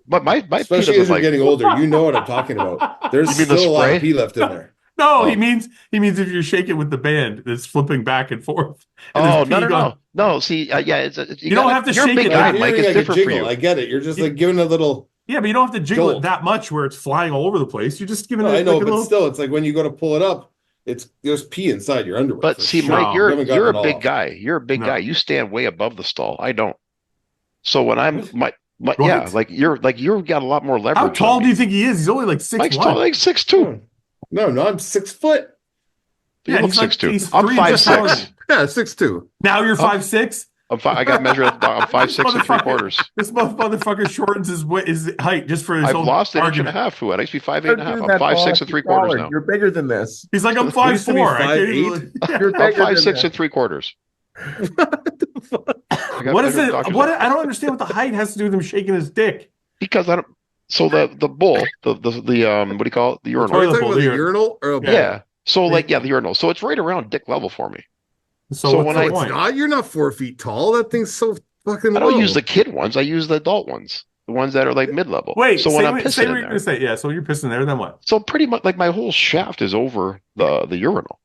B: But my
C: especially as you're getting older, you know what I'm talking about. There's still a lot of pee left in there.
E: No, he means if you're shaking with the band, it's flipping back and forth.
B: And no. See, you
E: don't have to shake
B: you're a big
E: it.
B: guy, Mike. It's different for you.
C: I get it. You're just like giving a little.
E: Yeah, but you don't have to jiggle it that much where it's flying all over the place. You're just giving it.
C: I know, but still, it's like when you go to pull it up, there's pee inside your underwear.
B: But see, Mike, you're a big guy. You're a big guy. You stand way above the stall. I don't. So when I'm you've got a lot more leverage.
E: How tall do you think he is? He's only like 6'1".
B: Mike's tall, like 6'2".
C: No, I'm 6 foot.
B: You look 6'2". I'm 5'6".
C: Yeah, 6'2".
E: Now you're 5'6".
B: I got measured. I'm 5'6" and 3/4.
E: This motherfucker shortens his height just for his own.
B: I've lost an
E: argument.
B: inch and a half. Fouad. I used to be 5'8" and a half. I'm 5'6" and 3/4 now.
D: You're bigger than this.
E: He's like, I'm 5'4".
C: You're
B: I'm 5'6" and 3/4.
E: What is it? I don't understand what the height has to do with him shaking his dick.
B: Because I don't. So the bowl, the what do you call it? The urinal.
C: Are you talking about the urinal or a bowl?
B: Yeah. So the urinal. So it's right around dick level for me.
E: So when
C: you're not 4 feet tall. That thing's so fucking low.
B: I don't use the kid ones. I use the adult ones. The ones that are like mid-level.
E: Wait,
B: so when I'm pissing in there.
E: Say, yeah, so when you're pissing there, then what?
B: So pretty much like my whole shaft is over the urinal.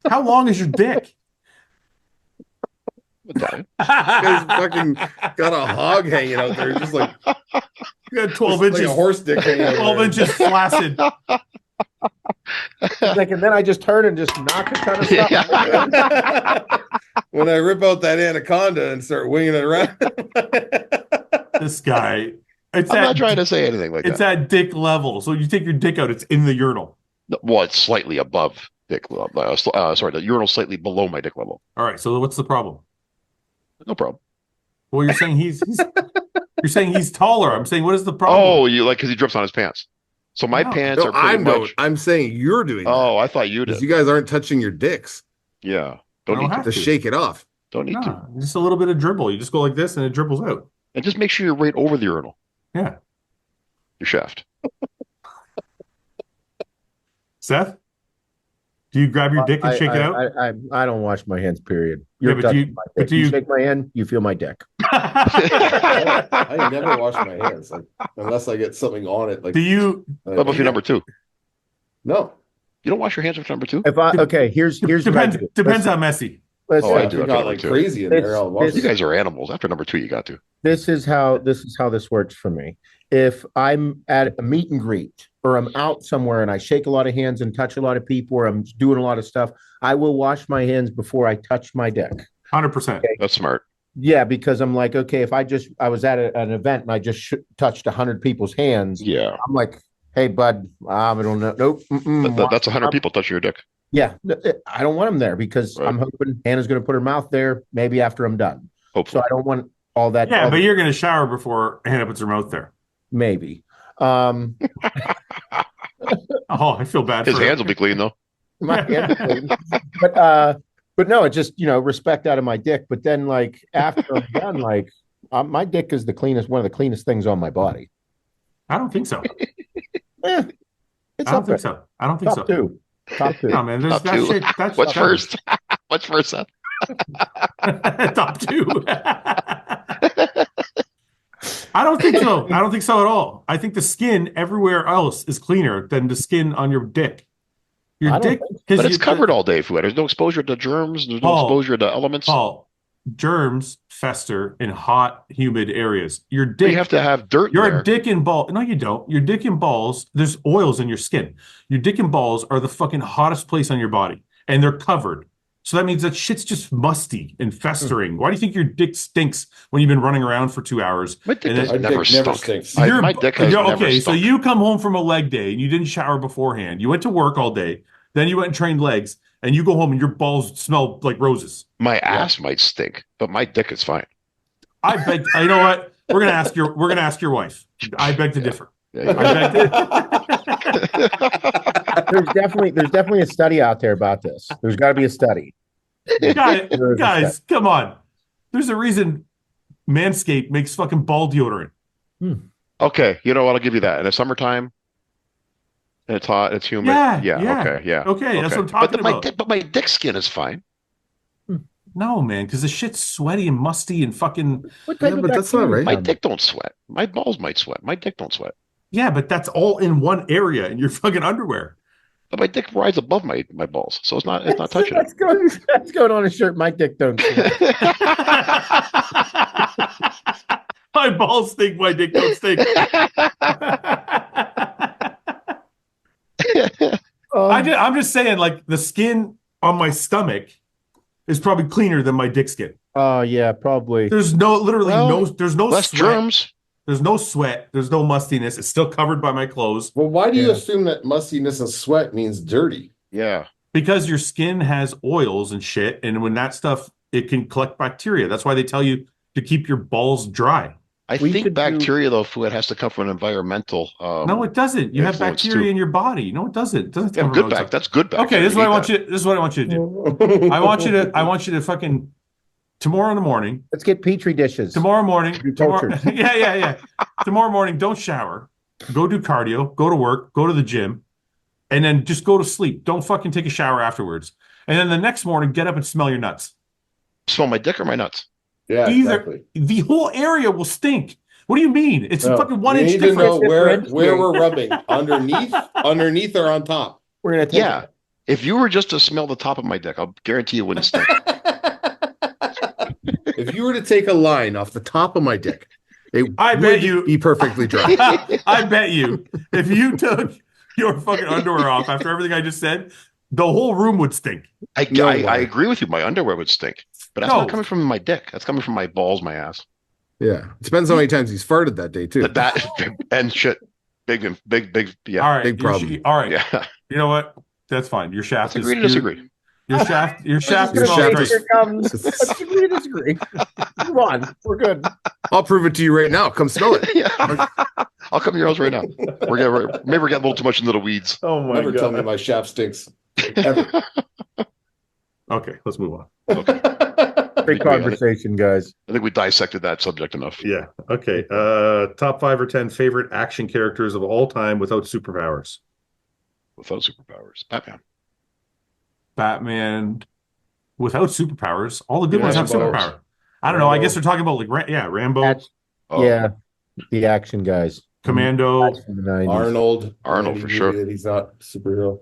E: How long is your dick?
C: He's fucking got a hog hanging out there. Just like
E: you got 12 inches.
C: Like a horse dick hanging out
E: 12 inches flaccid.
D: Like, and then I just turn and just knock a ton of stuff.
C: Yeah. When I rip out that anaconda and start winging it around.
E: This guy.
B: I'm not trying to say anything like that.
E: It's at dick level. So you take your dick out, it's in the urinal.
B: Well, it's slightly above dick level. The urinal's slightly below my dick level.
E: All right. So what's the problem?
B: No problem.
E: Well, you're saying you're saying he's taller. I'm saying, what is the problem?
B: Oh, you because he drips on his pants. So my pants are pretty much.
C: I'm saying you're doing that.
B: Oh, I thought you did.
C: You guys aren't touching your dicks.
B: Yeah. Don't need
C: to shake it off.
B: Don't need to.
E: Just a little bit of dribble. You just go like this and it dribbles out.
B: And just make sure you're right over the urinal.
E: Yeah.
B: Your shaft.
E: Seth? Do you grab your dick and shake it out?
D: I don't wash my hands, period.
E: But do you
D: shake my hand, you feel my dick.
C: I never wash my hands unless I get something on it. Like,
E: do you?
B: What about your number 2?
C: No.
B: You don't wash your hands with number 2?
D: Here's
E: depends how messy.
B: I do.
C: You're not like crazy in there.
B: You guys are animals. After number 2, you got to.
D: This is how this works for me. If I'm at a meet and greet or I'm out somewhere and I shake a lot of hands and touch a lot of people or I'm doing a lot of stuff, I will wash my hands before I touch my dick.
E: 100%.
D: Okay?
B: That's smart.
D: Yeah, because I'm like, okay, if I was at an event and I just touched 100 people's hands,
B: yeah,
D: I'm like, hey, bud, I don't know. Nope.
B: That's 100 people touching your dick.
D: Yeah, I don't want them there because I'm hoping Hannah's going to put her mouth there maybe after I'm done.
B: Hopefully.
D: So I don't want all that.
E: Yeah, but you're going to shower before Hannah puts her mouth there.
D: Maybe.
E: Oh, I feel bad.
B: His hands will be clean though.
D: My hands are clean. But no, it just respect out of my dick. But then like after I'm done, like my dick is one of the cleanest things on my body.
E: I don't think so.
D: I don't think
E: so. I don't think
D: Top two.
E: No, man.
B: Top two. What's first? What's first, Seth?
E: Top 2. I don't think so. I don't think so at all. I think the skin everywhere else is cleaner than the skin on your dick. Your dick,
B: but it's covered all day, Fouad. There's no exposure to germs. There's no exposure to elements.
E: Germs fester in hot, humid areas. Your dick.
B: You have to have dirt.
E: Your dick and ball. No, you don't. Your dick and balls. There's oils in your skin. Your dick and balls are the fucking hottest place on your body, and they're covered. So that means that shit's just musty and festering. Why do you think your dick stinks when you've been running around for 2 hours?
B: My dick never stinks. My dick has never stunk.
E: So you come home from a leg day and you didn't shower beforehand. You went to work all day. Then you went and trained legs. And you go home and your balls smell like roses.
B: My ass might stink, but my dick is fine.
E: I bet. You know what? We're gonna ask your wife. I beg to differ.
B: Yeah,
D: There's definitely a study out there about this. There's got to be a study.
E: Guys, come on. There's a reason Manscaped makes fucking ball deodorant.
B: Okay, you know what? I'll give you that. In the summertime, and it's hot, it's humid.
E: Yeah. Okay, that's what I'm talking about.
B: But my dick skin is fine.
E: No, man, because the shit's sweaty and musty and fucking.
C: But that's not right.
B: My dick don't sweat. My balls might sweat. My dick don't sweat.
E: Yeah, but that's all in one area in your fucking underwear.
B: But my dick rides above my balls, so it's not touching it.
D: That's going on a shirt. My dick don't.
E: My balls stink. My dick don't stink. I'm just saying, like the skin on my stomach is probably cleaner than my dick skin.
D: Oh yeah, probably.
E: There's no there's no
B: less
E: sweat.
B: germs.
E: There's no sweat. There's no mustiness. It's still covered by my clothes.
C: Well, why do you assume that mustiness and sweat means dirty?
B: Yeah.
E: Because your skin has oils and shit, and when that stuff, it can collect bacteria. That's why they tell you to keep your balls dry.
B: I think bacteria, though, Fouad, has to come from an environmental.
E: No, it doesn't. You have bacteria in your body. No, it doesn't. It doesn't come from
B: That's good bacteria.
E: Okay, this is what I want you. This is what I want you to do. I want you to fucking tomorrow in the morning.
D: Let's get petri dishes.
E: Tomorrow morning. Yeah. Tomorrow morning, don't shower. Go do cardio. Go to work. Go to the gym, and then just go to sleep. Don't fucking take a shower afterwards. And then the next morning, get up and smell your nuts.
B: Smell my dick or my nuts?
C: Yeah, exactly.
E: The whole area will stink. What do you mean? It's fucking 1 inch
C: difference.
E: difference.
C: Where we're rubbing, underneath or on top.
D: We're gonna take it.
B: If you were just to smell the top of my dick, I'll guarantee you wouldn't stink.
C: If you were to take a line off the top of my dick,
E: I bet you
C: be perfectly dry.
E: I bet you if you took your fucking underwear off after everything I just said, the whole room would stink.
B: I agree with you. My underwear would stink, but that's not coming from my dick. That's coming from my balls, my ass.
C: Yeah, it depends how many times he's farted that day too.
B: That and shit, big. Yeah,
E: all right,
C: big problem.
E: All right,
B: yeah.
E: You know what? That's fine. Your shaft
B: Let's agree to disagree.
E: Your shaft smells great.
D: Here comes. Let's agree to disagree. Come on, we're good.
C: I'll prove it to you right now. Come smell it.
B: Yeah. I'll come to your house right now. Maybe we're getting a little too much into the weeds.
E: Oh my
C: Never
E: god!
C: tell me my shaft stinks. Ever.
E: Okay, let's move on.
B: Okay.
D: Great conversation, guys.
B: I think we dissected that subject enough.
E: Yeah. Okay. Top 5 or 10 favorite action characters of all time without superpowers.
B: Without superpowers,
E: Batman without superpowers. All the good ones have superpower. I don't know. I guess they're talking about like Rambo.
D: Yeah, the action guys.
E: Commando.
C: Arnold
B: for sure.
C: He's not a superhero.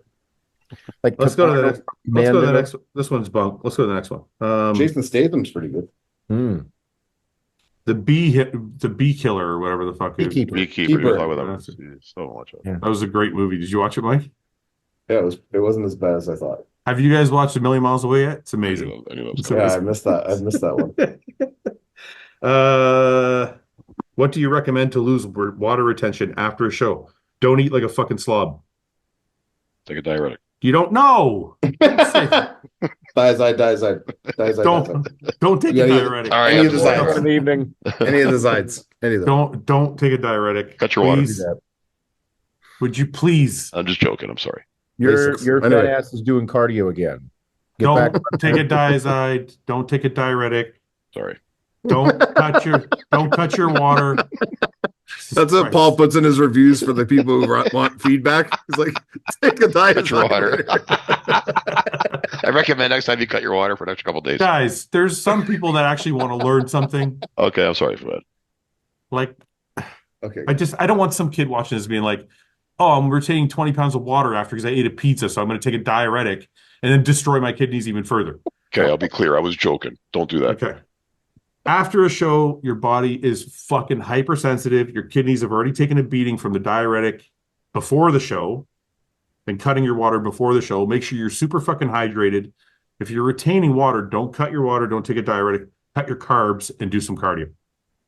D: Like
E: let's go to the next. Let's go to the next. This one's bunk. Let's go to the next one.
C: Jason Statham's pretty good.
E: The bee killer or whatever the fuck.
B: Beekeeper. So much.
E: That was a great movie. Did you watch it, Mike?
C: Yeah, it wasn't as bad as I thought.
E: Have you guys watched A Million Miles Away yet? It's amazing.
C: I missed that.
E: one. What do you recommend to lose water retention after a show? Don't eat like a fucking slob.
B: Take a diuretic.
E: You don't know.
C: Diazide.
E: Don't take a diuretic.
B: All right,
C: any of the Zides.
D: In the evening.
C: Any of the Zides. Any of them.
E: Don't take a diuretic.
B: Cut your water.
E: Would you please?
B: I'm just joking. I'm sorry.
D: Your fat ass is doing cardio again.
E: Don't take a diazide. Don't take a diuretic.
B: Sorry.
E: Don't cut your water.
C: That's what Paul puts in his reviews for the people who want feedback. He's like, take a diet.
B: Cut your water. I recommend next time you cut your water for an extra couple days.
E: Guys, there's some people that actually want to learn something.
B: Okay, I'm sorry for that.
E: Like,
C: okay,
E: I don't want some kid watching this being like, oh, I'm retaining 20 pounds of water after because I ate a pizza, so I'm going to take a diuretic and then destroy my kidneys even further.
B: Okay, I'll be clear. I was joking. Don't do that.
E: Okay. After a show, your body is fucking hypersensitive. Your kidneys have already taken a beating from the diuretic before the show and cutting your water before the show. Make sure you're super fucking hydrated. If you're retaining water, don't cut your water. Don't take a diuretic. Cut your carbs and do some cardio.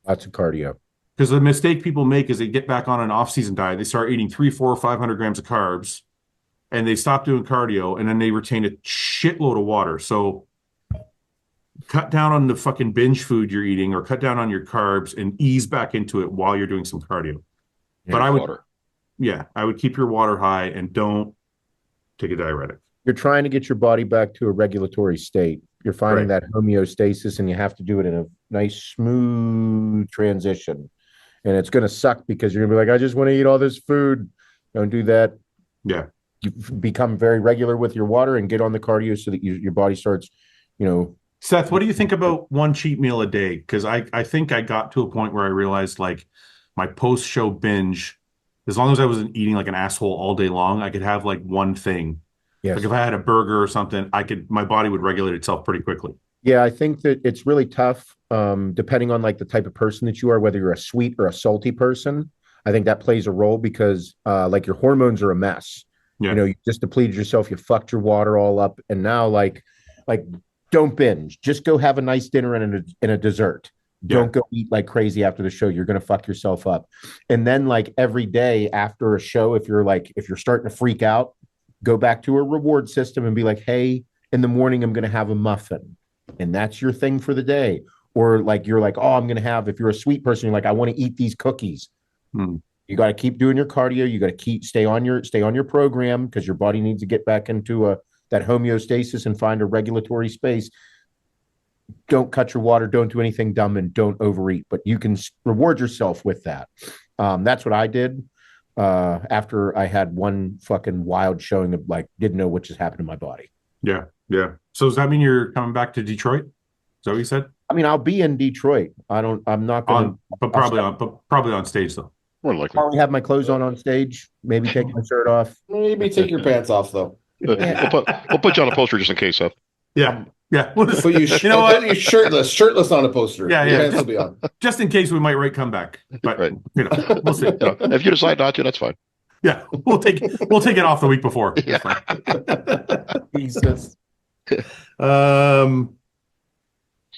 D: Lots of cardio.
E: Because the mistake people make is they get back on an off-season diet. They start eating 300, 400, 500 grams of carbs and they stop doing cardio and then they retain a shitload of water. So cut down on the fucking binge food you're eating, or cut down on your carbs and ease back into it while you're doing some cardio. But I would, I would keep your water high and don't take a diuretic.
D: You're trying to get your body back to a regulatory state. You're finding that homeostasis, and you have to do it in a nice, smooth transition. And it's going to suck because you're going to be like, I just want to eat all this food. Don't do that.
E: Yeah.
D: You become very regular with your water and get on the cardio so that your body starts,
E: Seth, what do you think about one cheat meal a day? Because I think I got to a point where I realized like my post-show binge, as long as I wasn't eating like an asshole all day long, I could have like one thing.
D: Yes.
E: Like if I had a burger or something, my body would regulate itself pretty quickly.
D: Yeah, I think that it's really tough, depending on like the type of person that you are, whether you're a sweet or a salty person. I think that plays a role because like your hormones are a mess.
E: Yeah.
D: You just depleted yourself, you fucked your water all up, and now like don't binge. Just go have a nice dinner and a dessert.
E: Yeah.
D: Don't go eat like crazy after the show. You're gonna fuck yourself up. And then like every day after a show, if you're starting to freak out, go back to a reward system and be like, hey, in the morning, I'm going to have a muffin. And that's your thing for the day. Or like, you're like, oh, I'm going to have, if you're a sweet person, you're like, I want to eat these cookies. You got to keep doing your cardio. You got to stay on your program because your body needs to get back into that homeostasis and find a regulatory space. Don't cut your water. Don't do anything dumb, and don't overeat, but you can reward yourself with that. That's what I did. After I had one fucking wild showing of like didn't know what just happened to my body.
E: Yeah. So does that mean you're coming back to Detroit? Is that what you said?
D: I mean, I'll be in Detroit. I'm not going
E: to, probably on stage though.
B: More likely.
D: Probably have my clothes on stage. Maybe take my shirt off.
C: Maybe take your pants off though.
B: We'll put you on a poster just in case, Seth.
E: Yeah. We'll just,
C: put you know you shirtless on a poster.
E: Yeah.
C: Your pants will be on.
E: Just in case we might come back. But we'll see.
B: If you decide not to, that's fine.
E: Yeah, we'll take it off the week before.
B: Yeah.
D: Jesus.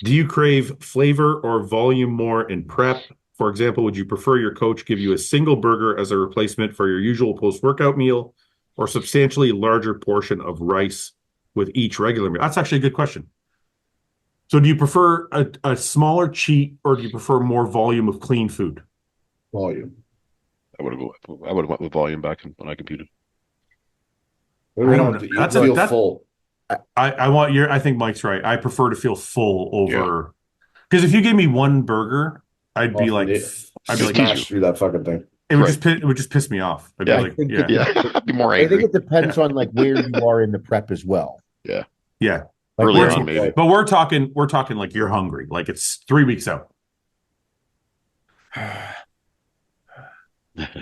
E: Do you crave flavor or volume more in prep? For example, would you prefer your coach give you a single burger as a replacement for your usual post-workout meal, or substantially larger portion of rice with each regular meal? That's actually a good question. So do you prefer a smaller cheat, or do you prefer more volume of clean food?
C: Volume.
B: I would have went with volume back when I computed.
E: I don't know.
C: That's full.
E: I think Mike's right. I prefer to feel full over, because if you gave me one burger, I'd be like
C: smash through that fucking thing.
E: It would just piss me off. I'd be like,
B: I'd be more angry.
D: I think it depends on like where you are in the prep as well.
E: Yeah.
B: Like earlier on, maybe.
E: But we're talking like you're hungry, like it's 3 weeks out.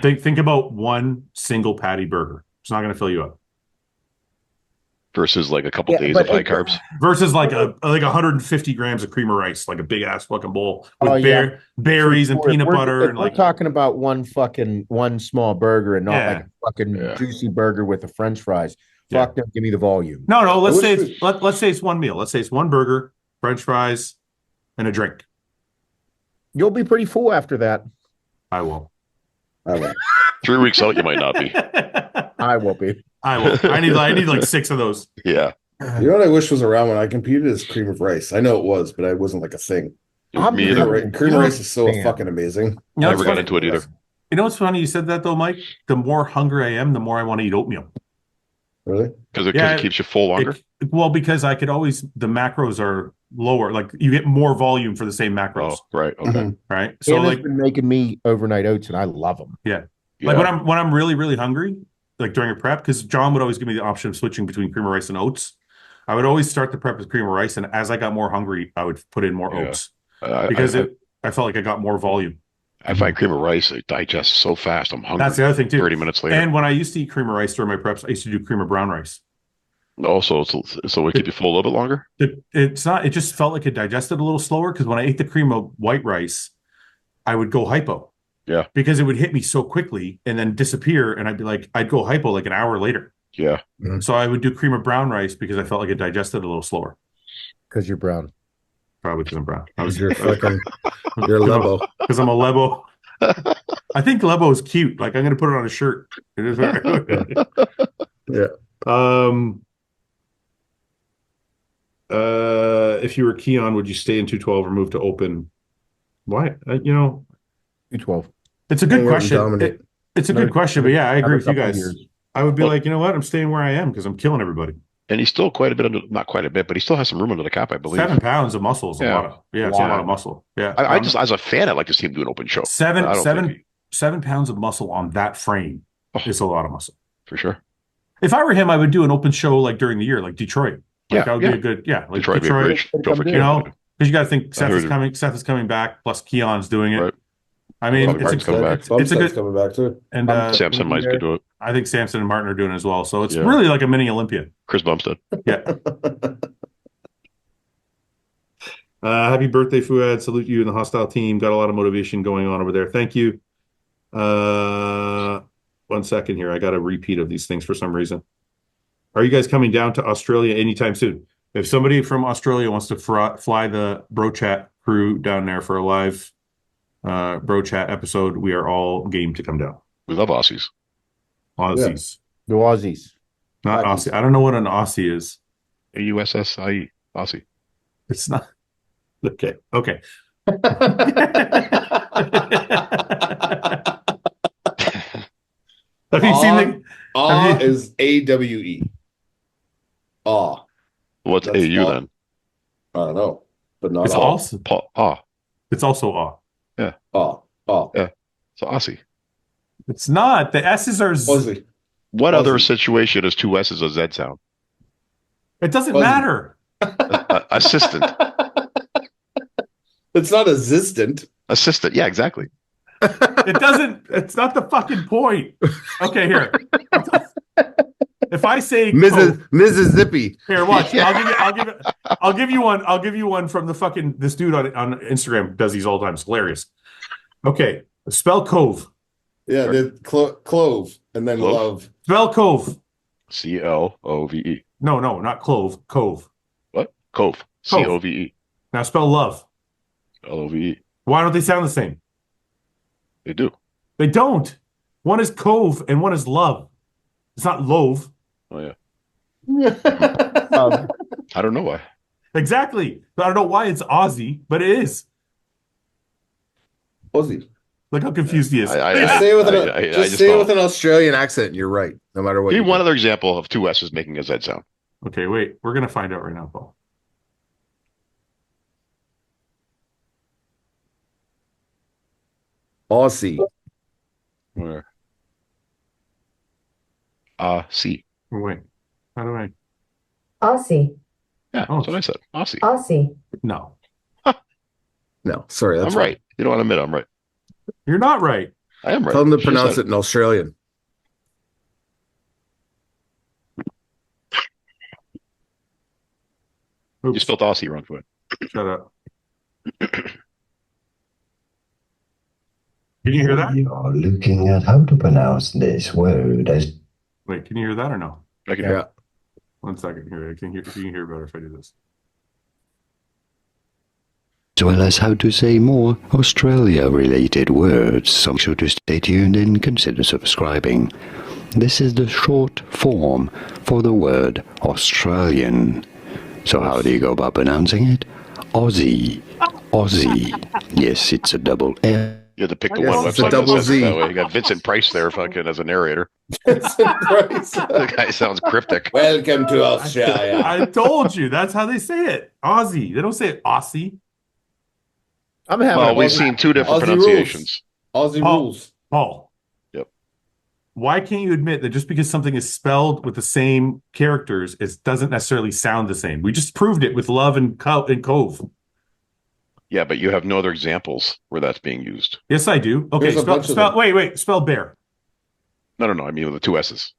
E: Think about one single patty burger. It's not going to fill you up.
B: Versus like a couple days of high carbs.
E: Versus like 150 grams of cream of rice, like a big ass fucking bowl with berries and peanut butter. And
D: we're talking about one small burger and not like a fucking juicy burger with the French fries. Fuck them, give me the volume.
E: No. Let's say it's one meal. Let's say it's one burger, French fries, and a drink.
D: You'll be pretty full after that.
E: I will.
B: 3 weeks out, you might not be.
D: I will be.
E: I will. I need like 6 of those.
B: Yeah.
C: You know what I wish was around when I competed is cream of rice. I know it was, but it wasn't like a thing.
B: Me either.
C: Cream of rice is so fucking amazing.
B: I never got into it either.
E: You know what's funny? You said that though, Mike. The more hungry I am, the more I want to eat oatmeal.
C: Really?
B: Because it keeps you full longer?
E: Because I could always, the macros are lower. Like you get more volume for the same macros.
B: Oh, right. Okay.
C: Mm-hmm.
E: Right. So
D: Anna's been making me overnight oats and I love them.
E: Yeah. Like when I'm really, really hungry, like during a prep, because John would always give me the option of switching between cream of rice and oats. I would always start the prep with cream of rice, and as I got more hungry, I would put in more oats because I felt like I got more volume.
B: I find cream of rice, it digests so fast. I'm hungry.
E: That's the other thing too.
B: 30 minutes later.
E: And when I used to eat cream of rice during my preps, I used to do cream of brown rice.
B: Also, so it keep you full a little bit longer?
E: It's not. It just felt like it digested a little slower because when I ate the cream of white rice, I would go hypo.
B: Yeah.
E: Because it would hit me so quickly and then disappear, and I'd go hypo like an hour later.
B: Yeah.
E: Mm-hmm. So I would do cream of brown rice because I felt like it digested a little slower.
D: Because you're brown.
E: Probably because I'm brown.
C: You're a Lebo.
E: Because I'm a Lebo. I think Lebo is cute. Like I'm going to put it on a shirt. It is very
C: yeah.
E: If you were Keon, would you stay in 212 or move to open? Why?
D: 212.
E: It's a good
C: Hang out and
E: question.
C: dominate.
E: It's a good question, but yeah, I agree with you guys.
D: Years.
E: I would be like, you know what? I'm staying where I am because I'm killing everybody.
B: And he's still quite a bit under, not quite a bit, but he still has some room under the cap, I believe.
E: 7 pounds of muscle is a lot of, it's a lot of muscle. Yeah.
B: I just, as a fan, I'd like to see him do an open show.
E: 7 pounds of muscle on that frame is a lot of muscle.
B: For sure.
E: If I were him, I would do an open show like during the year, like Detroit. Like that would be a good, like
B: Detroit. Be a great show for
E: because you got to think Seth is coming back, plus Keon's doing it.
B: Right.
E: I mean,
B: it's
C: a good coming back too.
E: And
B: Samson might do it.
E: I think Samson and Martin are doing it as well. So it's really like a mini Olympia.
B: Chris Bumstead.
E: Yeah. Happy birthday, Fouad. Salute you and the Hostile team. Got a lot of motivation going on over there. Thank you. 1 second here. I got a repeat of these things for some reason. Are you guys coming down to Australia anytime soon? If somebody from Australia wants to fly the Bro Chat crew down there for a live Bro Chat episode, we are all game to come down.
B: We love Aussies.
E: Aussies.
D: The Aussies.
E: Not Aussie. I don't know what an Aussie is.
B: AUSSIE. Aussie.
E: It's not. Okay. Okay. Have you seen the
C: Aw is AWE. Aw.
B: What's
C: That's
B: AU
C: aw.
B: then?
C: I don't know. But not
E: It's
C: aw.
E: also It's also aw.
B: Yeah.
C: Aw. Aw.
B: Yeah. So Aussie.
E: It's not. The S's are.
C: Aussie.
B: What other
C: Aussie.
B: situation is 2 S's a Z sound?
E: It doesn't
C: Aussie.
E: matter.
B: Assistant.
C: It's not assistant.
B: Assistant. Yeah, exactly.
E: It doesn't. It's not the fucking point. Okay, here. If I say
C: Mrs. Zippy.
E: here, watch. I'll give you one. I'll give you one from the fucking this dude on Instagram does these all the time. It's hilarious. Okay, spell cove.
C: Yeah, the clove and then
B: Clove?
C: love.
E: Spell cove.
B: CLOVE.
E: No, not clove. Cove.
B: What? Cove. COVE.
E: Now spell love.
B: LOVE.
E: Why don't they sound the same?
B: They do.
E: They don't. One is cove and one is love. It's not loave.
B: Oh yeah.
D: Um,
B: I don't know why.
E: Exactly. I don't know why it's Aussie, but it is.
C: Aussie.
E: Look how confused he is.
C: Just say it with an Australian accent. You're right. No matter what.
B: Give me one other example of 2 S's making a Z sound.
E: Okay, wait. We're gonna find out right now, Paul.
C: Aussie.
B: Where? C.
E: Wait. How do I?
F: Aussie.
B: Yeah, that's what I said. Aussie.
F: Aussie.
E: No,
C: No, sorry. That's
B: I'm right. You don't want to admit I'm right.
E: you're not right.
B: I am right.
C: Tell them to
B: She
C: pronounce
B: said
C: it in Australian.
B: You spelled Aussie wrong, Fouad.
E: Shut up. Can you hear that?
G: You're looking at how to pronounce this word as
E: Wait, can you hear that or no?
B: I can
C: Yeah.
E: 1 second here. I can hear. You can hear better if I do this.
G: well as how to say more Australia-related words, so make sure to stay tuned and consider subscribing. This is the short form for the word Australian. So how do you go about pronouncing it? Aussie. Aussie. Yes, it's a double L.
B: You had to pick the
C: Yes,
B: one
C: it's a
B: website
C: double
B: that says it
C: Z.
B: that way. You got Vincent Price there fucking as a narrator.
C: Welcome
B: The guy sounds cryptic.
C: to Australia.
E: I told you that's how they say it. Aussie. They don't say it Aussie.
D: I'm having.
B: Well,
D: a
B: we've
D: Aussie-
B: seen 2 different
C: Aussie
B: pronunciations.
C: Aussie
E: Paul.
C: rules.
E: Paul.
B: Yep.
E: Why can't you admit that just because something is spelled with the same characters, it doesn't necessarily sound the same? We just proved it with love and cove.
B: Yeah, but you have no other examples where that's being used.
E: Yes, I do. Okay,
C: There's a bunch of them.
E: wait. Spell bear.
B: No. I mean with the 2 S's.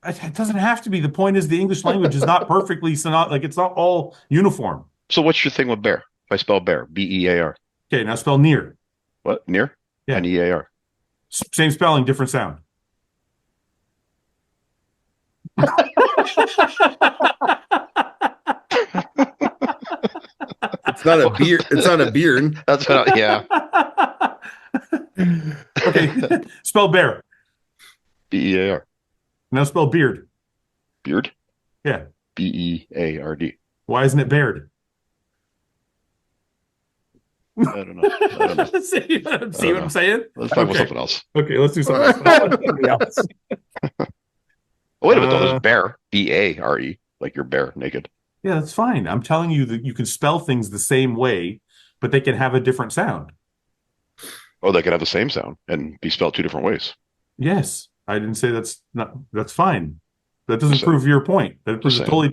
E: It doesn't have to be. The point is the English language is not perfectly it's not all uniform.
B: So what's your thing with bear? If I spell bear, BEAR.
E: Okay, now spell near.
B: What? Near?
E: Yeah.
B: NEAR.
E: Same spelling, different sound.
C: It's not a beer. It's not a beer.
B: That's what yeah.
E: Okay, spell bear.
B: BEAR.
E: Now spell beard.
B: Beard?
E: Yeah.
B: BEARD.
E: Why isn't it bared?
B: I don't know.
E: See what I'm saying?
B: Let's talk about something else.
E: Okay, let's do something else.
B: Oh, wait a minute, though. There's bear, B-A-R-E, like you're bare naked.
E: Yeah, that's fine. I'm telling you that you can spell things the same way, but they can have a different sound.
B: Oh, they can have the same sound and be spelled two different ways.
E: Yes, I didn't say that's fine. That doesn't prove your point. That proves a totally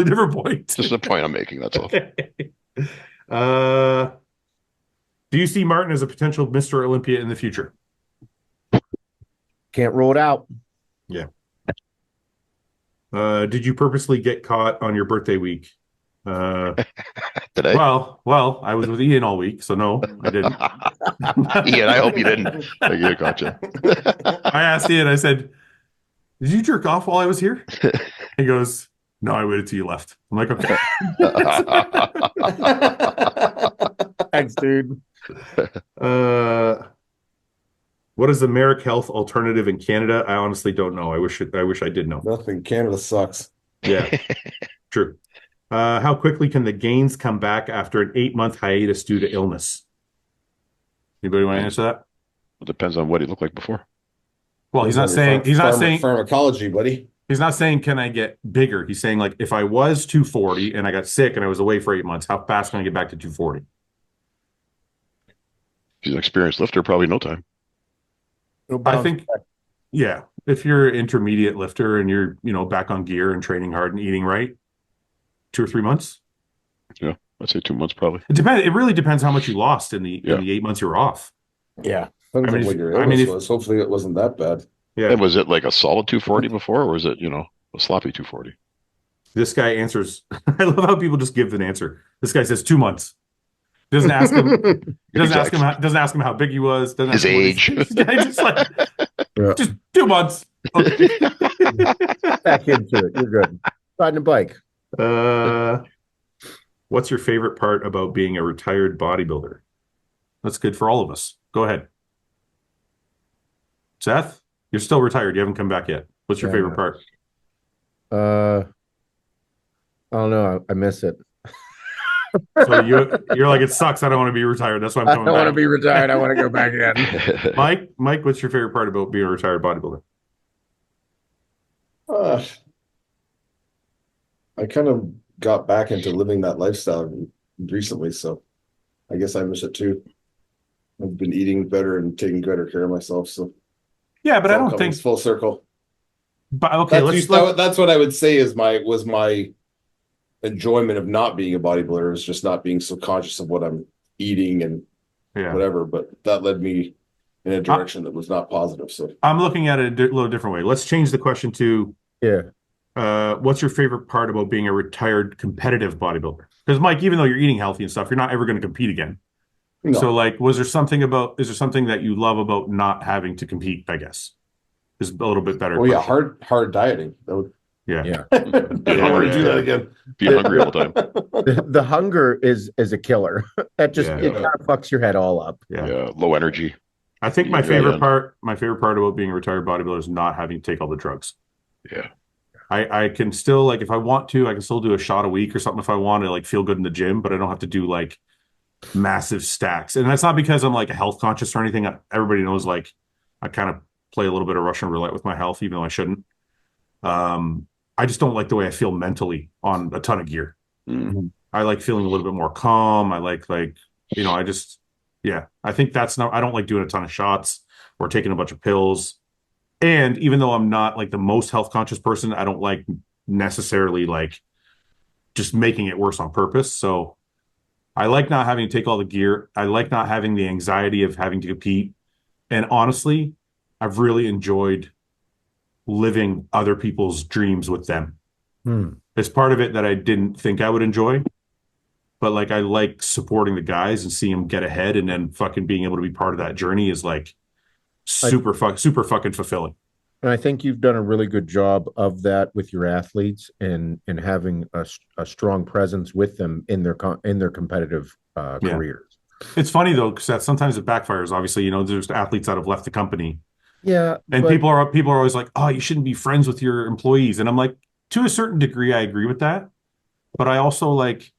E: different point.
B: Just the point I'm making. That's all.
E: Do you see Martin as a potential Mr. Olympia in the future?
D: Can't rule it out.
E: Yeah. Did you purposely get caught on your birthday week?
B: Did I?
E: Well, I was with Ian all week, so no, I didn't.
B: Ian, I hope you didn't. I gotcha.
E: I asked Ian, I said, did you jerk off while I was here? He goes, no, I waited till you left. I'm like, okay.
D: Thanks, dude.
E: What is the Merrick Health alternative in Canada? I honestly don't know. I wish I did know.
C: Nothing. Canada sucks.
E: Yeah, true. How quickly can the gains come back after an 8-month hiatus due to illness? Anybody want to answer that?
B: It depends on what he looked like before.
E: Well, he's not saying
C: pharmacology, buddy.
E: He's not saying can I get bigger. He's saying like if I was 240 and I got sick and I was away for 8 months, how fast can I get back to 240?
B: He's an experienced lifter, probably no time.
E: I think, yeah, if you're an intermediate lifter and you're, back on gear and training hard and eating right, 2 or 3 months.
B: Yeah, I'd say 2 months probably.
E: It really depends how much you lost in the 8 months you were off.
C: Yeah. Hopefully it wasn't that bad.
E: Yeah.
B: And was it like a solid 240 before, or was it, a sloppy 240?
E: This guy answers. I love how people just give an answer. This guy says 2 months. Doesn't ask him. Doesn't ask him how big he was. Doesn't
B: his age.
E: Just like just 2 months. Okay.
D: Back into it. You're good. Riding a bike.
E: What's your favorite part about being a retired bodybuilder? That's good for all of us. Go ahead, Seth. You're still retired. You haven't come back yet. What's your favorite part?
D: I don't know. I miss it.
E: So you're like, it sucks. I don't want to be retired. That's why I'm coming back.
D: I don't want to be retired. I want to go back again.
E: Mike, what's your favorite part about being a retired bodybuilder?
C: I kind of got back into living that lifestyle recently, so I guess I miss it too. I've been eating better and taking better care of myself, so
E: yeah, but I don't think
C: it's full circle.
E: But okay,
C: that's what I would say is my enjoyment of not being a bodybuilder is just not being so conscious of what I'm eating and whatever. But that led me in a direction that was not positive. So
E: I'm looking at it a little different way. Let's change the question to what's your favorite part about being a retired competitive bodybuilder? Because Mike, even though you're eating healthy and stuff, you're not ever going to compete again. No. So like, is there something that you love about not having to compete, I guess? Is a little bit better.
C: Oh yeah, hard dieting. That would
E: Yeah.
C: I don't want to do that again.
B: Be hungry all the time.
D: The hunger is a killer. That just it kind of fucks your head all up.
B: Yeah, low energy.
E: I think my favorite part about being a retired bodybuilder is not having to take all the drugs.
B: Yeah.
E: I can still, like, if I want to, I can still do a shot a week or something if I want to, like, feel good in the gym, but I don't have to do like massive stacks. And that's not because I'm like a health conscious or anything. Everybody knows, like, I kind of play a little bit of Russian roulette with my health, even though I shouldn't. I just don't like the way I feel mentally on a ton of gear.
B: Mm-hmm.
E: I like feeling a little bit more calm. I like, I think I don't like doing a ton of shots or taking a bunch of pills. And even though I'm not like the most health conscious person, I don't like necessarily like just making it worse on purpose. So I like not having to take all the gear. I like not having the anxiety of having to compete. And honestly, I've really enjoyed living other people's dreams with them. It's part of it that I didn't think I would enjoy, but like, I like supporting the guys and seeing them get ahead, and then fucking being able to be part of that journey is like super fucking fulfilling.
D: And I think you've done a really good job of that with your athletes and having a strong presence with them in their competitive careers.
E: It's funny though, because sometimes it backfires. Obviously, there's athletes that have left the company.
D: Yeah.
E: And people are always like, oh, you shouldn't be friends with your employees. And I'm like, to a certain degree, I agree with that. but I also like.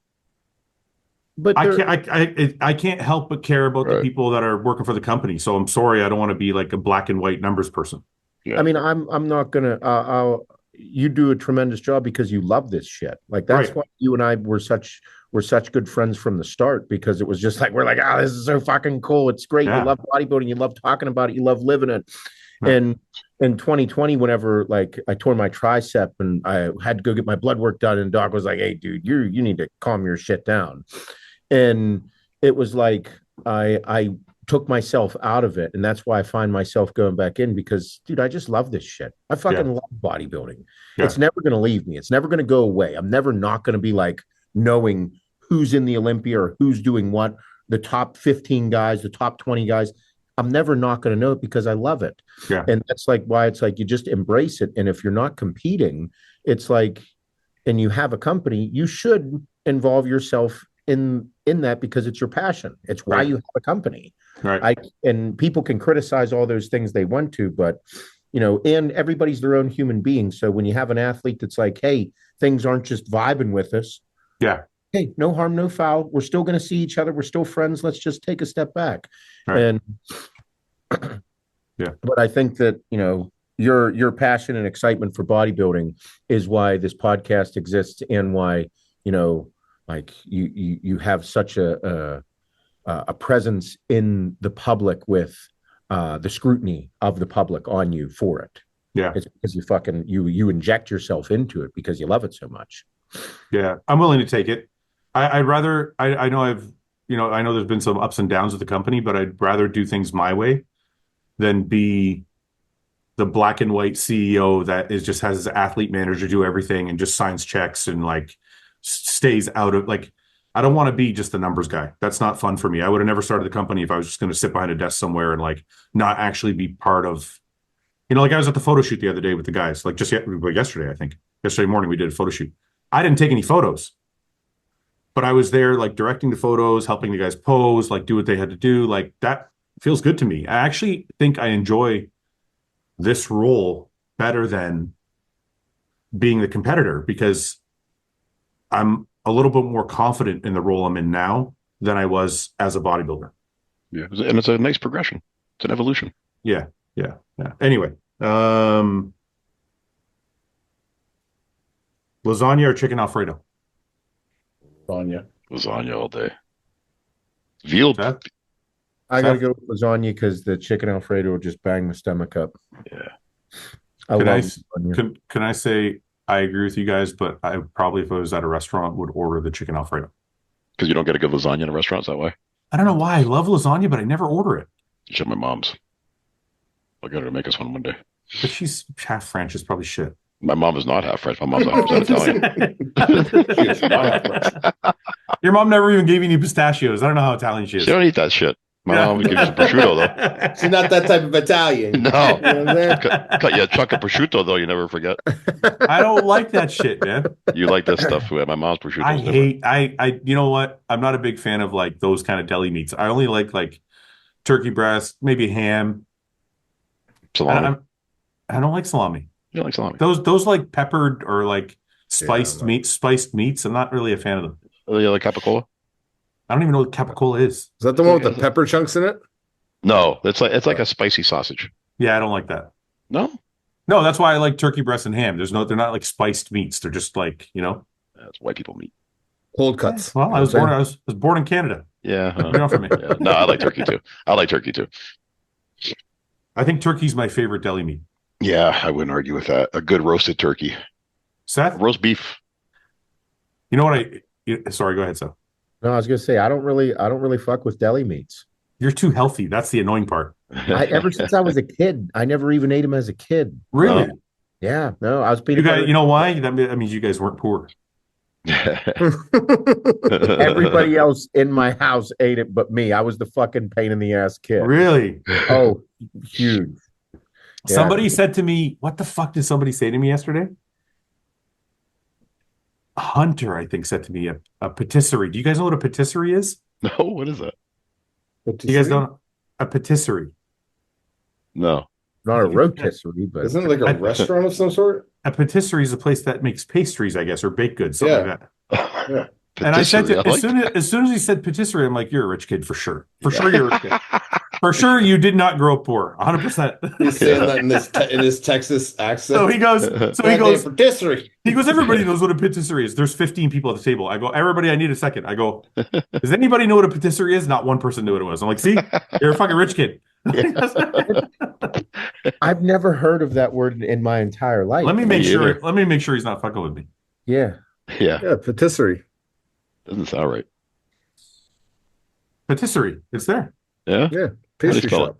D: But
E: I can't help but care about the
B: Right.
E: people that are working for the company. So I'm sorry, I don't want to be like a black and white numbers person.
B: Yeah.
D: I mean, I'm not gonna. You do a tremendous job because you love this shit. Like that's
E: Right.
D: why you and I were such good friends from the start, because it was just like we're like, oh, this is so fucking cool. It's great.
E: Yeah.
D: You love bodybuilding. You love talking about it. You love living it.
E: Yeah.
D: And in 2020, whenever like I tore my tricep and I had to go get my blood work done, and Doc was like, "Hey, dude, you need to calm your shit down." And it was like I took myself out of it, and that's why I find myself going back in, because dude, I just love this shit. I fucking love bodybuilding.
E: Yeah.
D: It's never going to leave me. It's never going to go away. I'm never not going to be like knowing who's in the Olympia or who's doing what, the top 15 guys, the top 20 guys. I'm never not going to know it because I love it.
E: Yeah.
D: And that's like why it's like you just embrace it. And if you're not competing, it's like, and you have a company, you should involve yourself in that, because it's your passion. It's why
E: Right.
D: you have a company.
E: Right.
D: And people can criticize all those things they want to, but and everybody's their own human being. So when you have an athlete that's like, hey, things aren't just vibing with us.
E: Yeah.
D: Hey, no harm, no foul. We're still going to see each other. We're still friends. Let's just take a step back.
E: Right.
D: And
E: yeah.
D: But I think that, your passion and excitement for bodybuilding is why this podcast exists, and why, like you have such a presence in the public with the scrutiny of the public on you for it.
E: Yeah.
D: It's because you inject yourself into it because you love it so much.
E: Yeah. I'm willing to take it. I'd rather, I know I know there's been some ups and downs with the company, but I'd rather do things my way than be the black and white CEO that just has his athlete manager do everything and just signs checks and like stays out of like, I don't want to be just the numbers guy. That's not fun for me. I would have never started the company if I was just going to sit behind a desk somewhere and like not actually be part of, like I was at the photo shoot the other day with the guys, like just yesterday, I think yesterday morning, we did a photo shoot. I didn't take any photos, but I was there like directing the photos, helping the guys pose, like do what they had to do. Like that feels good to me. I actually think I enjoy this role better than being the competitor, because I'm a little bit more confident in the role I'm in now than I was as a bodybuilder.
B: Yeah. And it's a nice progression. It's an evolution.
E: Yeah. Anyway, lasagna or chicken Alfredo?
C: Lasagna
B: all day. Veal.
E: Seth?
D: I got to go with lasagna because the chicken Alfredo will just bang the stomach up.
B: Yeah.
E: Can I say I agree with you guys, but I probably, if I was at a restaurant, would order the chicken Alfredo.
B: Because you don't get a good lasagna in a restaurant, is that why?
E: I don't know why. I love lasagna, but I never order it.
B: You should have my mom's. I'll get her to make us one day.
E: But she's half French. It's probably shit.
B: My mom is not half French. My mom's 100% Italian.
E: Your mom never even gave you any pistachios. I don't know how Italian she is.
B: She don't eat that shit. My mom would give you some prosciutto, though.
C: She's not that type of Italian.
B: No.
C: You know what I'm saying?
B: Cut you a chunk of prosciutto, though, you never forget.
E: I don't like that shit, man.
B: You like that stuff. My mom's prosciutto.
E: I hate, you know what? I'm not a big fan of like those kind of deli meats. I only like turkey breast, maybe ham.
B: Salami.
E: I don't like salami.
B: You don't like salami?
E: Those like peppered or like spiced meats. I'm not really a fan of them.
B: Oh, you like capicola?
E: I don't even know what capicola is.
C: Is that the one with the pepper chunks in it?
B: No, it's like a spicy sausage.
E: Yeah, I don't like that.
B: No,
E: that's why I like turkey breast and ham. They're not like spiced meats. They're just like,
B: that's white people meat.
C: Cold cuts.
E: Well, I was born in Canada.
B: Yeah,
E: What do you want from me?
B: yeah. No, I like turkey too.
E: I think turkey's my favorite deli meat.
B: Yeah, I wouldn't argue with that. A good roasted turkey,
E: Seth,
B: roast beef.
E: you know what sorry, go ahead, Seth.
D: No, I was gonna say I don't really fuck with deli meats.
E: You're too healthy. That's the annoying part.
D: Ever since I was a kid, I never even ate them as a kid.
E: Really?
D: Yeah, no, I was
E: You
D: peanut
E: guys,
D: butter.
E: you know why? That means you guys weren't poor.
D: Everybody else in my house ate it, but me. I was the fucking pain in the ass kid.
E: Really?
D: Oh, huge. Yeah.
E: Somebody said to me, what the fuck did somebody say to me yesterday? Hunter, I think, said to me a patisserie. Do you guys know what a patisserie is?
B: No, what is that?
E: You guys don't? A patisserie.
B: No.
D: Not a rotisserie, but
C: Isn't it like a restaurant of some sort?
E: A patisserie is a place that makes pastries, I guess, or baked goods, something like that. And I said to,
B: Patisserie,
E: as soon as he said patisserie, I'm like, you're a rich kid for sure. For sure, you're a rich kid. For sure, you did not grow up poor. 100%.
C: He's saying that in his Texas accent.
E: So he goes,
C: patisserie.
E: he goes, everybody knows what a patisserie is. There's 15 people at the table. I go, everybody, I need a second. I go, does anybody know what a patisserie is? Not one person knew what it was. I'm like, see, you're a fucking rich kid.
D: I've never heard of that word in my entire life.
E: Let me make sure. Let me make sure he's not fucking with me.
D: Yeah.
C: Yeah, patisserie.
B: Doesn't sound right.
E: Patisserie. It's there.
B: Yeah.
C: Yeah.
B: How do you
C: Pastry
B: spell
C: shop.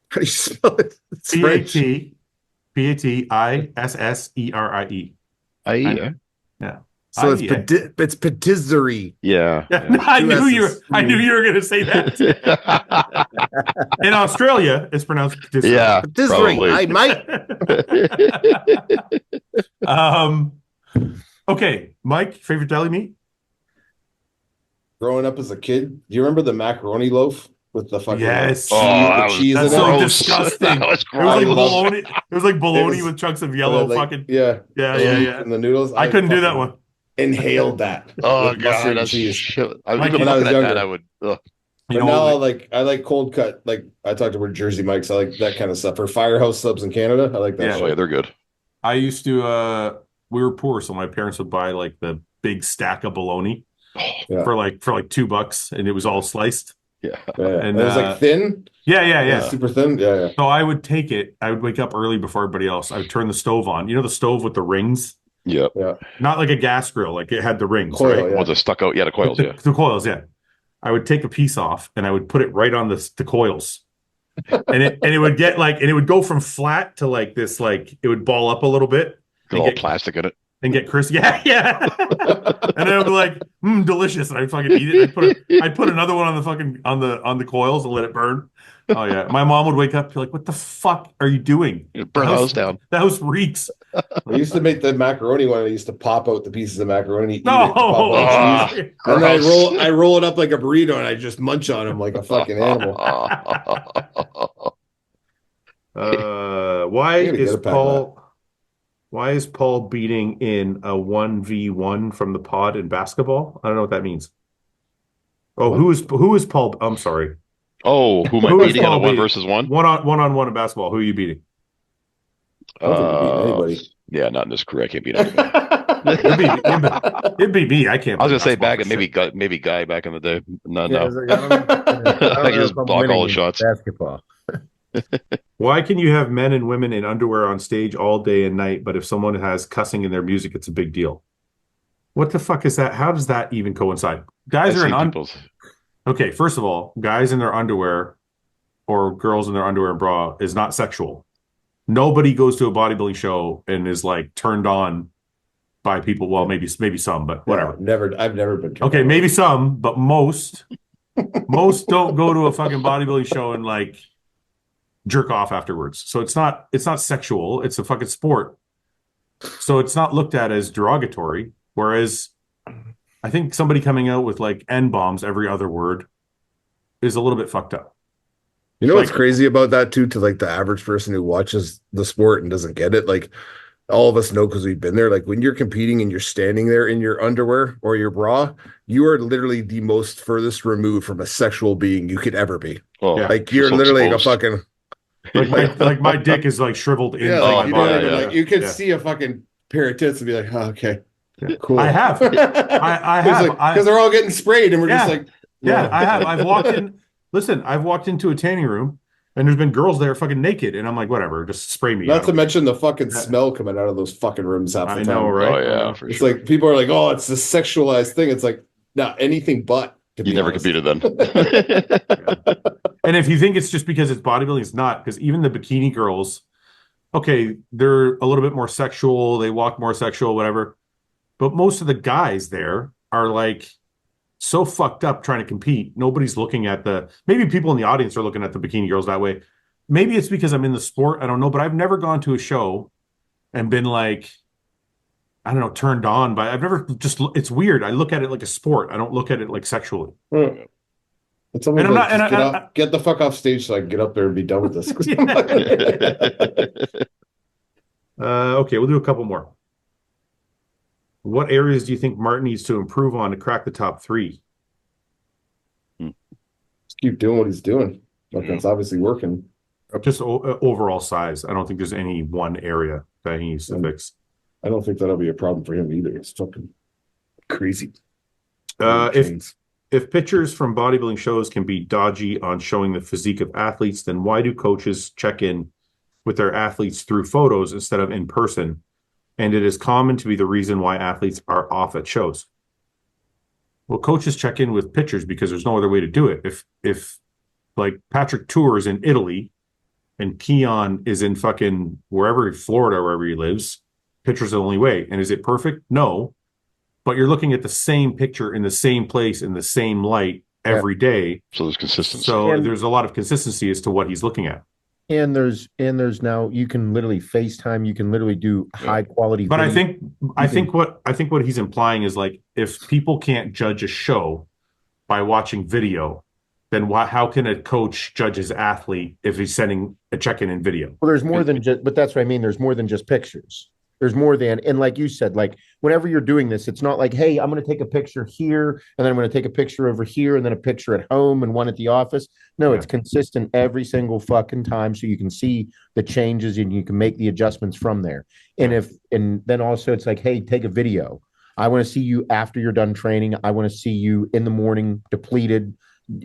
C: How do you spell it? It's French.
E: Patisserie.
B: Yeah.
E: Yeah.
C: So it's patisserie.
B: Yeah.
E: I knew you were going to say that. In Australia, it's pronounced patisserie.
B: Yeah.
C: Patisserie.
B: Probably.
E: Okay, Mike, favorite deli meat?
C: Growing up as a kid, do you remember the macaroni loaf with the fucking
E: Yes.
C: cheese
E: That's
C: in
E: so
C: it?
E: disgusting.
B: That was
E: It was like
B: gross.
E: bologna. It was like bologna with chunks of yellow fucking.
C: Yeah.
E: And
C: the noodles.
E: I couldn't do that one.
C: Inhaled that.
B: Oh
C: with
B: god,
C: mustard and
B: that's
C: cheese.
B: shit.
E: Like,
B: Even
C: when I was
B: looking at that,
C: younger.
B: I would.
C: But
E: You know,
C: now I like cold cut. Like I talked about Jersey Mike's. I like that kind of stuff. For Firehouse subs in Canada, I like that.
E: Yeah.
B: Oh
C: shit.
B: yeah, they're good.
E: I used to we were poor, so my parents would buy like the big stack of bologna
C: Yeah.
E: for like $2, and it was all sliced.
B: Yeah.
E: And
C: it was like thin.
E: Yeah.
C: Super thin. Yeah.
E: So I would take it. I would wake up early before everybody else. I would turn the stove on. You know the stove with the rings?
B: Yeah.
E: Not like a gas grill, like it had the rings,
C: Coil,
E: right?
C: yeah.
B: Was it stuck out? Yeah, the coils. Yeah.
E: The coils, yeah. I would take a piece off and I would put it right on the coils. And it would get like, and it would go from flat to like this, like it would ball up a little bit.
B: Got all plastic in it.
E: And get crispy. Yeah. And I would be like, delicious. And I'd fucking eat it. I'd put another one on the fucking on the coils and let it burn. Oh yeah. My mom would wake up and be like, what the fuck are you doing?
B: Burn the house down.
E: The house reeks.
C: I used to make the macaroni one. I used to pop out the pieces of macaroni. Eat
E: No.
C: it, pop out cheese. And then
B: gross.
C: I roll it up like a burrito and I just munch on them like a fucking animal.
E: Why is Paul beating in a 1v1 from the pod in basketball? I don't know what that means. Oh, who is Paul? I'm sorry.
B: Oh, who am I beating on a 1-versus-1?
E: One-on-one in basketball. Who are you beating?
C: I don't think you're beating anybody.
B: Yeah, not in this career. I can't beat anybody.
E: It'd be me. I can't.
B: I was gonna say back in maybe Guy back in the day. No.
D: I
B: I can just block all the shots.
D: Basketball.
E: Why can you have men and women in underwear on stage all day and night, but if someone has cussing in their music, it's a big deal? What the fuck is that? How does that even coincide? Guys are in Okay, first of all, guys in their underwear or girls in their underwear and bra is not sexual. Nobody goes to a bodybuilding show and is like turned on by people. Well, maybe some, but whatever.
C: I've never been.
E: Okay, maybe some, but most don't go to a fucking bodybuilding show and like jerk off afterwards. So it's not sexual. It's a fucking sport. So it's not looked at as derogatory. Whereas I think somebody coming out with like N-bombs every other word is a little bit fucked up.
C: You know what's crazy about that too, to like the average person who watches the sport and doesn't get it? Like all of us know because we've been there. Like when you're competing and you're standing there in your underwear or your bra, you are literally the most furthest removed from a sexual being you could ever be.
B: Oh,
C: like you're
B: so
C: literally
B: exposed.
C: a fucking
E: like my dick is like shriveled in.
C: Like you could see a fucking pair of tits and be like, oh, okay, cool.
E: I have. I have.
C: Because they're all getting sprayed and we're just like,
E: I have. I've walked into a tanning room and there's been girls there fucking naked, and I'm like, whatever, just spray me.
C: Not to mention the fucking smell coming out of those fucking rooms half the time.
E: I know, right?
B: Oh yeah, for
C: It's
B: sure.
C: like people are like, oh, it's a sexualized thing. It's like, nah, anything but.
B: You never competed then.
E: And if you think it's just because it's bodybuilding, it's not. Because even the bikini girls, okay, they're a little bit more sexual. They walk more sexual, whatever. But most of the guys there are like so fucked up trying to compete. Nobody's looking at maybe people in the audience are looking at the bikini girls that way. Maybe it's because I'm in the sport. I don't know. But I've never gone to a show and been like, I don't know, turned on by. I've never it's weird. I look at it like a sport. I don't look at it like sexually.
C: It's almost like, get the fuck off stage so I can get up there and be done with this.
E: Okay, we'll do a couple more. What areas do you think Martin needs to improve on to crack the top 3?
C: Just keep doing what he's doing. Like that's obviously working.
E: Just overall size. I don't think there's any one area that he needs to fix.
C: I don't think that'll be a problem for him either. It's fucking crazy.
E: If pictures from bodybuilding shows can be dodgy on showing the physique of athletes, then why do coaches check in with their athletes through photos instead of in person? And it is common to be the reason why athletes are off at shows. Well, coaches check in with pictures because there's no other way to do it. If like Patrick Tour is in Italy and Keon is in fucking wherever, Florida, wherever he lives, picture's the only way. And is it perfect? No. But you're looking at the same picture in the same place in the same light every day.
B: So there's consistency.
E: So there's a lot of consistency as to what he's looking at.
D: And there's now you can literally FaceTime, you can literally do high quality.
E: But I think what he's implying is like, if people can't judge a show by watching video, then how can a coach judge his athlete if he's sending a check-in in video?
D: Well, there's more than just, but that's what I mean. There's more than just pictures. There's more than, and like you said, like whenever you're doing this, it's not like, hey, I'm going to take a picture here, and then I'm going to take a picture over here, and then a picture at home and one at the office. No, it's consistent every single fucking time, so you can see the changes and you can make the adjustments from there. And then also it's like, hey, take a video. I want to see you after you're done training. I want to see you in the morning, depleted,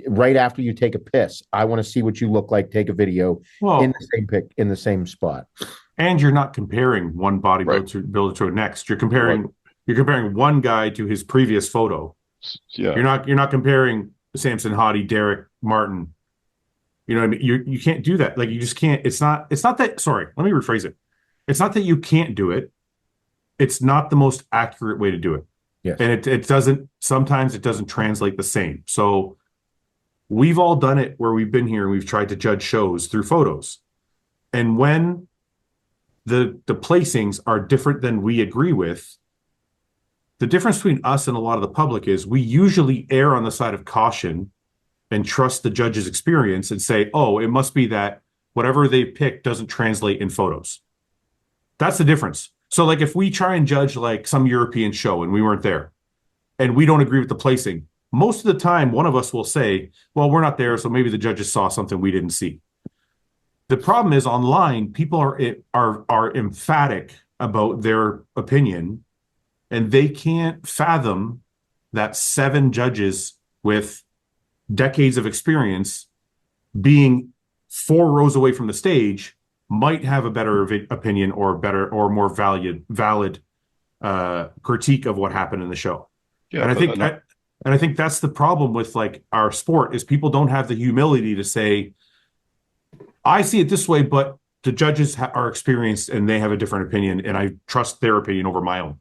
D: right after you take a piss. I want to see what you look like. Take a video in the same spot.
E: And you're not comparing one bodybuilder to the next. You're comparing one guy to his previous photo.
B: Yeah.
E: You're not comparing Samson, Hottie, Derek, Martin. You know what I mean? You can't do that. Like you just can't. It's not that, sorry, let me rephrase it. It's not that you can't do it. It's not the most accurate way to do it.
D: Yes.
E: And sometimes it doesn't translate the same. So we've all done it where we've been here and we've tried to judge shows through photos. And when the placings are different than we agree with, the difference between us and a lot of the public is we usually err on the side of caution and trust the judge's experience and say, oh, it must be that whatever they picked doesn't translate in photos. That's the difference. So like if we try and judge like some European show and we weren't there and we don't agree with the placing, most of the time one of us will say, well, we're not there, so maybe the judges saw something we didn't see. The problem is online, people are emphatic about their opinion, and they can't fathom that 7 judges with decades of experience being 4 rows away from the stage might have a better opinion or more valid critique of what happened in the show. Yeah, and I think that's the problem with like our sport is people don't have the humility to say, I see it this way, but the judges are experienced and they have a different opinion, and I trust their opinion over my own.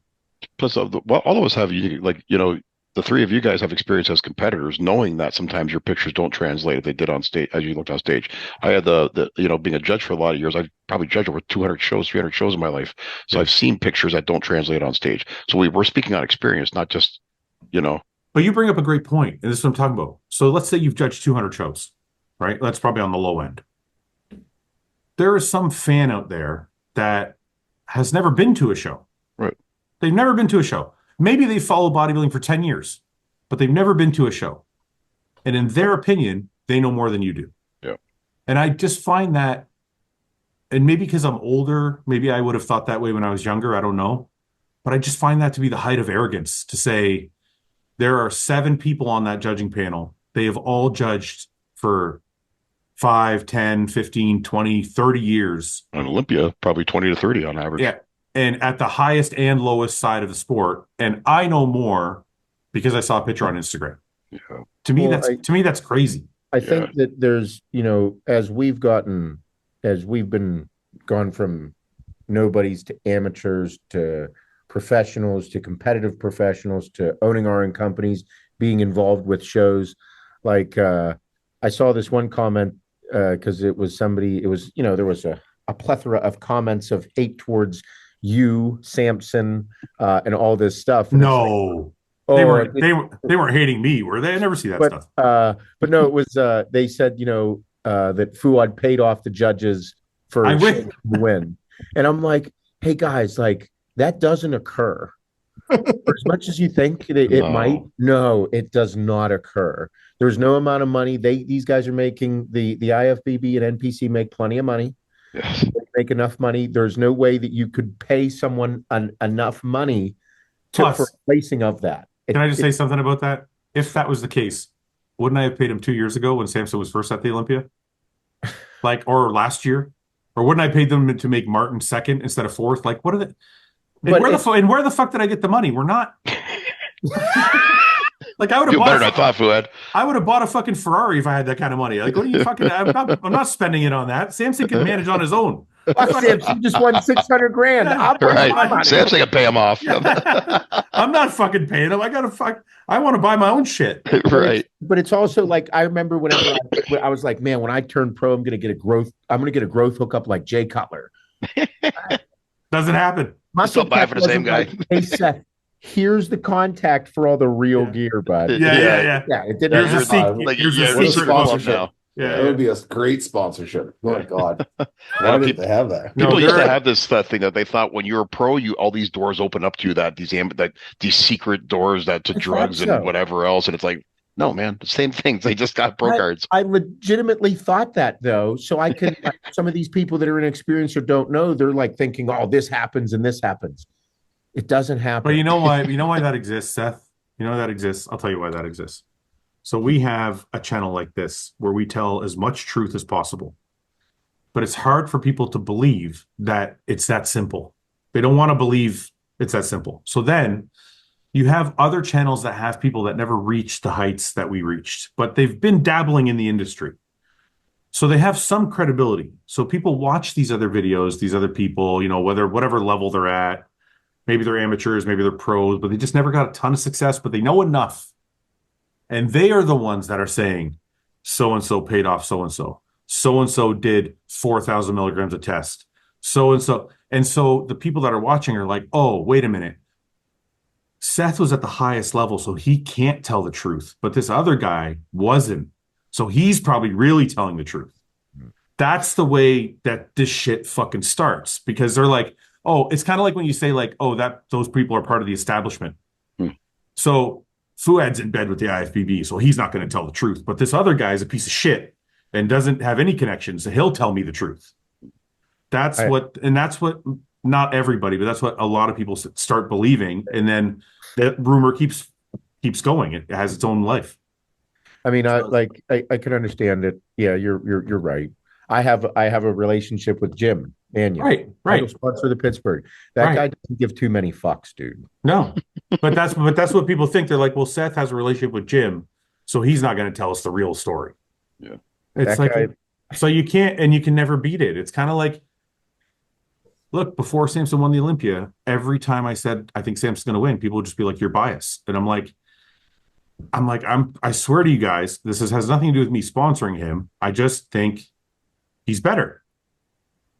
B: Plus, all of us have, the 3 of you guys have experience as competitors, knowing that sometimes your pictures don't translate if they did on stage, as you looked on stage. I had being a judge for a lot of years, I've probably judged over 200 shows, 300 shows in my life. So I've seen pictures that don't translate on stage. So we're speaking on experience, not just,
E: But you bring up a great point, and this is what I'm talking about. So let's say you've judged 200 shows, right? That's probably on the low end. There is some fan out there that has never been to a show.
B: Right.
E: They've never been to a show. Maybe they follow bodybuilding for 10 years, but they've never been to a show. And in their opinion, they know more than you do.
B: Yeah.
E: And I just find that, and maybe because I'm older, maybe I would have thought that way when I was younger. I don't know. But I just find that to be the height of arrogance to say there are 7 people on that judging panel. They have all judged for 5, 10, 15, 20, 30 years.
B: On Olympia, probably 20 to 30 on average.
E: Yeah. And at the highest and lowest side of the sport. And I know more because I saw a picture on Instagram.
B: Yeah.
E: To me, that's crazy.
D: I think that there's, as we've been gone from nobodies to amateurs to professionals to competitive professionals to owning our own companies, being involved with shows. Like I saw this one comment because it was somebody, there was a plethora of comments of hate towards you, Samson, and all this stuff. And
E: no, they weren't hating me, were they? I never see that stuff.
D: But no, it was they said, that Fouad paid off the judges for a win. And I'm like, hey guys, like that doesn't occur. For as much as you think it might, no, it does not occur. There's no amount of money. These guys are making the IFBB and NPC make plenty of money.
B: Yes.
D: They make enough money. There's no way that you could pay someone enough money for placing of that.
E: Can I just say something about that? If that was the case, wouldn't I have paid him 2 years ago when Samson was first at the Olympia? Or last year? Or wouldn't I pay them to make Martin second instead of fourth? Like, what are they? And where the fuck did I get the money? We're not. Like, I would have bought.
B: Better than I thought, Fouad.
E: I would have bought a fucking Ferrari if I had that kind of money. Like, what are you fucking? I'm not spending it on that. Samson can manage on his own.
D: Samson just won $600,000.
B: Right. Samson can pay him off.
E: I'm not fucking paying him. I want to buy my own shit.
B: Right.
D: But it's also like, I remember whenever I was like, man, when I turn pro, I'm gonna get a growth hookup like Jay Cutler.
E: Doesn't happen.
B: Still buy for the same guy.
D: Like, hey Seth, here's the contact for all the real gear, bud.
E: Yeah.
D: It didn't.
E: Here's a
C: sponsorship.
B: Now.
E: Yeah,
C: that would be a great sponsorship. Oh my god, why did they have that?
B: People used to have this thing that they thought when you were pro, all these doors open up to you, that these secret doors that to drugs and whatever else, and it's like, no, man, the same things. They just got pro cards.
D: I legitimately thought that though, so I could. Some of these people that are inexperienced or don't know, they're like thinking, oh, this happens and this happens. It doesn't happen.
E: But you know why? You know why that exists, Seth? You know why that exists? I'll tell you why that exists. So we have a channel like this where we tell as much truth as possible. But it's hard for people to believe that it's that simple. They don't want to believe it's that simple. So then you have other channels that have people that never reached the heights that we reached, but they've been dabbling in the industry. So they have some credibility. So people watch these other videos, these other people, whatever level they're at. Maybe they're amateurs, maybe they're pros, but they just never got a ton of success, but they know enough. And they are the ones that are saying, so-and-so paid off so-and-so. So-and-so did 4,000 milligrams of test. So-and-so. And so the people that are watching are like, oh, wait a minute. Seth was at the highest level, so he can't tell the truth. But this other guy wasn't. So he's probably really telling the truth. That's the way that this shit fucking starts. Because they're like, oh, it's kind of like when you say like, oh, those people are part of the establishment. So Fouad's in bed with the IFBB, so he's not going to tell the truth. But this other guy is a piece of shit and doesn't have any connections, so he'll tell me the truth. That's what not everybody, but that's what a lot of people start believing, and then that rumor keeps going. It has its own life.
D: I mean, I can understand it. Yeah, you're right. I have a relationship with Jim Anion.
E: Right.
D: Sponsor the Pittsburgh. That guy doesn't give too many fucks, dude.
E: No, but that's what people think. They're like, well, Seth has a relationship with Jim, so he's not going to tell us the real story.
B: Yeah,
E: it's like so you can't, and you can never beat it. It's kind of like, look, before Samson won the Olympia, every time I said I think Samson's going to win, people would just be like, you're biased, and I swear to you guys, this has nothing to do with me sponsoring him. I just think he's better.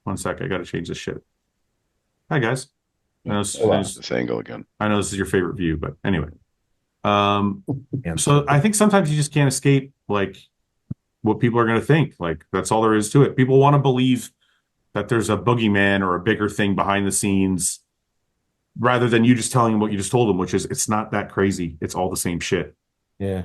E: 1 sec, I got to change this shit. Hi, guys.
B: This angle again.
E: I know this is your favorite view, but anyway. So I think sometimes you just can't escape like what people are going to think. Like that's all there is to it. People want to believe that there's a boogeyman or a bigger thing behind the scenes, rather than you just telling them what you just told them, which is it's not that crazy. It's all the same shit.
D: Yeah.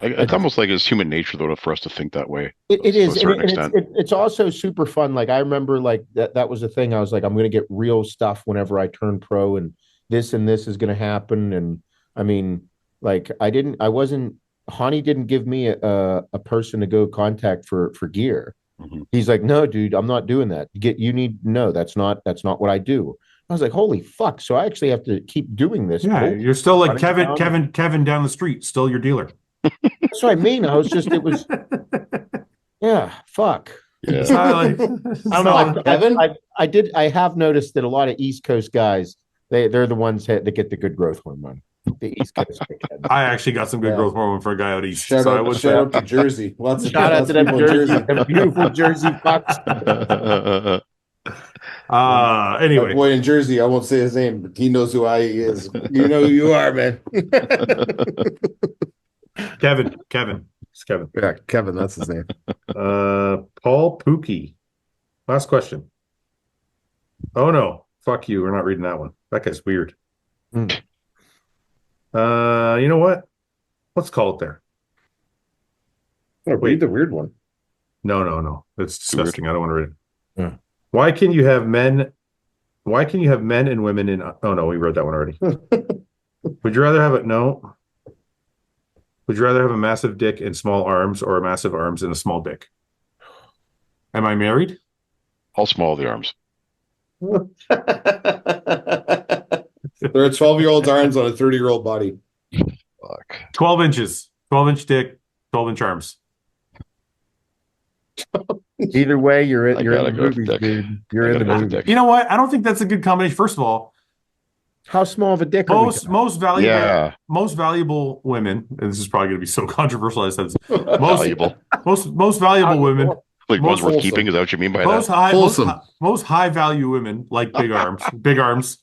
B: It's almost like it's human nature, though, for us to think that way.
D: It is. It's also super fun. Like I remember, like that was the thing. I was like, I'm going to get real stuff whenever I turn pro, and this is going to happen. And I mean, like Hani didn't give me a person to go contact for gear.
B: Mm-hmm.
D: He's like, no, dude, I'm not doing that. That's not what I do. I was like, holy fuck. So I actually have to keep doing this.
E: Yeah, you're still like Kevin down the street, still your dealer.
D: That's what I mean. Yeah, fuck.
B: Yeah.
D: I don't know.
C: Kevin?
D: I have noticed that a lot of East Coast guys, they're the ones that get the good growth hormone. The East Coast.
E: I actually got some good growth hormone for a guy out east.
C: Shout out to Jersey.
D: Shout out to them beautiful Jersey fucks.
E: Anyway,
C: that boy in Jersey, I won't say his name, but he knows who he is. You know who you are, man.
E: Kevin. It's Kevin.
C: Yeah, Kevin, that's his name.
E: Paul Pookie. Last question. Oh no, fuck you. We're not reading that one. That guy's weird. You know what? Let's call it there.
C: Oh, read the weird one.
E: No. It's disgusting. I don't want to read it.
D: Yeah.
E: Why can you have men and women in? Oh no, we wrote that one already. Would you rather have it? No. Would you rather have a massive dick and small arms, or a massive arms and a small dick? Am I married?
B: How small are the arms?
C: There are 12-year-old's arms on a 30-year-old body.
B: Fuck.
E: 12 inches, 12-inch dick, 12-inch arms.
D: Either way, you're in
B: gotta
D: the
B: go with
D: movies,
B: dick.
D: dude. You're
B: I
D: in the
B: gotta go with
D: movie.
B: dick.
E: You know what? I don't think that's a good combination. First of all,
D: How small of a dick are we talking?
E: most valuable women, and this is probably going to be so controversial. I said this,
B: Valuable.
E: most valuable women,
B: Like ones worth
C: wholesome.
B: keeping. Is that what you mean by
E: most
B: that?
E: high value women like big arms,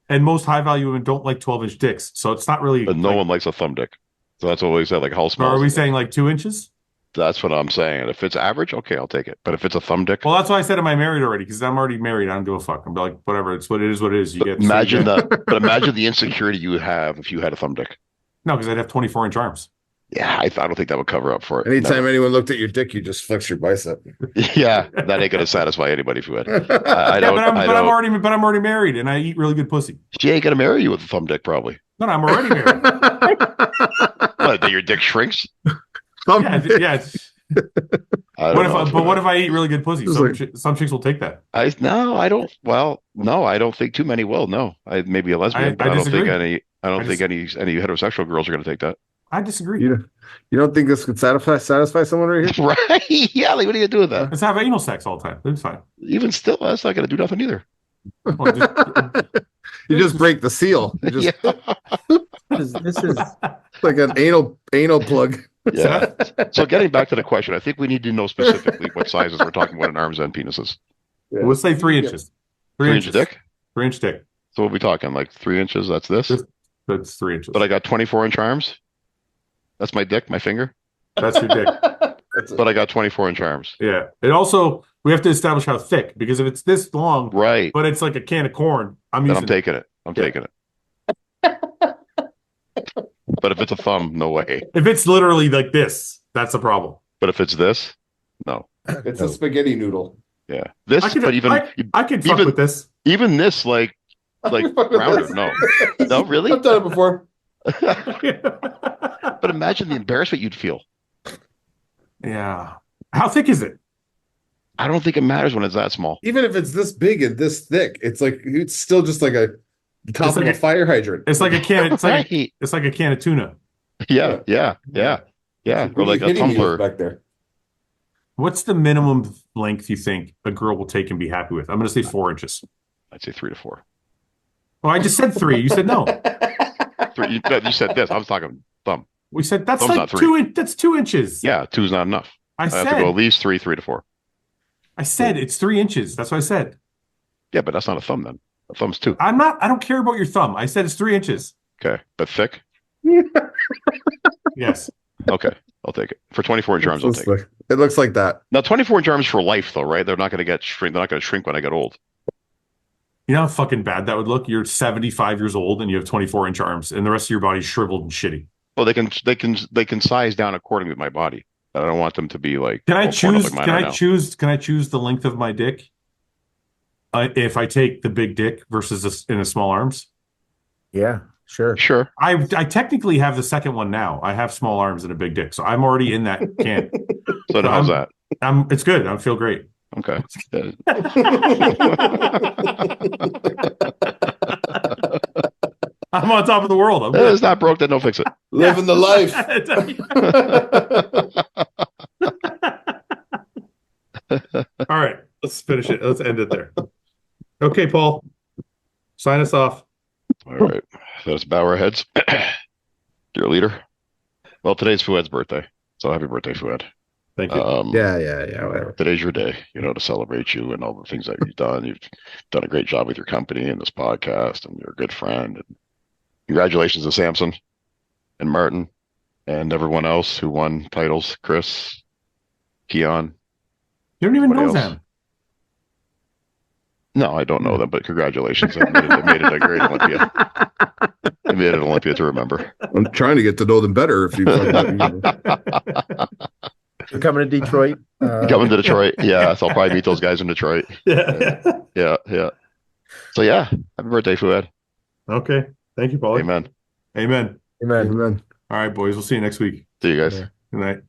E: and most high value women don't like 12-inch dicks. So it's not really.
B: But no one likes a thumb dick. So that's what we said. Like how
E: So
B: small?
E: are we
B: is it?
E: saying like 2 inches?
B: That's what I'm saying. If it's average, okay, I'll take it. But if it's a thumb dick,
E: Well, that's why I said, am I married already? Because I'm already married. I don't give a fuck. I'm like, whatever. It's what it is. What it is. You get.
B: imagine but imagine the insecurity you would have if you had a thumb dick.
E: No, because I'd have 24-inch arms.
B: Yeah, I don't think that would cover up for it.
C: Anytime anyone looked at your dick, you just flex your bicep.
B: Yeah, that ain't gonna satisfy anybody if you would.
E: But I'm already married, and I eat really good pussy.
B: She ain't gonna marry you with a thumb dick, probably.
E: No, I'm already married.
B: What? Then your dick shrinks?
E: yeah.
B: I don't know.
E: What if I eat really good pussy? Some chicks will take that.
B: I don't think too many will. No, I maybe a lesbian, but I don't think any. I don't think any heterosexual girls are going to take that.
E: I disagree.
C: You don't think this could satisfy someone right here?
B: Right? Yeah. Like, what are you gonna do with that?
E: Let's have anal sex all the time. It's fine.
B: Even still, that's not going to do nothing either.
E: Well,
C: You just break the seal. You just
D: This is
C: like an anal plug.
B: Yeah. So getting back to the question, I think we need to know specifically what sizes we're talking about in arms and penises.
C: Yeah.
E: Let's say 3 inches.
B: 3-inch dick.
E: 3-inch dick.
B: So what are we talking? Like 3 inches? That's this.
E: That's 3 inches.
B: But I got 24-inch arms. That's my dick, my finger.
E: That's your dick.
B: But I got 24-inch arms.
E: Yeah. It also, we have to establish how thick, because if it's this long,
B: Right.
E: but it's like a can of corn,
B: I'm taking it. I'm taking it. But if it's a thumb, no way.
E: If it's literally like this, that's the problem.
B: But if it's this, no.
C: It's a spaghetti noodle.
B: Yeah. This,
E: I can fuck
B: even
E: with this.
B: even this, like rounded. No. No, really?
C: I've done it before.
B: But imagine the embarrassment you'd feel.
E: Yeah. How thick is it?
B: I don't think it matters when it's that small.
C: Even if it's this big and this thick, it's still just like a top of a fire hydrant.
E: It's like a can. It's like
B: Right.
E: it's like a can of tuna.
B: Yeah. Or like a tumbler.
C: back there.
E: What's the minimum length you think a girl will take and be happy with? I'm going to say 4 inches.
B: I'd say 3 to 4.
E: Well, I just said 3. You said no.
B: 3, you said this. I was talking thumb.
E: We said that's
B: Thumb's
E: like
B: not 3.
E: That's 2 inches.
B: Yeah, 2's not enough. I have to go at least 3 to 4.
E: I said it's 3 inches. That's what I said.
B: Yeah, but that's not a thumb then. A thumb's 2.
E: I don't care about your thumb. I said it's 3 inches.
B: Okay, but thick?
E: Yes.
B: Okay, I'll take it. For 24-inch arms, I'll take it.
C: It looks like that.
B: Now, 24-inch arms for life, though, right? They're not going to shrink. They're not going to shrink when I get old.
E: You know how fucking bad that would look? You're 75 years old and you have 24-inch arms, and the rest of your body's shriveled and shitty.
B: Well, they can size down according to my body. I don't want them to be like.
E: Can I choose?
B: Like
E: Can I choose the length of my dick? If I take the big dick versus in a small arms.
D: yeah, sure.
B: Sure.
E: I technically have the second one now. I have small arms and a big dick, so I'm already in that camp.
B: So how's that?
E: It's good. I feel great.
B: Okay.
E: I'm on top of the world. I'm
B: It's not broke, then don't fix it.
C: Living the life.
E: All right, let's finish it. Let's end it there. Okay, Paul, sign us off.
B: All right. Let's bow our heads. Dear leader. Well, today's Fouad's birthday. So happy birthday, Fouad.
E: Thank you.
C: Yeah, whatever.
B: Today's your day, to celebrate you and all the things that you've done. You've done a great job with your company and this podcast, and you're a good friend. And congratulations to Samson and Martin and everyone else who won titles. Chris, Keon.
E: You don't even know
B: else?
E: them.
B: No, I don't know them, but congratulations. They made it a great Olympia. They made it an Olympia to remember.
C: I'm trying to get to know them better. If you
D: You're coming to Detroit.
B: Coming to Detroit, yeah. So I'll probably meet those guys in Detroit.
E: Yeah.
B: So yeah, happy birthday, Fouad.
E: Okay. Thank you, Paulie.
B: Amen.
E: Amen.
D: Amen.
C: Amen.
E: All right, boys. We'll see you next week.
B: See you guys.
D: Yeah.
E: Good night.